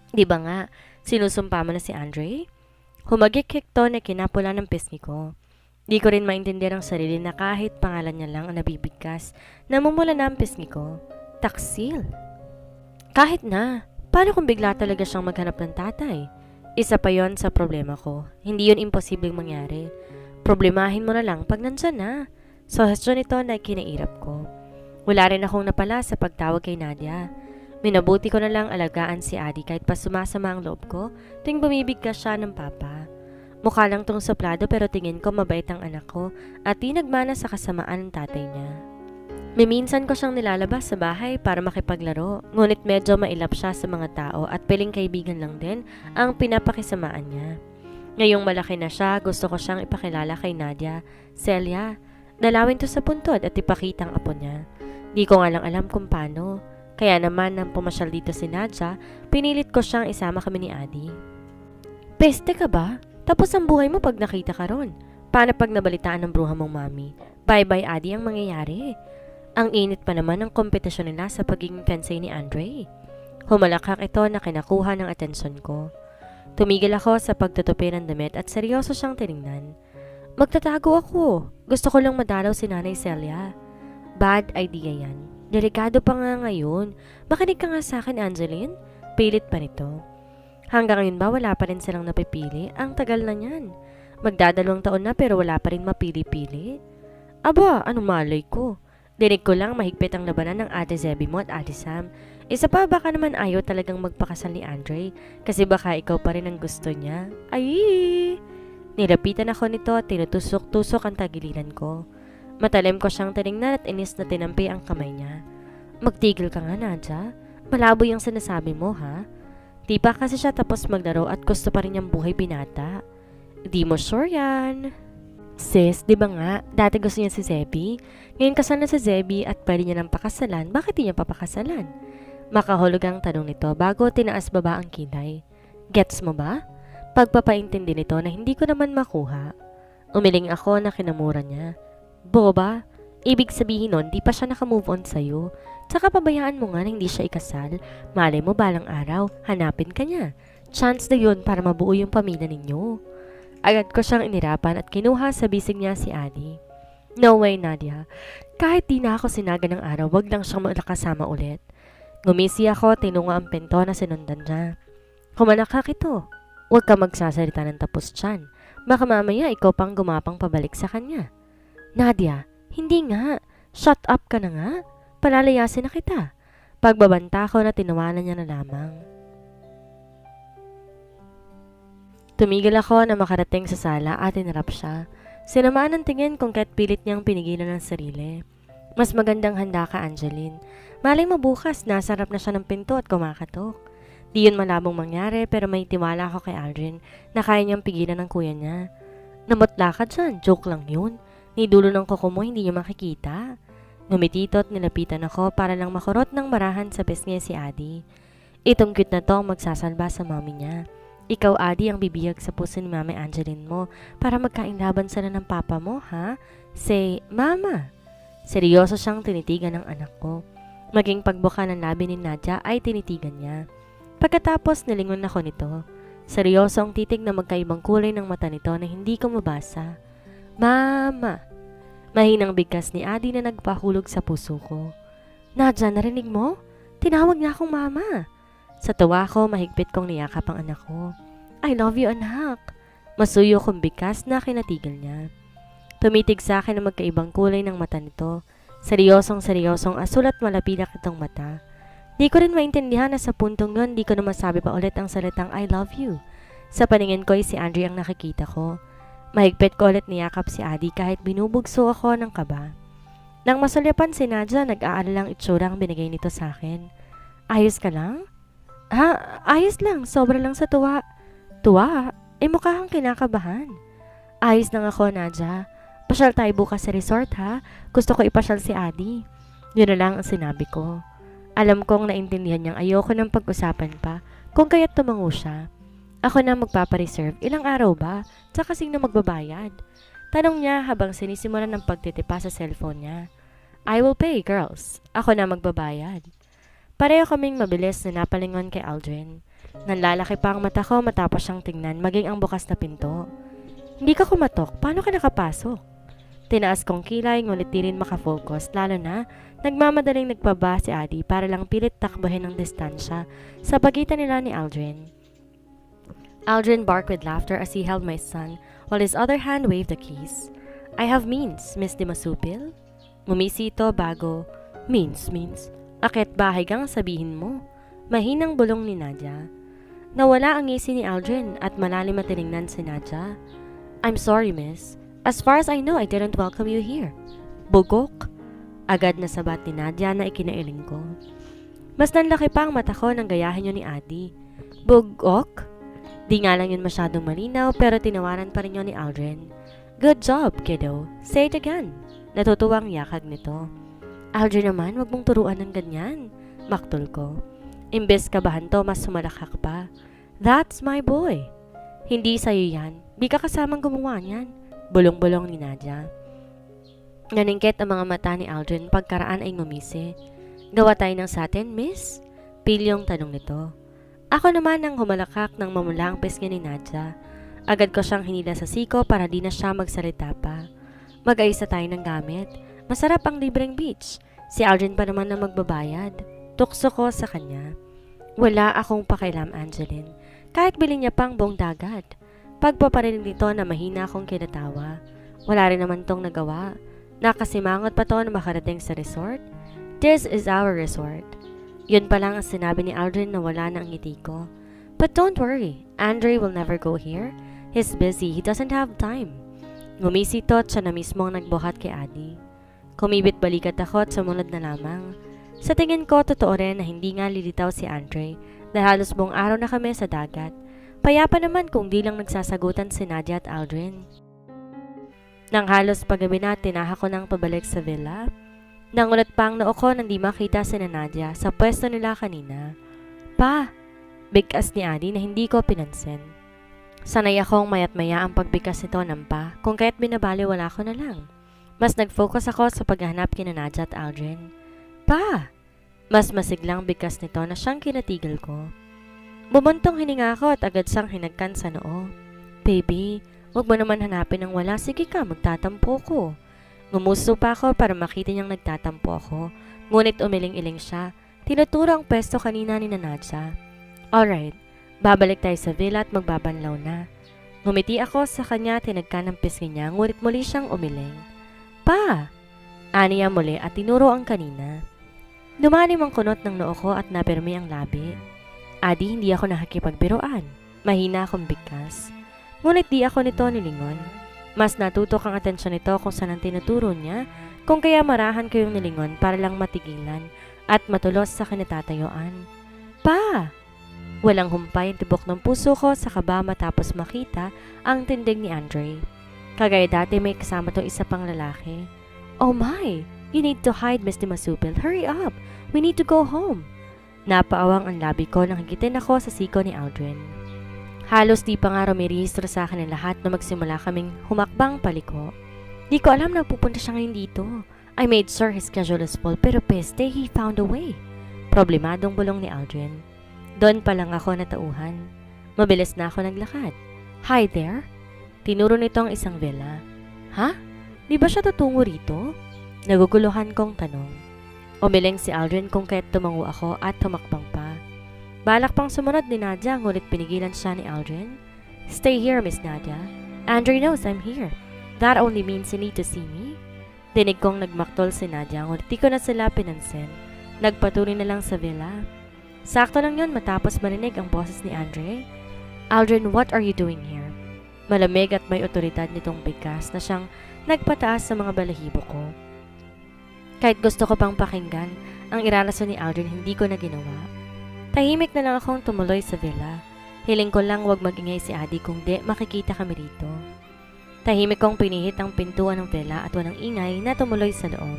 Di ba nga, sinusumpa mo na si Andre? Humagikik to na kinapula ng pisngi ko. Di ko rin maintindihan ang sarili na kahit pangalan niya lang ang nabibigkas, namumula na ang pisngi ko. Taksil. Kahit na, paano kung bigla talaga siyang maghanap ng tatay? Isa pa yon sa problema ko. Hindi yon imposibleng mangyari. Problemahin mo na lang pag nandyan na. Suhestyon ito na kinairap ko. Wala rin akong napala sa pagtawag kay Nadia. Minabuti ko na lang alagaan si Adi kahit pa sumasama ang loob ko tuwing bumibigkas siya ng papa. Mukha lang tong suplado pero tingin ko mabait ang anak ko at di nagmana sa kasamaan ng tatay niya. Miminsan ko siyang nilalabas sa bahay para makipaglaro, ngunit medyo mailap siya sa mga tao at piling kaibigan lang din ang pinapakisamaan niya. Ngayong malaki na siya, gusto ko siyang ipakilala kay Nadia. Celia, dalawin to sa puntod at ipakita ang apo niya. Di ko nga lang alam kung paano. Kaya naman nang pumasyal dito si Nadia, pinilit ko siyang isama kami ni Adi. Peste ka ba? Tapos ang buhay mo pag nakita ka ron. Paano pag nabalitaan ng bruha mong mami? Bye-bye Adi ang mangyayari. Ang init pa naman ng kompetisyon nila sa pagiging fiancé ni Andre. Humalakak ito na kinakuha ng atensyon ko. Tumigil ako sa pagtutupi ng damit at seryoso siyang tiningnan. Magtatago ako. Gusto ko lang madalaw si Nanay Celia. Bad idea yan. Delikado pa nga ngayon. Makinig ka nga sa akin, Angeline. Pilit pa nito. Hanggang ngayon ba wala pa rin silang napipili? Ang tagal na niyan. Magdadalawang taon na pero wala pa rin mapili-pili. Aba, ano malay ko? Dinig ko lang mahigpit ang labanan ng Ate Zebby mo at Ate Sam. Isa pa baka naman ayaw talagang magpakasal ni Andre kasi baka ikaw pa rin ang gusto niya. Ay! Nilapitan ako nito at tinutusok-tusok ang tagiliran ko. Matalim ko siyang tinignan at inis na tinampi ang kamay niya. Magtigil ka nga, Nadja. Malabo yung sinasabi mo, ha? Di pa kasi siya tapos maglaro at gusto pa rin niyang buhay binata. Di mo sure yan. Sis, di ba nga, dati gusto niya si Zebby? Ngayon kasal na si Zebby at pwede niya nang pakasalan, bakit di niya papakasalan? Makahulog ang tanong nito bago tinaas baba ang kilay. Gets mo ba? Pagpapaintindi nito na hindi ko naman makuha. Umiling ako na kinamura niya. Boba, ibig sabihin nun, di pa siya nakamove on sa'yo. Tsaka pabayaan mo nga na hindi siya ikasal. Malay mo balang araw, hanapin ka niya. Chance na yun para mabuo yung pamilya ninyo. Agad ko siyang inirapan at kinuha sa bisig niya si Adi. No way, Nadia. Kahit di na ako sinaga ng araw, wag lang siyang makasama ulit. Ngumisi ako, tinunga ang pinto na sinundan niya. Humalakak ito. Huwag ka magsasalita ng tapos tiyan. Baka mamaya ikaw pang gumapang pabalik sa kanya. Nadia, hindi nga. Shut up ka na nga. Palalayasin na kita. Pagbabanta ko na tinawanan niya na lamang. Tumigil ako na makarating sa sala at inarap siya. Sinamaan ng tingin kung kahit pilit niyang pinigilan ng sarili. Mas magandang handa ka, Angeline. Malay mo bukas, nasa harap na siya ng pinto at kumakatok. Di yun malabong mangyari pero may tiwala ako kay Aldrin na kaya niyang pigilan ng kuya niya. Namutla ka dyan, joke lang yun. Ni dulo ng kuko mo hindi niyo makikita. Ngumititot nilapitan ako para lang makurot ng marahan sa pisngi si Adi. Itong cute na to ang magsasalba sa mami niya. Ikaw, Adi, ang bibiyag sa puso ni Mami Angeline mo para magkain laban sila ng papa mo, ha? Say, Mama. Seryoso siyang tinitigan ng anak ko. Maging pagbuka ng labi ni Nadia ay tinitigan niya. Pagkatapos nilingon ako nito. Seryoso ang titig na magkaibang kulay ng mata nito na hindi ko mabasa. Mama. Mahinang bigkas ni Adi na nagpahulog sa puso ko. Nadia, narinig mo? Tinawag niya akong mama. Sa tuwa ko, mahigpit kong niyakap ang anak ko. I love you, anak. Masuyo kong bigkas na kinatigil niya. Tumitig sa akin ang magkaibang kulay ng mata nito. Seryosong asul at malapilak itong mata. Di ko rin maintindihan na sa puntong nun di ko na masabi pa ulit ang salitang I love you. Sa paningin ko ay si Andre ang nakikita ko. Mahigpit ko ulit niyakap si Adi kahit binubugso ako ng kaba. Nang masulyapan si Nadia, nag-aalalang itsura ang binigay nito sa akin. Ayos ka lang? Ha? Ayos lang. Sobra lang sa tuwa. Tuwa? Mukha kang kinakabahan. Ayos lang ako, Nadia. Pasyal tayo bukas sa resort, ha? Gusto ko ipasyal si Adi. Yun na lang ang sinabi ko. Alam kong naintindihan niyang ayoko ng pag-usapan pa kung kaya't tumango siya. Ako na magpapareserve. Ilang araw ba? Tsaka sino magbabayad? Tanong niya habang sinisimulan ng pagtitipa sa cellphone niya. I will pay, girls. Ako na magbabayad. Pareho kaming mabilis na napalingon kay Aldrin. Nanlalaki pa ang mata ko matapos siyang tingnan maging ang bukas na pinto. Hindi ka kumatok. Paano ka nakapasok? Tinaas kong kilay ngunit di rin makafocus lalo na nagmamadaling nagpaba si Adi para lang pilit takbahin ang distansya sa pagitan nila ni Aldrin. Aldrin barked with laughter as he held my son while his other hand waved the keys. I have means, Miss Di Masupil. Ngumisi ito bago, Means. Akit bahay kang sabihin mo. Mahinang bulong ni Nadia. Nawala ang ngisi ni Aldrin at malalim na tiningnan si Nadia. I'm sorry, miss. As far as I know, I didn't welcome you here. Bugok. Agad na sabat ni Nadia na ikinailing ko. Mas nanlaki pa ang mata ko nang gayahin yun ni Adi. Bugok? Di nga lang yun masyadong malinaw pero tinawaran pa rin yun ni Aldrin. Good job, kiddo. Say it again. Natutuwang yakag nito. Aldrin naman, wag mong turuan ng ganyan. Maktol ko. Imbes kabahan to, mas sumalakak pa. That's my boy. Hindi sa'yo yan. Di ka kasamang gumawa niyan. Bulong-bulong ni Nadia. Naningkit ang mga mata ni Aldrin pagkaraan ay ngumisi. Gawa tayo ng satin, miss? Pilyong tanong nito. Ako naman ang humalakak ng mamula ang pisngi ni Nadia. Agad ko siyang hinila sa siko para di na siya magsalita pa. Mag-ayos tayo ng gamit. Masarap ang libreng beach. Si Aldrin pa naman na magbabayad. Tukso ko sa kanya. Wala akong pakialam, Angeline. Kahit bilhin niya pang buong dagat. Pagpaparinig nito na mahina akong kinatawa. Wala rin naman tong nagawa. Nakasimangot pa to na makarating sa resort. This is our resort. Yun pa lang ang sinabi ni Aldrin na wala na ang ngiti ko. But don't worry, Andre will never go here. He's busy, he doesn't have time. Ngumisi to at siya na mismo ang nagbuhat kay Adi. Kumibit balikat ako at sumunod na lamang. Sa tingin ko, totoo rin na hindi nga lilitaw si Andre dahil halos buong araw na kami sa dagat. Payapa naman kung di lang nagsasagutan si Nadia at Aldrin. Nang halos paggabi na, tinaha ko ng pabalik sa villa. Nangulat pa ang noo ko nang di makita si Nadia sa pwesto nila kanina. Pa! Bigkas ni Adi na hindi ko pinansin. Sanay akong mayat maya ang pagbigkas nito ng pa kung kaya't binabaliwala ko na lang. Mas nag-focus ako sa paghahanap kina Nadia at Aldrin. Pa! Mas masiglang bigkas nito na siyang kinatigil ko. Bumuntong hininga ako at agad siyang hinagkan sa noo. Baby, huwag mo naman hanapin ng wala. Sige ka, magtatampo ko. Ngumuso pa ako para makita niyang nagtatampo ako. Ngunit umiling-iling siya. Tinuturo ang pwesto kanina ni Nadia. Alright, babalik tayo sa villa at magbabanlaw na. Ngumiti ako sa kanya, tinagkan ng pisngi niya, ngunit muli siyang umiling. Pa! Aniya muli at tinuro ang kanina. Dumalim ang kunot ng noo ko at napirmi ang labi. Adi, hindi ako nakikipagbiroan. Mahina akong bigkas. Ngunit di ako nito nilingon. Mas natutok ang atensyon nito kung saan ang tinuturo niya, kung kaya marahan ko yung nilingon para lang matigilan at matulos sa kinatatayuan. Pa! Walang humpay ang tibok ng puso ko sa kaba matapos makita ang tindig ni Andre. Kagaya dati may kasama tong isa pang lalaki. Oh my! You need to hide, Miss Masupil. Hurry up! We need to go home! Napaawang ang labi ko nang higitin ako sa siko ni Aldrin. Halos di pa nga rumirehistro sa akin ang lahat na magsimula kaming humakbang paliko. Di ko alam na pupunta siya ngayon dito. I made sure his schedule is full pero peste, he found a way. Problemadong bulong ni Aldrin. Doon pa lang ako natauhan. Mabilis na ako naglakad. Hi there? Tinuro nito ang isang villa. Ha? Di ba siya tutungo rito? Naguguluhan kong tanong. Umiling si Aldrin kung kaya't tumango ako at tumakbang pa. Balak pang sumunod ni Nadia ngunit pinigilan siya ni Aldrin. Stay here, Miss Nadia. Andre knows I'm here. That only means you need to see me. Dinig kong nagmaktol si Nadia ngunit di ko na sila pinansin. Nagpatuloy na lang sa villa. Sakto lang yun matapos marinig ang boses ni Andre. Aldrin, what are you doing here? Malamig at may otoridad nitong bigkas na siyang nagpataas sa mga balahibo ko. Kahit gusto ko pang pakinggan, ang irarason ni Aldrin hindi ko na ginawa. Tahimik na lang akong tumuloy sa villa. Hiling ko lang wag magingay si Adi kung di makikita kami rito. Tahimik kong pinihit ang pintuan ng villa at walang ingay na tumuloy sa loob.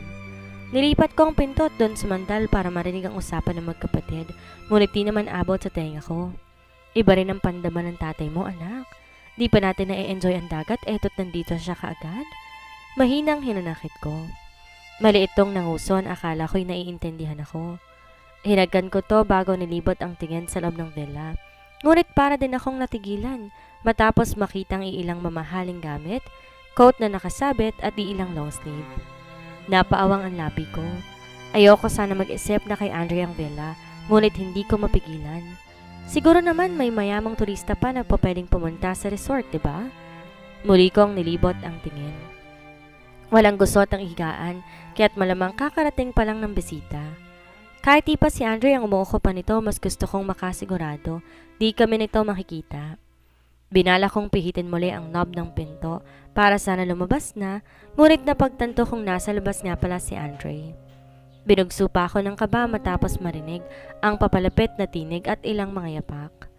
Nilipat ko ang pinto at doon sumandal para marinig ang usapan ng magkapatid, ngunit di naman abot sa tenga ko. Iba rin ang pandaman ng tatay mo, anak. Di pa natin na-enjoy ang dagat, eto't nandito siya kaagad. Mahinang hinanakit ko. Maliit tong nanguson, akala ko'y naiintindihan ako. Hinagkan ko to bago nilibot ang tingin sa loob ng villa. Ngunit para din akong natigilan matapos makitang iilang mamahaling gamit, coat na nakasabit at iilang long sleeve. Napaawang ang labi ko. Ayoko sana mag-isip na kay Andre ang villa, ngunit hindi ko mapigilan. Siguro naman may mayamang turista pa na pwedeng pumunta sa resort, diba? Muli kong nilibot ang tingin. Walang gusot ang higaan, kaya't malamang kakarating pa lang ng bisita. Kahit di pa si Andre ang umuuko pa nito, mas gusto kong makasigurado, di kami nito makikita. Binala kong pihitin muli ang knob ng pinto para sana lumabas na, ngunit napagtanto kong nasa labas nga pala si Andre. Binugso pa ako ng kaba matapos marinig ang papalapit na tinig at ilang mga yapak.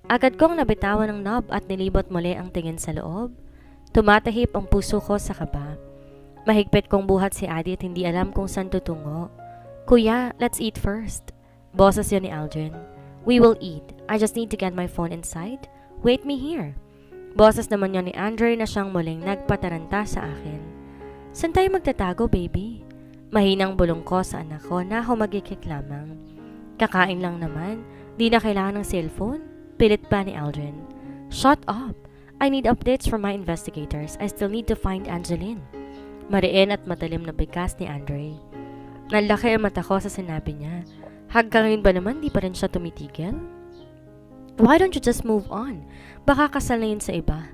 Agad kong nabitawan ng knob at nilibot muli ang tingin sa loob. Tumatahip ang puso ko sa kaba. Mahigpit kong buhat si Adi at hindi alam kung saan tutungo. Kuya, let's eat first. Boses yun ni Aldrin. We will eat. I just need to get my phone inside. Wait me here. Boses naman yun ni Andre na siyang muling nagpataranta sa akin. Saan tayo magtatago, baby? Mahinang bulong ko sa anak ko na humagikik lamang. Kakain lang naman. Di na kailangan ng cellphone. Pilit pa ni Aldrin. Shut up. I need updates from my investigators. I still need to find Angeline. Mariin at matalim na bigkas ni Andre. Nalaki ang mata ko sa sinabi niya. Hanggang ngayon ba naman di pa rin siya tumitigil? Why don't you just move on? Baka kasal na yun sa iba.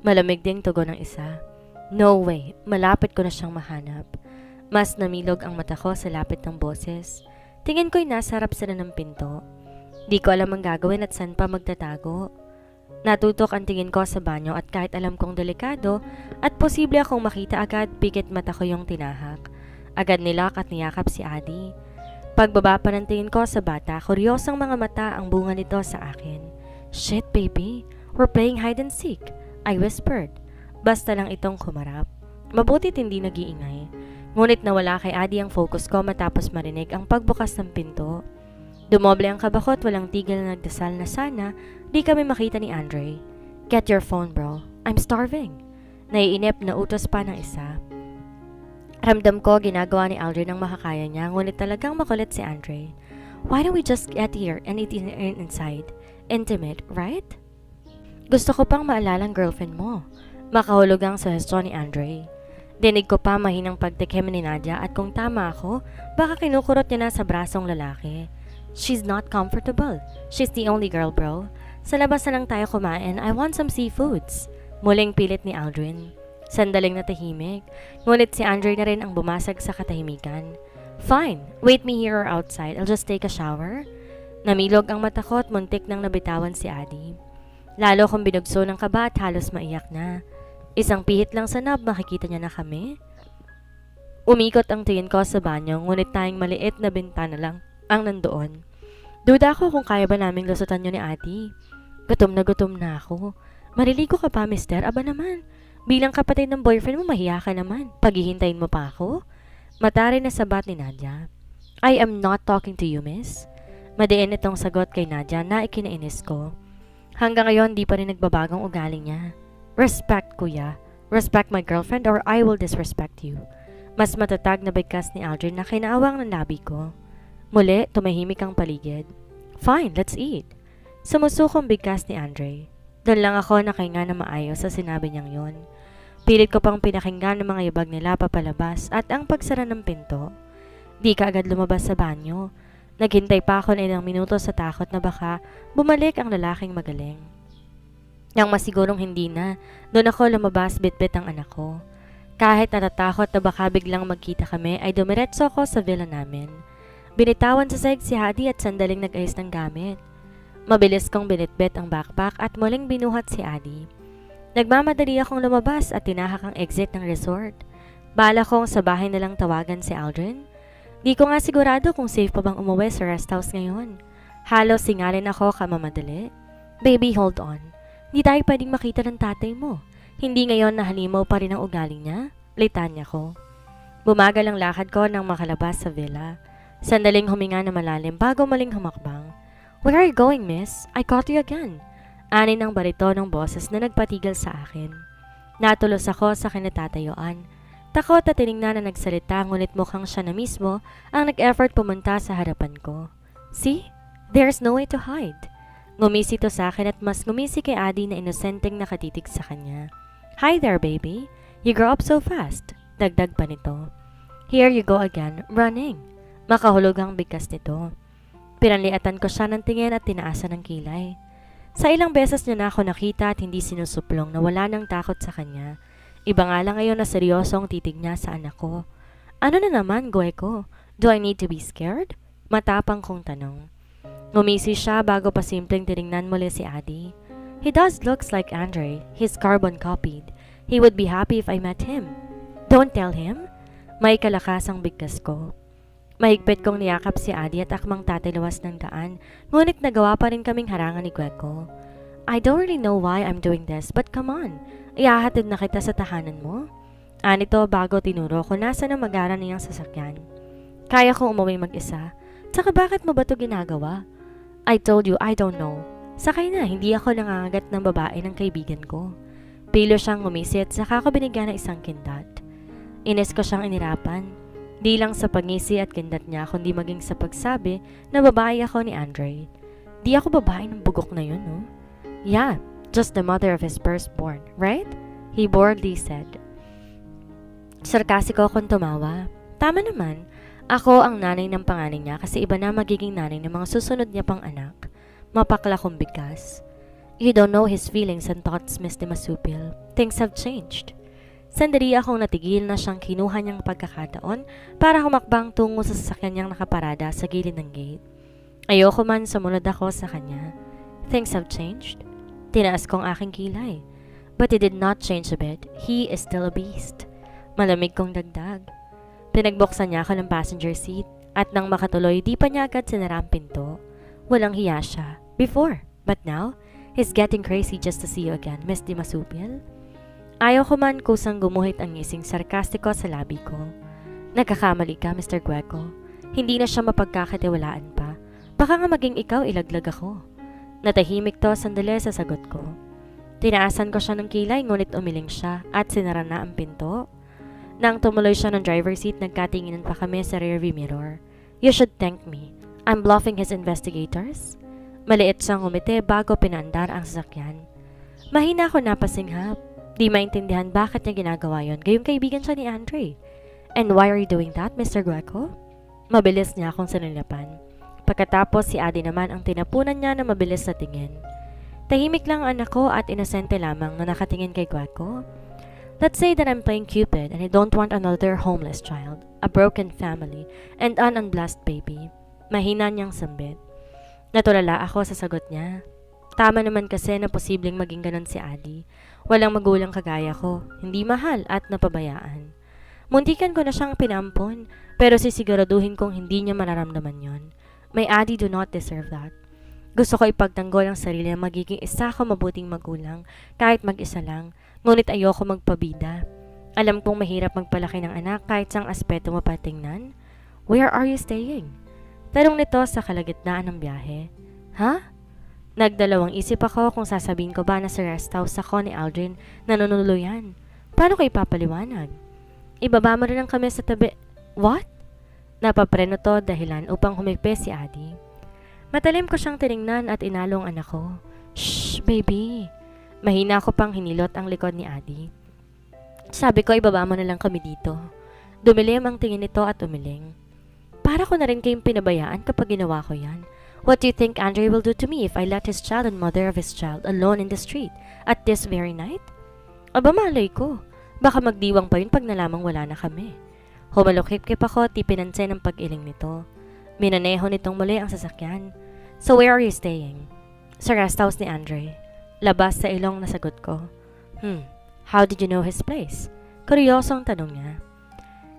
Malamig ding tugon ng isa. No way, malapit ko na siyang mahanap. Mas namilog ang mata ko sa lapit ng boses. Tingin ko'y nasa harap sila ng pinto. Di ko alam ang gagawin at saan pa magtatago. Natutok ang tingin ko sa banyo at kahit alam kong delikado at posible akong makita agad, pikit mata ko yung tinahak. Agad nilak at niyakap si Adi. Pagbaba pa ng tingin ko sa bata, kuryosang mga mata ang bunga nito sa akin. Shit, baby. We're playing hide and seek. I whispered. Basta lang itong kumarap. Mabuti't hindi nag-iingay. Ngunit nawala kay Adi ang focus ko matapos marinig ang pagbukas ng pinto. Dumoble ang kabakot, walang tigil na nagdasal na sana di kami makita ni Andre. Get your phone, bro. I'm starving. Naiinip na utos pa ng isa. Ramdam ko ginagawa ni Aldrin ang makakaya niya, ngunit talagang makulit si Andre. Why don't we just get here and eat inside? Intimate, right? Gusto ko pang maalala ang girlfriend mo. Makahulog ang suhestyon ni Andre. Dinig ko pa mahinang pagtikim ni Nadia at kung tama ako, baka kinukurot niya na sa brasong lalaki. She's not comfortable. She's the only girl, bro. Sa labas na lang tayo kumain. I want some seafoods. Muling pilit ni Aldrin. Sandaling natahimik. Ngunit si Andre na rin ang bumasag sa katahimikan. Fine. Wait me here or outside. I'll just take a shower. Namilog ang mata ko at muntik nang nabitawan si Adi. Lalo kong binugso ng kaba at halos maiyak na. Isang pihit lang sa knob, makikita niya na kami. Umikot ang tingin ko sa banyo, ngunit tayong maliit na bintana lang ang nandoon. Duda ko kung kaya ba naming lusutan niyo ni Adi. Gutom na ako. Maliligo ka pa, mister? Aba naman. Bilang kapatid ng boyfriend mo, mahiya ka naman. Paghihintayin mo pa ako? Matari na sabat ni Nadia. I am not talking to you, miss. Madiin itong sagot kay Nadia na ikinainis ko. Hanggang ngayon, di pa rin nagbabagong ugali niya. Respect, kuya. Respect my girlfriend or I will disrespect you. Mas matatag na bigkas ni Aldrin na kinaawang ng labi ko. Muli, tumahimik ang paligid. Fine, let's eat. Sumusukong bigkas ni Andre. Doon lang ako nakahinga na maayos sa sinabi niyang yon. Pilit ko pang pinakinggan ng mga ibag nila papalabas at ang pagsara ng pinto. Di ka agad lumabas sa banyo. Naghintay pa ako ng ilang minuto sa takot na baka bumalik ang lalaking magaling. Nang masigurong hindi na, doon ako lumabas bitbit ang anak ko. Kahit natatakot na baka biglang magkita kami ay dumiretso ako sa villa namin. Binitawan sa sahig si Hadi at sandaling nag-ayos ng gamit. Mabilis kong binitbit ang backpack at muling binuhat si Adi. Nagmamadali akong lumabas at tinahak ang exit ng resort. Bala kong sa bahay na lang tawagan si Aldrin. Di ko nga sigurado kung safe pa bang umuwi sa rest house ngayon. Halos singalin ako kamamadali. Baby, hold on. Di tayo pwedeng makita ng tatay mo. Hindi ngayon na halimaw pa rin ang ugali niya. Litanya ko. Bumagal ang lakad ko nang makalabas sa villa. Sandaling huminga na malalim bago maling humakbang. Where are you going, miss? I caught you again. Ani ng barito ng boses na nagpatigil sa akin. Natulos ako sa kinatatayuan. Takot at tinignan na nagsalita ngunit mukhang siya na mismo ang nag-effort pumunta sa harapan ko. See? There's no way to hide. Ngumisi to sa akin at mas ngumisi kay Adi na inosenteng nakatitig sa kanya. Hi there, baby. You grow up so fast. Dagdag pa nito. Here you go again, running. Makahulog ang bigkas nito. Pinanliatan ko siya ng tingin at tinaasan ng kilay. Sa ilang beses niya na ako nakita at hindi sinusuplong na wala nang takot sa kanya. Iba nga lang ngayon na seryosong titig niya sa anak ko. Ano na naman, Gueko? Do I need to be scared? Matapang kong tanong. Ngumisi siya bago pa simpleng tinignan muli si Adi. He does looks like Andre. He's carbon copied. He would be happy if I met him. Don't tell him. May kalakasang bigkas ko. Mahigpit kong niyakap si Adi at akmang tatilawas ng daan, ngunit nagawa pa rin kaming harangan ni Gueko. I don't really know why I'm doing this, but come on, ihahatid na kita sa tahanan mo. Anito bago tinuro ko nasa na mag-ara niyang sasakyan. Kaya kong umuwi mag-isa, tsaka bakit mo ba ito ginagawa? I told you, I don't know. Sakay na, hindi ako nangangagat ng babae ng kaibigan ko. Pilo siyang ngumisi at saka ko binigyan ng isang kindat. Ines ko siyang inirapan. Di lang sa pangisi at kindat niya kundi maging sa pagsabi na babae ako ni Andre. Di ako babae ng bugok na yun, no? Yeah, just the mother of his firstborn, right? He boredly said. Sarkasiko akong tumawa. Tama naman, ako ang nanay ng panganay niya kasi iba na magiging nanay ng mga susunod niya pang anak. Mapakla kong bigkas. You don't know his feelings and thoughts, Miss Masupil. Things have changed. Sandali akong natigil na siyang kinuha niyang pagkakataon para humakbang tungo sa sasakyan niyang nakaparada sa gilid ng gate. Ayoko man sumunod ako sa kanya. Things have changed. Tinaas kong aking kilay. But it did not change a bit. He is still a beast. Malamig kong dagdag. Pinagbuksan niya ako ng passenger seat at nang makatuloy di pa niya agad sinara ang pinto. Walang hiya siya. Before. But now, he's getting crazy just to see you again, Miss Masupil. Ayaw ko man kusang gumuhit ang ngising sarkastiko sa labi ko. Nagkakamali ka, Mr. Gueko. Hindi na siya mapagkakatiwalaan pa. Baka nga maging ikaw ilaglag ako. Natahimik to sandali sa sagot ko. Tinaasan ko siya ng kilay ngunit umiling siya at sinara na ang pinto. Nang tumuloy siya ng driver seat, nagkatinginan pa kami sa rearview mirror. You should thank me. I'm bluffing his investigators. Maliit siyang umiti bago pinaandar ang sasakyan. Mahina ako napasinghap. Di maintindihan bakit niya ginagawa yon, gayong kaibigan siya ni Andre. And why are you doing that, Mr. Gueko? Mabilis niya akong sinilapan. Pagkatapos si Adi naman ang tinapunan niya na mabilis na tingin. Tahimik lang ang anak ko at inosente lamang na nakatingin kay Gueko. Let's say that I'm playing Cupid and I don't want another homeless child, a broken family, and an unblessed baby. Mahina niyang sambit. Natulala ako sa sagot niya. Tama naman kasi na posibleng maging ganon si Adi. Walang magulang kagaya ko, hindi mahal at napabayaan. Muntikan ko na siyang pinampon, pero sisiguraduhin kong hindi niya mararamdaman yon. My Adi do not deserve that. Gusto ko ipagtanggol ang sarili na magiging isa ko mabuting magulang kahit mag-isa lang, ngunit ayoko magpabida. Alam kong mahirap magpalaki ng anak kahit sang aspeto mo patingnan. Where are you staying? Tanong nito sa kalagitnaan ng biyahe. Ha? Nagdalawang isip ako kung sasabihin ko ba na sa rest house ako ni Aldrin na nanunuluyan. Paano ko ipapaliwanag? Ibaba mo rin lang kami sa tabi. What? Napapreno to dahilan upang humigpe si Adi. Matalim ko siyang tiningnan at inalong anak ko. Shh, baby. Mahina ko pang hinilot ang likod ni Adi. Sabi ko, ibaba mo na lang kami dito. Dumilim ang tingin nito at umiling. Para ko na rin kayong pinabayaan kapag ginawa ko yan. What do you think Andre will do to me if I let his child and mother of his child alone in the street at this very night? Aba malay ko. Baka magdiwang pa yun pag nalamang wala na kami. Humalukip-kip ako at pinansin ang pag-iling nito. Minaneho nitong muli ang sasakyan. So where are you staying? Sa rest house ni Andre. Labas sa ilong na sagot ko. How did you know his place? Kuryosong tanong niya.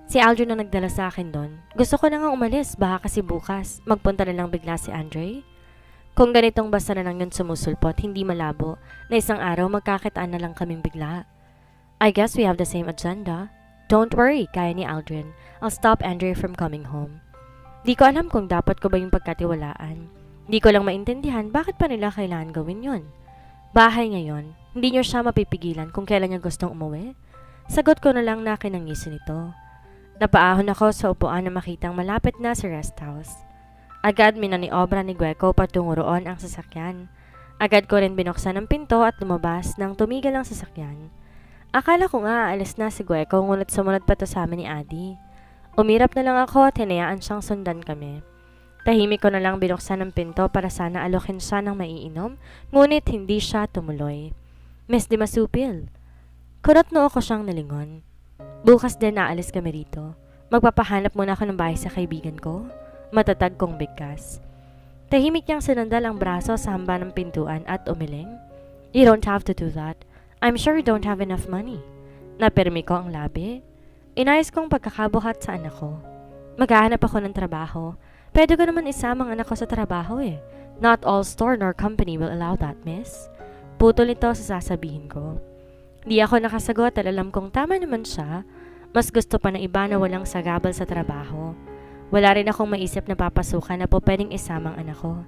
Si Aldrin na nagdala sa akin doon. Gusto ko na nga umalis, baka kasi bukas. Magpunta na lang bigla si Andre. Kung ganitong basta na lang yun sumusulpot, hindi malabo, na isang araw magkakitaan na lang kaming bigla. I guess we have the same agenda. Don't worry, kaya ni Aldrin. I'll stop Andre from coming home. Di ko alam kung dapat ko ba yung pagkatiwalaan. Di ko lang maintindihan bakit pa nila kailangan gawin yun. Bahay ngayon, hindi niyo siya mapipigilan kung kailan niya gustong umuwi. Sagot ko na lang na kinangisin ito. Napaahon ako sa upuan na makitang malapit na sa rest house. Agad minaniobra ni Gueco patungo roon ang sasakyan. Agad ko rin binuksan ang pinto at lumabas nang tumigil ang sasakyan. Akala ko nga aalis na si Gueco ngunit sumunod pa to sa amin ni Adi. Umirap na lang ako at hinayaan siyang sundan kami. Tahimik ko na lang binuksan ang pinto para sana alokin siya ng maiinom, ngunit hindi siya tumuloy. Miss Di Masupil. Kurot noo ko siyang nalingon. Bukas din naalis kami rito. Magpapahanap muna ako ng bahay sa kaibigan ko. Matatag kong bigkas. Tahimik niyang sinandal ang braso sa hamba ng pintuan at umiling. You don't have to do that. I'm sure you don't have enough money. Napirmi ko ang labi. Inayos kong pagkakabuhat sa anak ko. Maghahanap ako ng trabaho. Pwede ko naman isama ang anak ko sa trabaho eh. Not all store nor company will allow that, miss. Putol nito sa sasabihin ko. Di ako nakasagot at alam kong tama naman siya. Mas gusto pa ng iba na walang sagabal sa trabaho. Wala rin akong maisip na papasukan na po pwedeng isamang anak ko.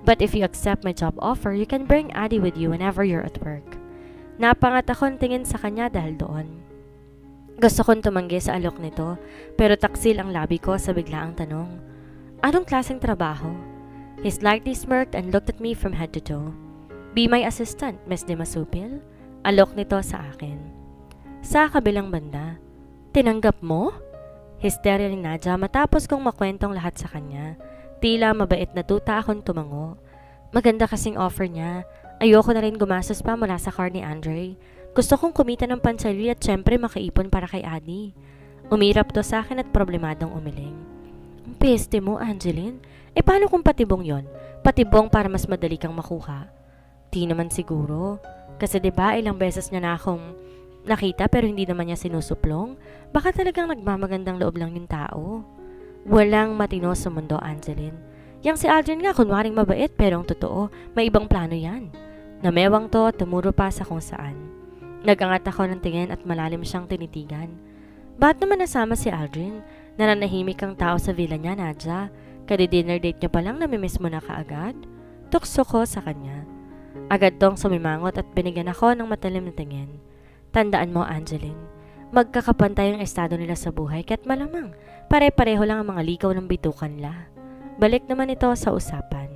But if you accept my job offer, you can bring Addie with you whenever you're at work. Napangat akong tingin sa kanya dahil doon. Gusto kong tumanggi sa alok nito, pero taksil ang labi ko sa biglaang tanong. Anong klaseng trabaho? He slightly smirked and looked at me from head to toe. Be my assistant, Miss Di Masupil. Alok nito sa akin. Sa kabilang banda, tinanggap mo? Hysteria ni Nadja matapos kong makwentong lahat sa kanya. Tila mabait na tuta akong tumango. Maganda kasing offer niya. Ayoko na rin gumastos pa mula sa car ni Andre. Gusto kong kumita ng pansarili at syempre makaipon para kay Adi. Umirap to sa akin at problemadong umiling. Ang peste mo, Angeline. Paano kung patibong yon? Patibong para mas madali kang makuha? Di naman siguro. Kasi diba ilang beses niya na akong nakita pero hindi naman niya sinusuplong? Baka talagang nagmamagandang loob lang yung tao. Walang matino sa mundo, Angeline. Yang si Aldrin nga kunwaring mabait pero ang totoo, may ibang plano yan. Namewang to at tumuro pa sa kung saan. Nagangat ako ng tingin at malalim siyang tinitigan. Ba't naman nasama si Aldrin? Nananahimik ang tao sa villa niya, Nadja. Kadi-dinner date niya pa lang namimiss mo na kaagad? Tukso ko sa kanya. Agad tong sumimangot at binigyan ako ng matalim na tingin. Tandaan mo, Angeline, magkakapantay ang estado nila sa buhay kaya't malamang pare-pareho lang ang mga likaw ng bitukan nila. Balik naman ito sa usapan.